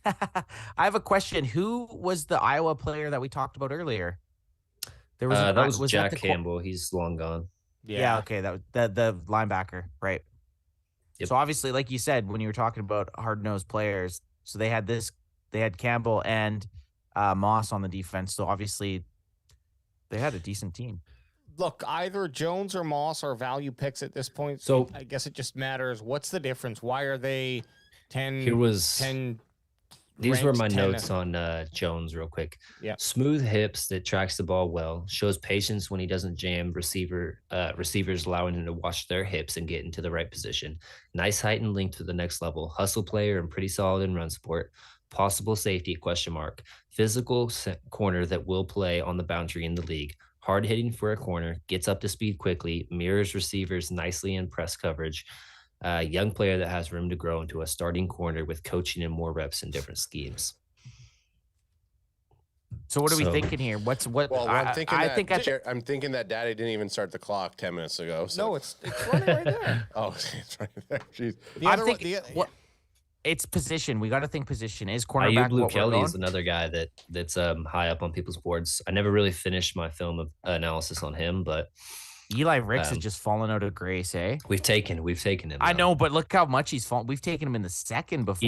I have a question. Who was the Iowa player that we talked about earlier? There was that was Jack Campbell. He's long gone. Yeah. Okay. That was the linebacker, right? Yep. So obviously, like you said, when you were talking about hard-nosed players, so they had Campbell and Moss on the defense. So obviously, they had a decent team. Look, either Jones or Moss are value picks at this point. So I guess it just matters. What's the difference? Why are they 10? These were my notes on Jones real quick. Yeah. Smooth hips that tracks the ball well, shows patience when he doesn't jam receivers, allowing him to watch their hips and get into the right position. Nice height and length to the next level. Hustle player and pretty solid in run support. Possible safety, ? Physical corner that will play on the boundary in the league. Hard hitting for a corner, gets up to speed quickly, mirrors receivers nicely in press coverage. Young player that has room to grow into a starting corner with coaching and more reps in different schemes. So what are we thinking here? Well, I'm thinking that Daddy didn't even start the clock 10 minutes ago. So. No, it's running right there. Oh, it's right there. Jeez. It's position. We got to think position. Is cornerback Blue Kelly is another guy that's high up on people's boards. I never really finished my film of analysis on him, but Eli Ricks has just fallen out of grace, eh? We've taken him. I know, but look how much he's fallen. We've taken him in the second before.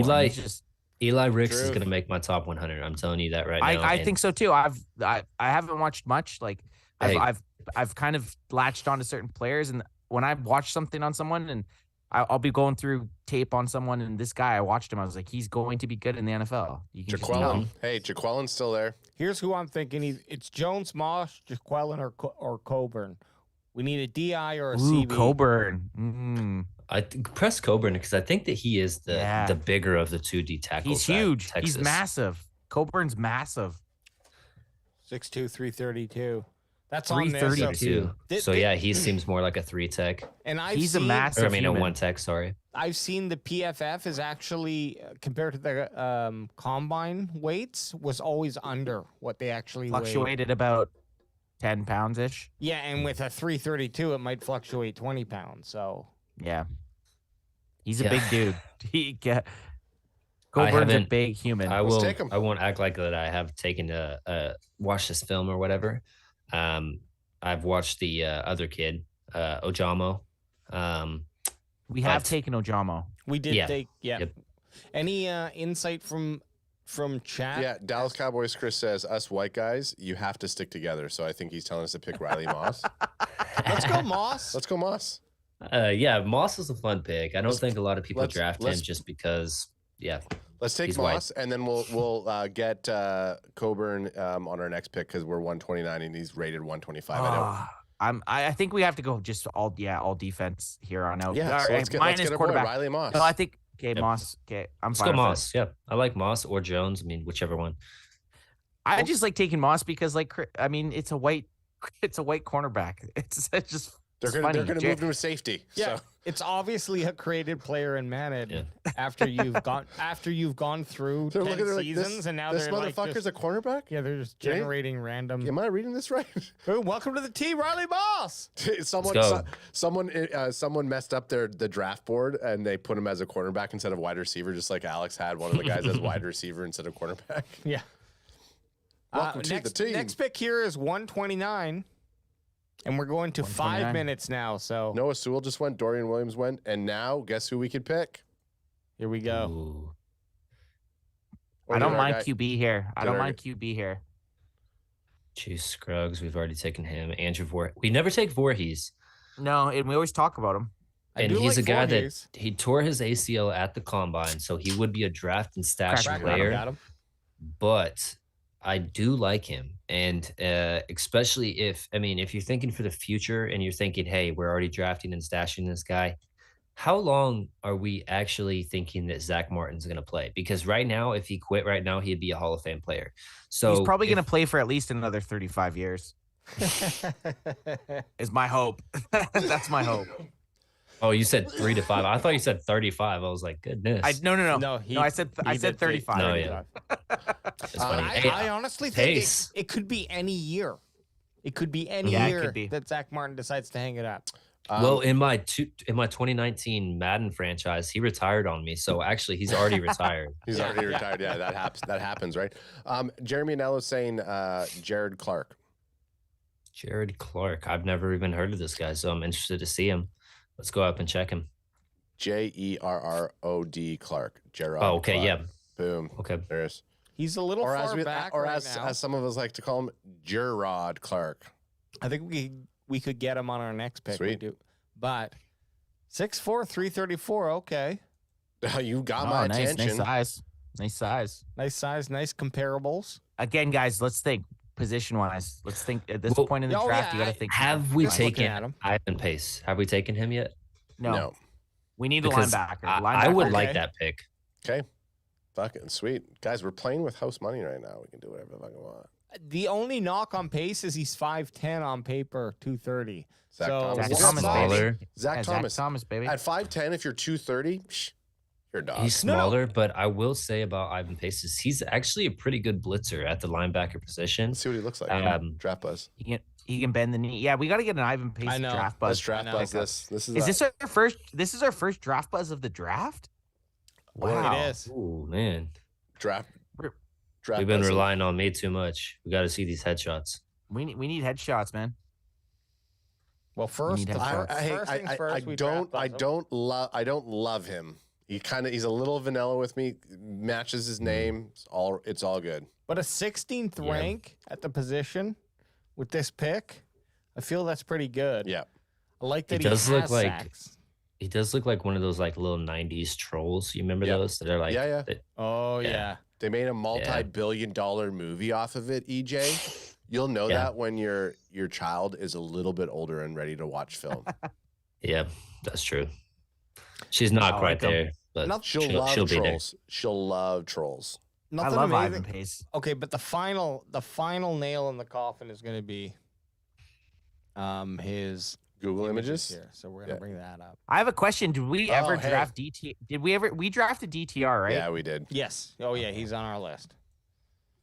Eli Ricks is going to make my top 100. I'm telling you that right now. I think so too. I haven't watched much. Like I've kind of latched onto certain players, and when I watch something on someone, and I'll be going through tape on someone, and this guy, I watched him. I was like, he's going to be good in the NFL. Jaquelin. Hey, Jaquelin's still there. Here's who I'm thinking. It's Jones, Moss, Jaquelin, or Coburn. We need a DI or a CB. Coburn. I press Coburn because I think that he is the bigger of the two D tackles. He's huge. He's massive. Coburn's massive. 6'2", 332. That's 332. So yeah, he seems more like a 3 tech. And he's a massive. A 1 tech. Sorry. I've seen the PFF is actually compared to the combine weights was always under what they actually fluctuated weighed. About 10 pounds ish. Yeah, and with a 332, it might fluctuate 20 pounds. So yeah, he's a big dude. Coburn's a big human. I won't act like that. I have taken to watch this film or whatever. I've watched the other kid, Ojamo. We have taken Ojamo. We did take. Yeah. Yep. Any insight from chat? Yeah, Dallas Cowboys Chris says, us white guys, you have to stick together. So I think he's telling us to pick Riley Moss. Let's go Moss. Let's go Moss. Yeah, Moss is a fun pick. I don't think a lot of people draft him just because, Let's take Moss, and then we'll get Coburn on our next pick because we're 129 and he's rated 125. I think we have to go just all defense here on out. Yeah, so let's get a boy, Riley Moss. No, I think Moss. Okay, I'm fine. Let's go Moss. Yeah, I like Moss or Jones. I mean, whichever one. I just like taking Moss because, it's a white cornerback. It's just They're It's gonna funny, move him to safety. Yeah, So. it's obviously a created player in Manad after you've gone through They're 10 looking at seasons and now this they're motherfucker's a cornerback. yeah, they're just generating random. Am I reading this right? Ooh, welcome to the T. Riley Boss. Someone messed up the draft board and they put him as a cornerback instead of wide receiver, just like Alex had one of the guys as wide receiver instead of cornerback. Yeah. Welcome to the team. Next pick here is 129. And we're going to 5 minutes now. So Noah Sewell just went. Dorian Williams went. And now, guess who we could pick? here we go. Ooh. I don't mind QB here. I Get don't our mind QB here. Chief Scruggs, we've already taken him. Andrew Voorhees. We never take Voorhees. No, and we always talk about him. I And do he's like a guy Voorhees. that he tore his ACL at the combine, so he would be a draft and stash Crack, player. Got him. But I do like him. And especially if you're thinking for the future and you're thinking, hey, we're already drafting and stashing this guy, how long are we actually thinking that Zach Martin's going to play? Because right now, if he quit right now, he'd be a Hall of Fame player. So He's probably going to play for at least another 35 years. Is my hope. That's my hope. Oh, you said 3 to 5. I thought you said 35. I was like, goodness. No. he- I said he did 35. No, yeah. It's funny. Hey, I honestly think Pace. it could be any year. It could be any Yeah, it year could be. that Zach Martin decides to hang it up. Well, in my 2019 Madden franchise, he retired on me. So actually, he's already retired. He's already retired. Yeah, that happens, right? Jeremy Anello's saying Jared Clark. Jared Clark. I've never even heard of this guy, so I'm interested to see him. Let's go up and check him. Jerrod Clark. Gerard. Oh, okay, Clark. yeah. Boom. Okay. There is. He's a little Or far as we, back or right as, now. as some of us like to call him, Gerard Clark. I think we could get him on our next pick. We Sweet. do. But 6'4", 334. Okay, You got Oh, my nice attention. size. Nice size. nice size, nice comparables. Again, guys, let's think position-wise. Let's think at this Well- point in the Oh, draft. yeah, You got I- to think. Have we Just looking taken at him. Ivan Pace? Have we taken him yet? No. We need a Because linebacker. I would Okay. like that pick. Okay. Fucking sweet. Guys, we're playing with house money right now. We can do whatever the fuck we want. The only knock on Pace is he's 5'10" on paper, 230. Zach So Thomas. Zach He's Thomas, smaller. Smaller. Zach Yeah, Thomas. Zach Thomas, baby. At 5'10", if you're 230, you're a dog. He's No, no. smaller, but I will say about Ivan Pace is he's actually a pretty good blitzer at the linebacker position. Let's see what he looks like. Draft buzz. He can bend the knee. Yeah, we got to get an Ivan Pace I know. draft Let's buzz. draft I know. buzz this. This is Is this our first? This is our first draft buzz of the draft. Wow. It is. Oh man, draft. We're- Draft we've been buzz. relying on me too much. We got to see these headshots. We need headshots, man. Well, first, need the help. first, first things first, we draft buzz him. I don't love him. He's a little vanilla with me. Matches his name. It's all good. But a 16th Yeah. rank at the position with this pick, I feel that's pretty good. Yeah. I like that He does look has like- sacks. He does look like one of those like little '90s trolls. You remember Yeah. those? That are like, Yeah. Oh Yeah. yeah. They made a multi-billion-dollar movie off of it, EJ. You'll know Yeah. that when your child is a little bit older and ready to watch film. yeah, that's true. She's not I quite like 'em. there, but Not- She'll she'll love be there. trolls. She'll love trolls. Nothing I love amazing. Ivan Pace. Okay, but the final nail in the coffin is going to be his Google images. here. So we're going to Yeah. bring that up. I have a question. Did we ever hey. draft DT? Did we ever? We drafted DTR, right? Yeah, we did. Yes. Oh yeah, he's on our list.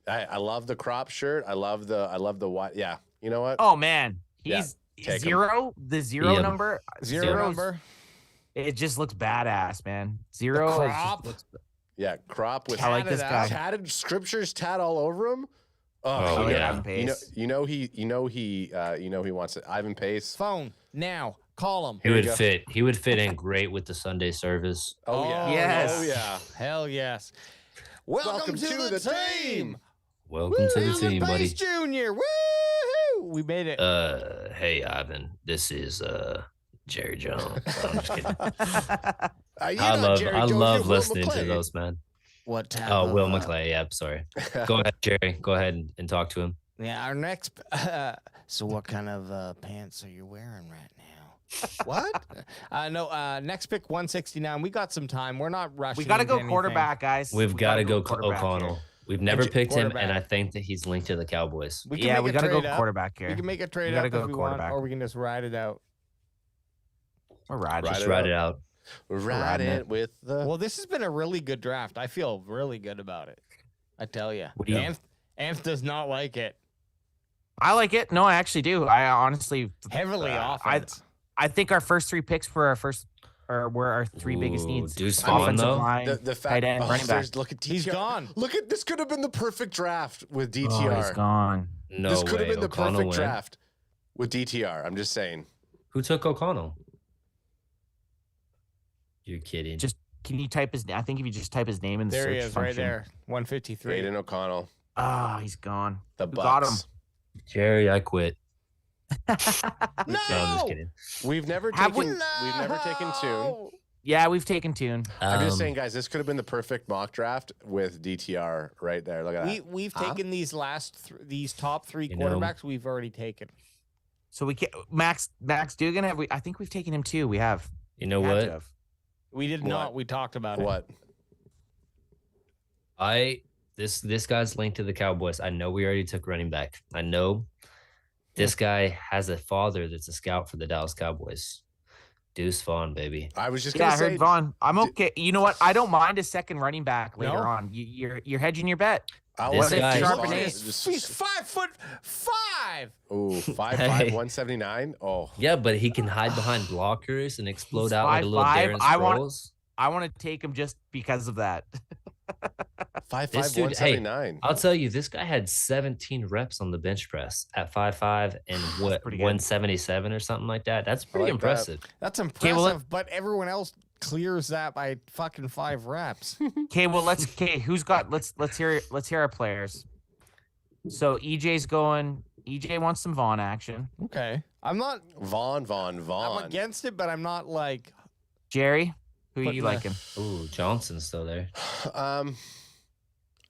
I love the crop shirt. I love the white. Yeah. You know what? Oh man, Yeah, he's take 'em. zero. The zero Yeah. number. Zero zeros, number. It just looks badass, man. Zero. is just crop. looks- Yeah, crop with I like this Tatted guy. out. tatted scriptures tat all over him. Oh, I yeah. Ivan Pace. You know he wants it. Ivan Pace. Phone now. Call him. He Here we would go. fit. He would fit in great with the Sunday service. Oh yeah. yes. Oh yeah. Hell yes. Welcome, to, the team. Welcome to the Woo-hoo, team, buddy. Pace Jr. Woo! We made it. Hey Ivan, this is Jerry Jones. I'm just kidding. You're I not love Jerry I Jones, love you're Will listening to McClay. those, man. What type Oh, of, Will McClay. Yeah, sorry. Go ahead, Jerry. Go ahead and talk to him. Yeah, our next. So, what kind of pants are you wearing right now? What? No. Next pick 169. We got some time. We're not rushing. We got to into go anything. quarterback, guys. We've got to go quarterback O'Connell. here. We've never picked him, and quarterback. I think that he's linked to the Cowboys. We can Yeah, make we a got to go trade up. quarterback here. We can make a trade gotta up go if we want, quarterback. or we can just ride it out. We're riding. Just ride it out. Ride it with the. Well, this has been a really good draft. I feel really good about it. I tell you. What do you- Anth does not like it. I like it. No, I actually do. I honestly Heavily offense. I think our first 3 picks were our 3 biggest needs. Deuce Vaughn, Offensive though. line, The fact, tight end, running back. there's- Look at DTR. He's gone. Look at this. Could have been the perfect draft with Oh, DTR. he's gone. No This could way. have been the O'Connell perfect went. draft with DTR. I'm just saying. Who took O'Connell? You're kidding. Just can you type his? I think if you just type his name in the There search he is, function. right there. 153. Aiden O'Connell. Ah, he's gone. The Who got him? Bucks. Jerry, I quit. No! No, I'm just kidding. We've never Have taken. we- We've never taken Tune. Yeah, we've taken Tune. I'm just saying, guys. This could have been the perfect mock draft with DTR right there. Look at that. We've taken these these top 3 You know- quarterbacks we've already taken. So we can't. Max Dugan. Have we? I think we've taken him too. We have. You know Had to what? have. We did What? not. We talked about it. What? This guy's linked to the Cowboys. I know we already took running back. I know this guy has a father that's a scout for the Dallas Cowboys. Deuce Vaughn, baby. I was just Yeah, gonna I say. heard Vaughn. I'm okay. You know what? I don't mind a second running back later No? on. You're hedging your bet. I'll This let guy- Deuce Sharp Vaughn and He's 5'5". Ooh, 5'5", Hey. 179. Oh, Yeah, but he can hide behind blockers and explode He's out like a little 5'5". Darren I want- Sproles. I want to take him just because of that. 5'5", This dude, 179. I'll tell you, this guy had 17 reps on the bench press at 5'5" and what pretty good. 177 or something like that. That's pretty like that. impressive. That's impressive, Okay, well, but everyone else clears that by fucking 5 reps. Okay, well who's got let's hear our players. So EJ's going. EJ wants some Vaughn action. Okay. I'm not Vaughn. I'm against it, but I'm not like Jerry, who are Putting you the- liking? Ooh, Johnson's still there.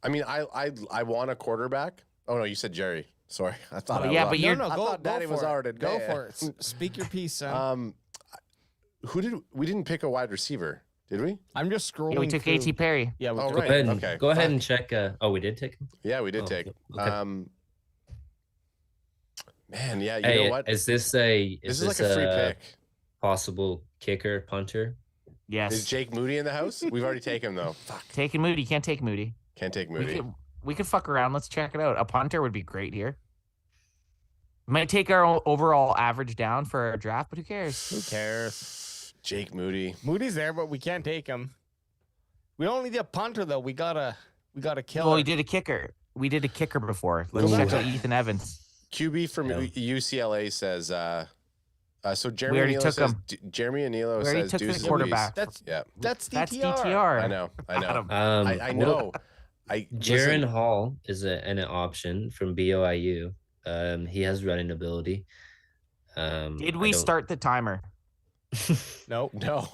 I mean, I want a quarterback. Oh no, you said Jerry. Sorry, I thought. I Yeah, was. but no, you're- no, I go, thought go Daddy for was it. already Go there. for it. Speak your piece, son. We didn't pick a wide receiver, did we? I'm just scrolling. Yeah, we took through. A.T. Perry. Yeah, we Oh, took right. Go ahead and, okay. go ahead Fuck. and check. Oh, we did take him? Yeah, we did Oh, take. okay. Man, yeah, you Hey, know what? is this This is like a free pick. possible kicker, punter? Yes. Is Jake Moody in the house? We've already taken him though. Fuck, Taking Moody. Can't take Moody. can't take We Moody. could fuck around. Let's check it out. A punter would be great here. Might take our overall average down for our draft, but who cares? Who cares? Jake Moody. Moody's there, but we can't take him. We don't need a punter though. We gotta kill Well, him. we did a kicker. We did a kicker before. Let's Ooh. check out Ethan Evans. QB from Yeah. UCLA says. So Jeremy already Anilo took says. him. Jeremy Anilo We already says took Deuce the is quarterback. That's Yeah, that's That's DTR. DTR. I know. Got him. I know. Jaron Listen, Hall is an option from BOIU. He has running ability. Did I we don't- start the timer? Nope. No.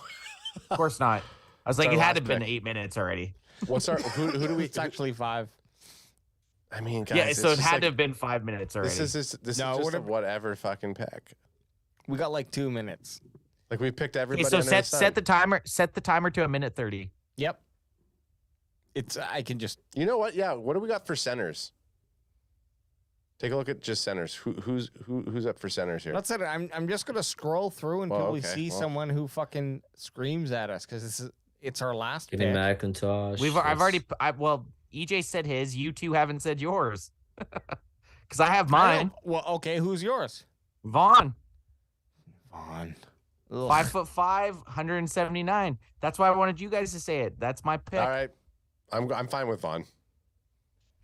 Of course not. I was like, our it had last to have been pick. 8 minutes already. What's our who do we? It's actually 5. I mean, guys. Yeah, it's so it just had like- to have been 5 minutes already. This is No, just a whatever. whatever fucking pick. We got like 2 minutes. Like we picked Okay, everybody. so under the set the sun. timer. Set the timer to 1:30. Yep. It's I can just You know what? Yeah. What do we got for centers? Take a look at just centers. Who's up for centers here? that's it. I'm just gonna scroll through until Well, we okay, see well. someone who fucking screams at us because it's our last Kenny pick. McIntosh. I've already. Well, EJ said his. You two haven't said yours. Because I have I know. mine. Well, okay, who's yours? Vaughn, Vaughn. 5'5", 179. That's why I wanted you guys to say it. That's my pick. All right. I'm fine with Vaughn.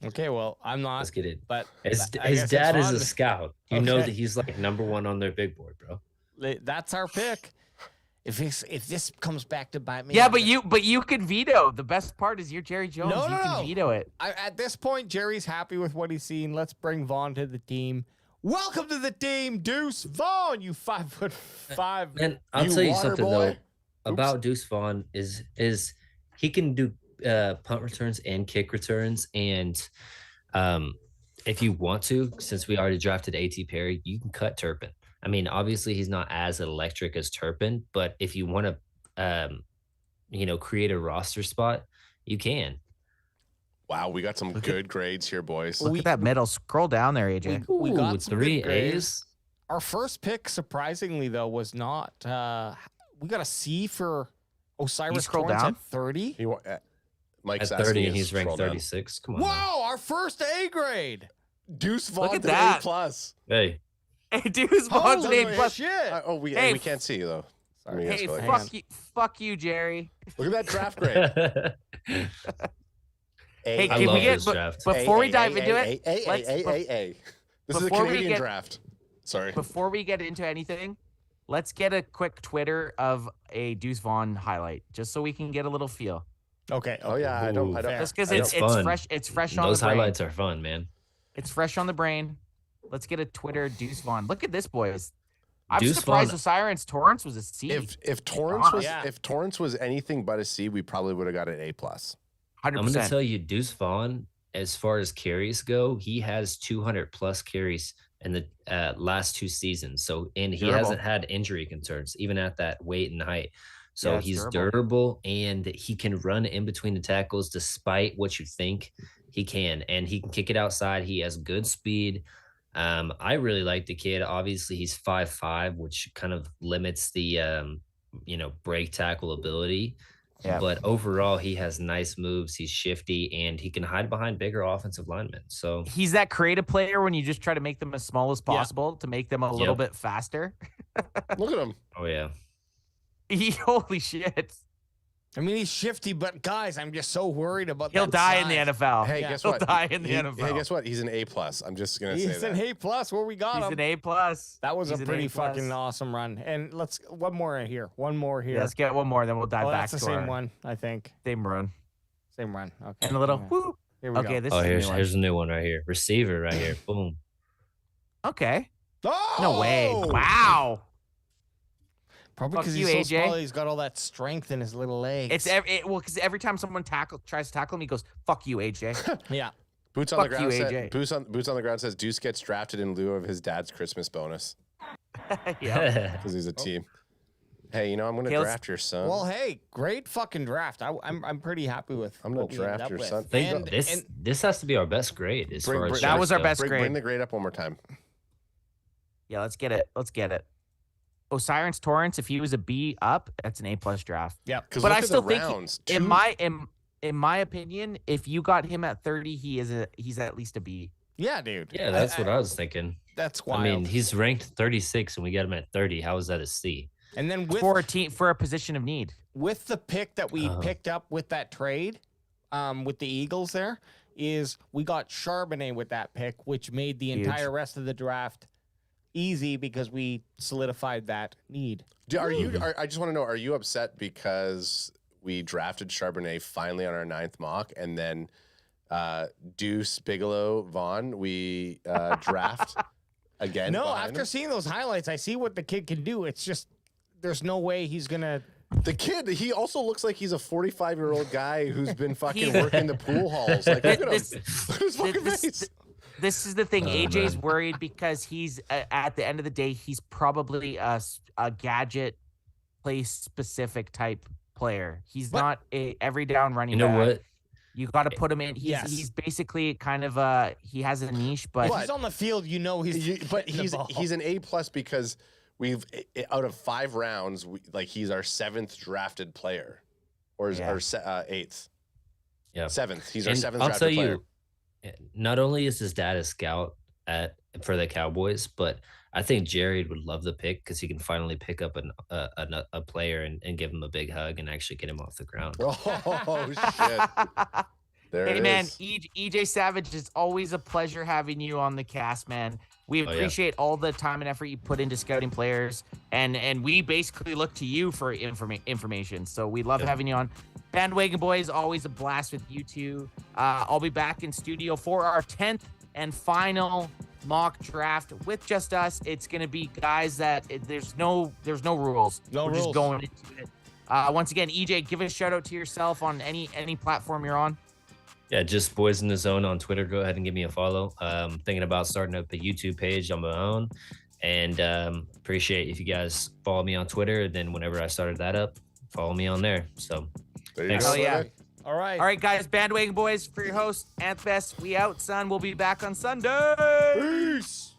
Okay, well, I'm not. Let's get it. But His I his guess dad it's is a Vaughn. scout. You know Okay. that he's like #1 on their big board, bro. That's our pick. If this comes back to bite me, Yeah, I'm but gonna- you could veto. The best part is you're Jerry Jones. No, you no, can no. veto it. At this point, Jerry's happy with what he's seen. Let's bring Vaughn to the team. Welcome to the team, Deuce Vaughn. You 5'5". Man, I'll You tell you water something boy? though about Deuce Vaughn is he can do punt returns and kick returns, and if you want to, since we already drafted A.T. Perry, you can cut Turpin. I mean, obviously he's not as electric as Turpin, but if you want to, create a roster spot, you can. Wow, we got some good grades here, boys. Look at that middle. Scroll down there, AJ. We got Ooh, some 3 good grades. A's. Our first pick, surprisingly though, was not we got a C for Osiris scroll Torrance down? at 30. Mike's At asking 30, you and to he's ranked scroll down. 36. Come on. now. Wow, our first A grade. Deuce Vaughn at to that. A+. Hey, Hey, dude's Vaughn's an Holy A+. shit. We Hey, can't see you though. Sorry. Let me Hey, escalate. Hang on. fuck you, Jerry. Look at that draft grade. Hey, I can love we get this draft. before we dive into it? let's- This is a before we Canadian get- draft. Sorry. Before we get into anything, let's get a quick Twitter of a Deuce Vaughn highlight, just so we can get a little feel. Okay. Oh yeah, I don't. Ooh. Just because It's it's fun. fresh. It's fresh on those the brain. highlights are fun, man. It's fresh on the brain. Let's get a Twitter Deuce Vaughn. Look at this, boys. I'm Deuce surprised Vaughn- Osiris Torrance was a C. If Torrance was Yeah. if Torrance was anything but a C, we probably would have got an A+. 100%. I'm going to tell you, Deuce Vaughn, as far as carries go, he has 200 plus carries in the last 2 seasons. So, and he Durable. hasn't had injury concerns, even at that weight and height. So Yeah, it's he's durable. durable, and he can run in between the tackles despite what you think he can. And he can kick it outside. He has good speed. I really like the kid. Obviously, he's 5'5", which kind of limits the break tackle ability. Yeah. But overall, he has nice moves. He's shifty, and he can hide behind bigger offensive linemen. So He's that creative player when you just try to make them as small as possible to make them a little bit faster. Look at him. oh yeah. Holy shit. I mean, he's shifty, but guys, I'm just so worried about He'll that die in the size. NFL. Hey, Yeah. guess He'll what? die in the Hey, NFL. guess what? He's an A+. I'm just gonna say He's that. an A+ where we got He's him. an A+. That was He's a an pretty A+. fucking awesome run. And let's one more here. One more here. Yeah, let's get one more, then we'll dive Oh, back that's to the same our one, I think. same run. Same run. Okay. And a little Yeah. whoo. Here we Okay, go. this Oh, is a here's new one. here's a new one right here. Receiver right here. Boom. Okay. Oh! No way. Wow. Probably Fuck because you, he's so AJ. small, he's got all that strength in his little legs. Because every time someone tries to tackle him, he goes, "Fuck you, AJ." yeah. Boots on the Fuck you, ground. AJ. Boots on the ground says Deuce gets drafted in lieu of his dad's Christmas bonus Yeah. because he's a team. Hey, I'm gonna Okay, let's- draft your son. Well, hey, great fucking draft. I'm pretty happy with. I'm gonna what we draft ended up your with. son. And, This has to be our best grade as far as That was our drafts best go. grade. Bring the grade up one more time. Yeah, let's get it. Let's get it. Osiris Torrance, if he was a B up, that's an A+ draft. yeah. Because But look I at still the think rounds. in my opinion, if you got him at 30, he's at least a B. Yeah, dude. Yeah, that's what I was thinking. That's wild. I mean, he's ranked 36, and we got him at 30. How is that a C? and then with For a position of need. with the pick that we Uh-huh. picked up with that trade, with the Eagles, is we got Charbonnet with that pick, which made the Huge. entire rest of the draft easy because we solidified that need. I just want to know: are you upset because we drafted Charbonnet finally on our 9th mock, and then Deuce Bigelow Vaughn we draft again? No, behind after him? seeing those highlights, I see what the kid can do. It's just there's no way he's gonna. The kid, he also looks like he's a 45-year-old guy who's been fucking working the pool halls. Like, look at him. This- Look at his fucking this- face. This is the thing. Oh, AJ's man. worried because he's at the end of the day, he's probably a gadget play specific type player. He's But- not a every down running You know back. what? You got to put him in. Yes. He's basically kind of he has a niche, If but he's on the field, he's. But getting the ball. he's an A+ because we've out of 5 rounds, he's our 7th drafted player, or Yeah. our 8th. Yeah. 7th. He's our And 7th I'll drafted tell player. you, not only is his dad a scout for the Cowboys, but I think Jared would love the pick because he can finally pick up a player and give him a big hug and actually get him off the ground. Oh shit! There hey it man, is. EJ Savage, it's always a pleasure having you on the cast, man. We yeah. appreciate all the time and effort you put into scouting players, and we basically look to you for information. So we love Yep. having you on. Bandwagon Boys, always a blast with you two. I'll be back in studio for our 10th and final mock draft with just us. It's gonna be guys that there's no rules. No We're rules. just going into it. Once again, EJ, give a shout out to yourself on any platform you're on. Yeah, just Boys in the Zone on Twitter. Go ahead and give me a follow. Thinking about starting up a YouTube page on my own, and appreciate if you guys follow me on Twitter. Then whenever I started that up, follow me on there. So There you Thanks. go. Hell yeah. brother. All right. All right, guys, Bandwagon Boys, for your host, Anthbest. We out, son. We'll be back on Sunday. Peace.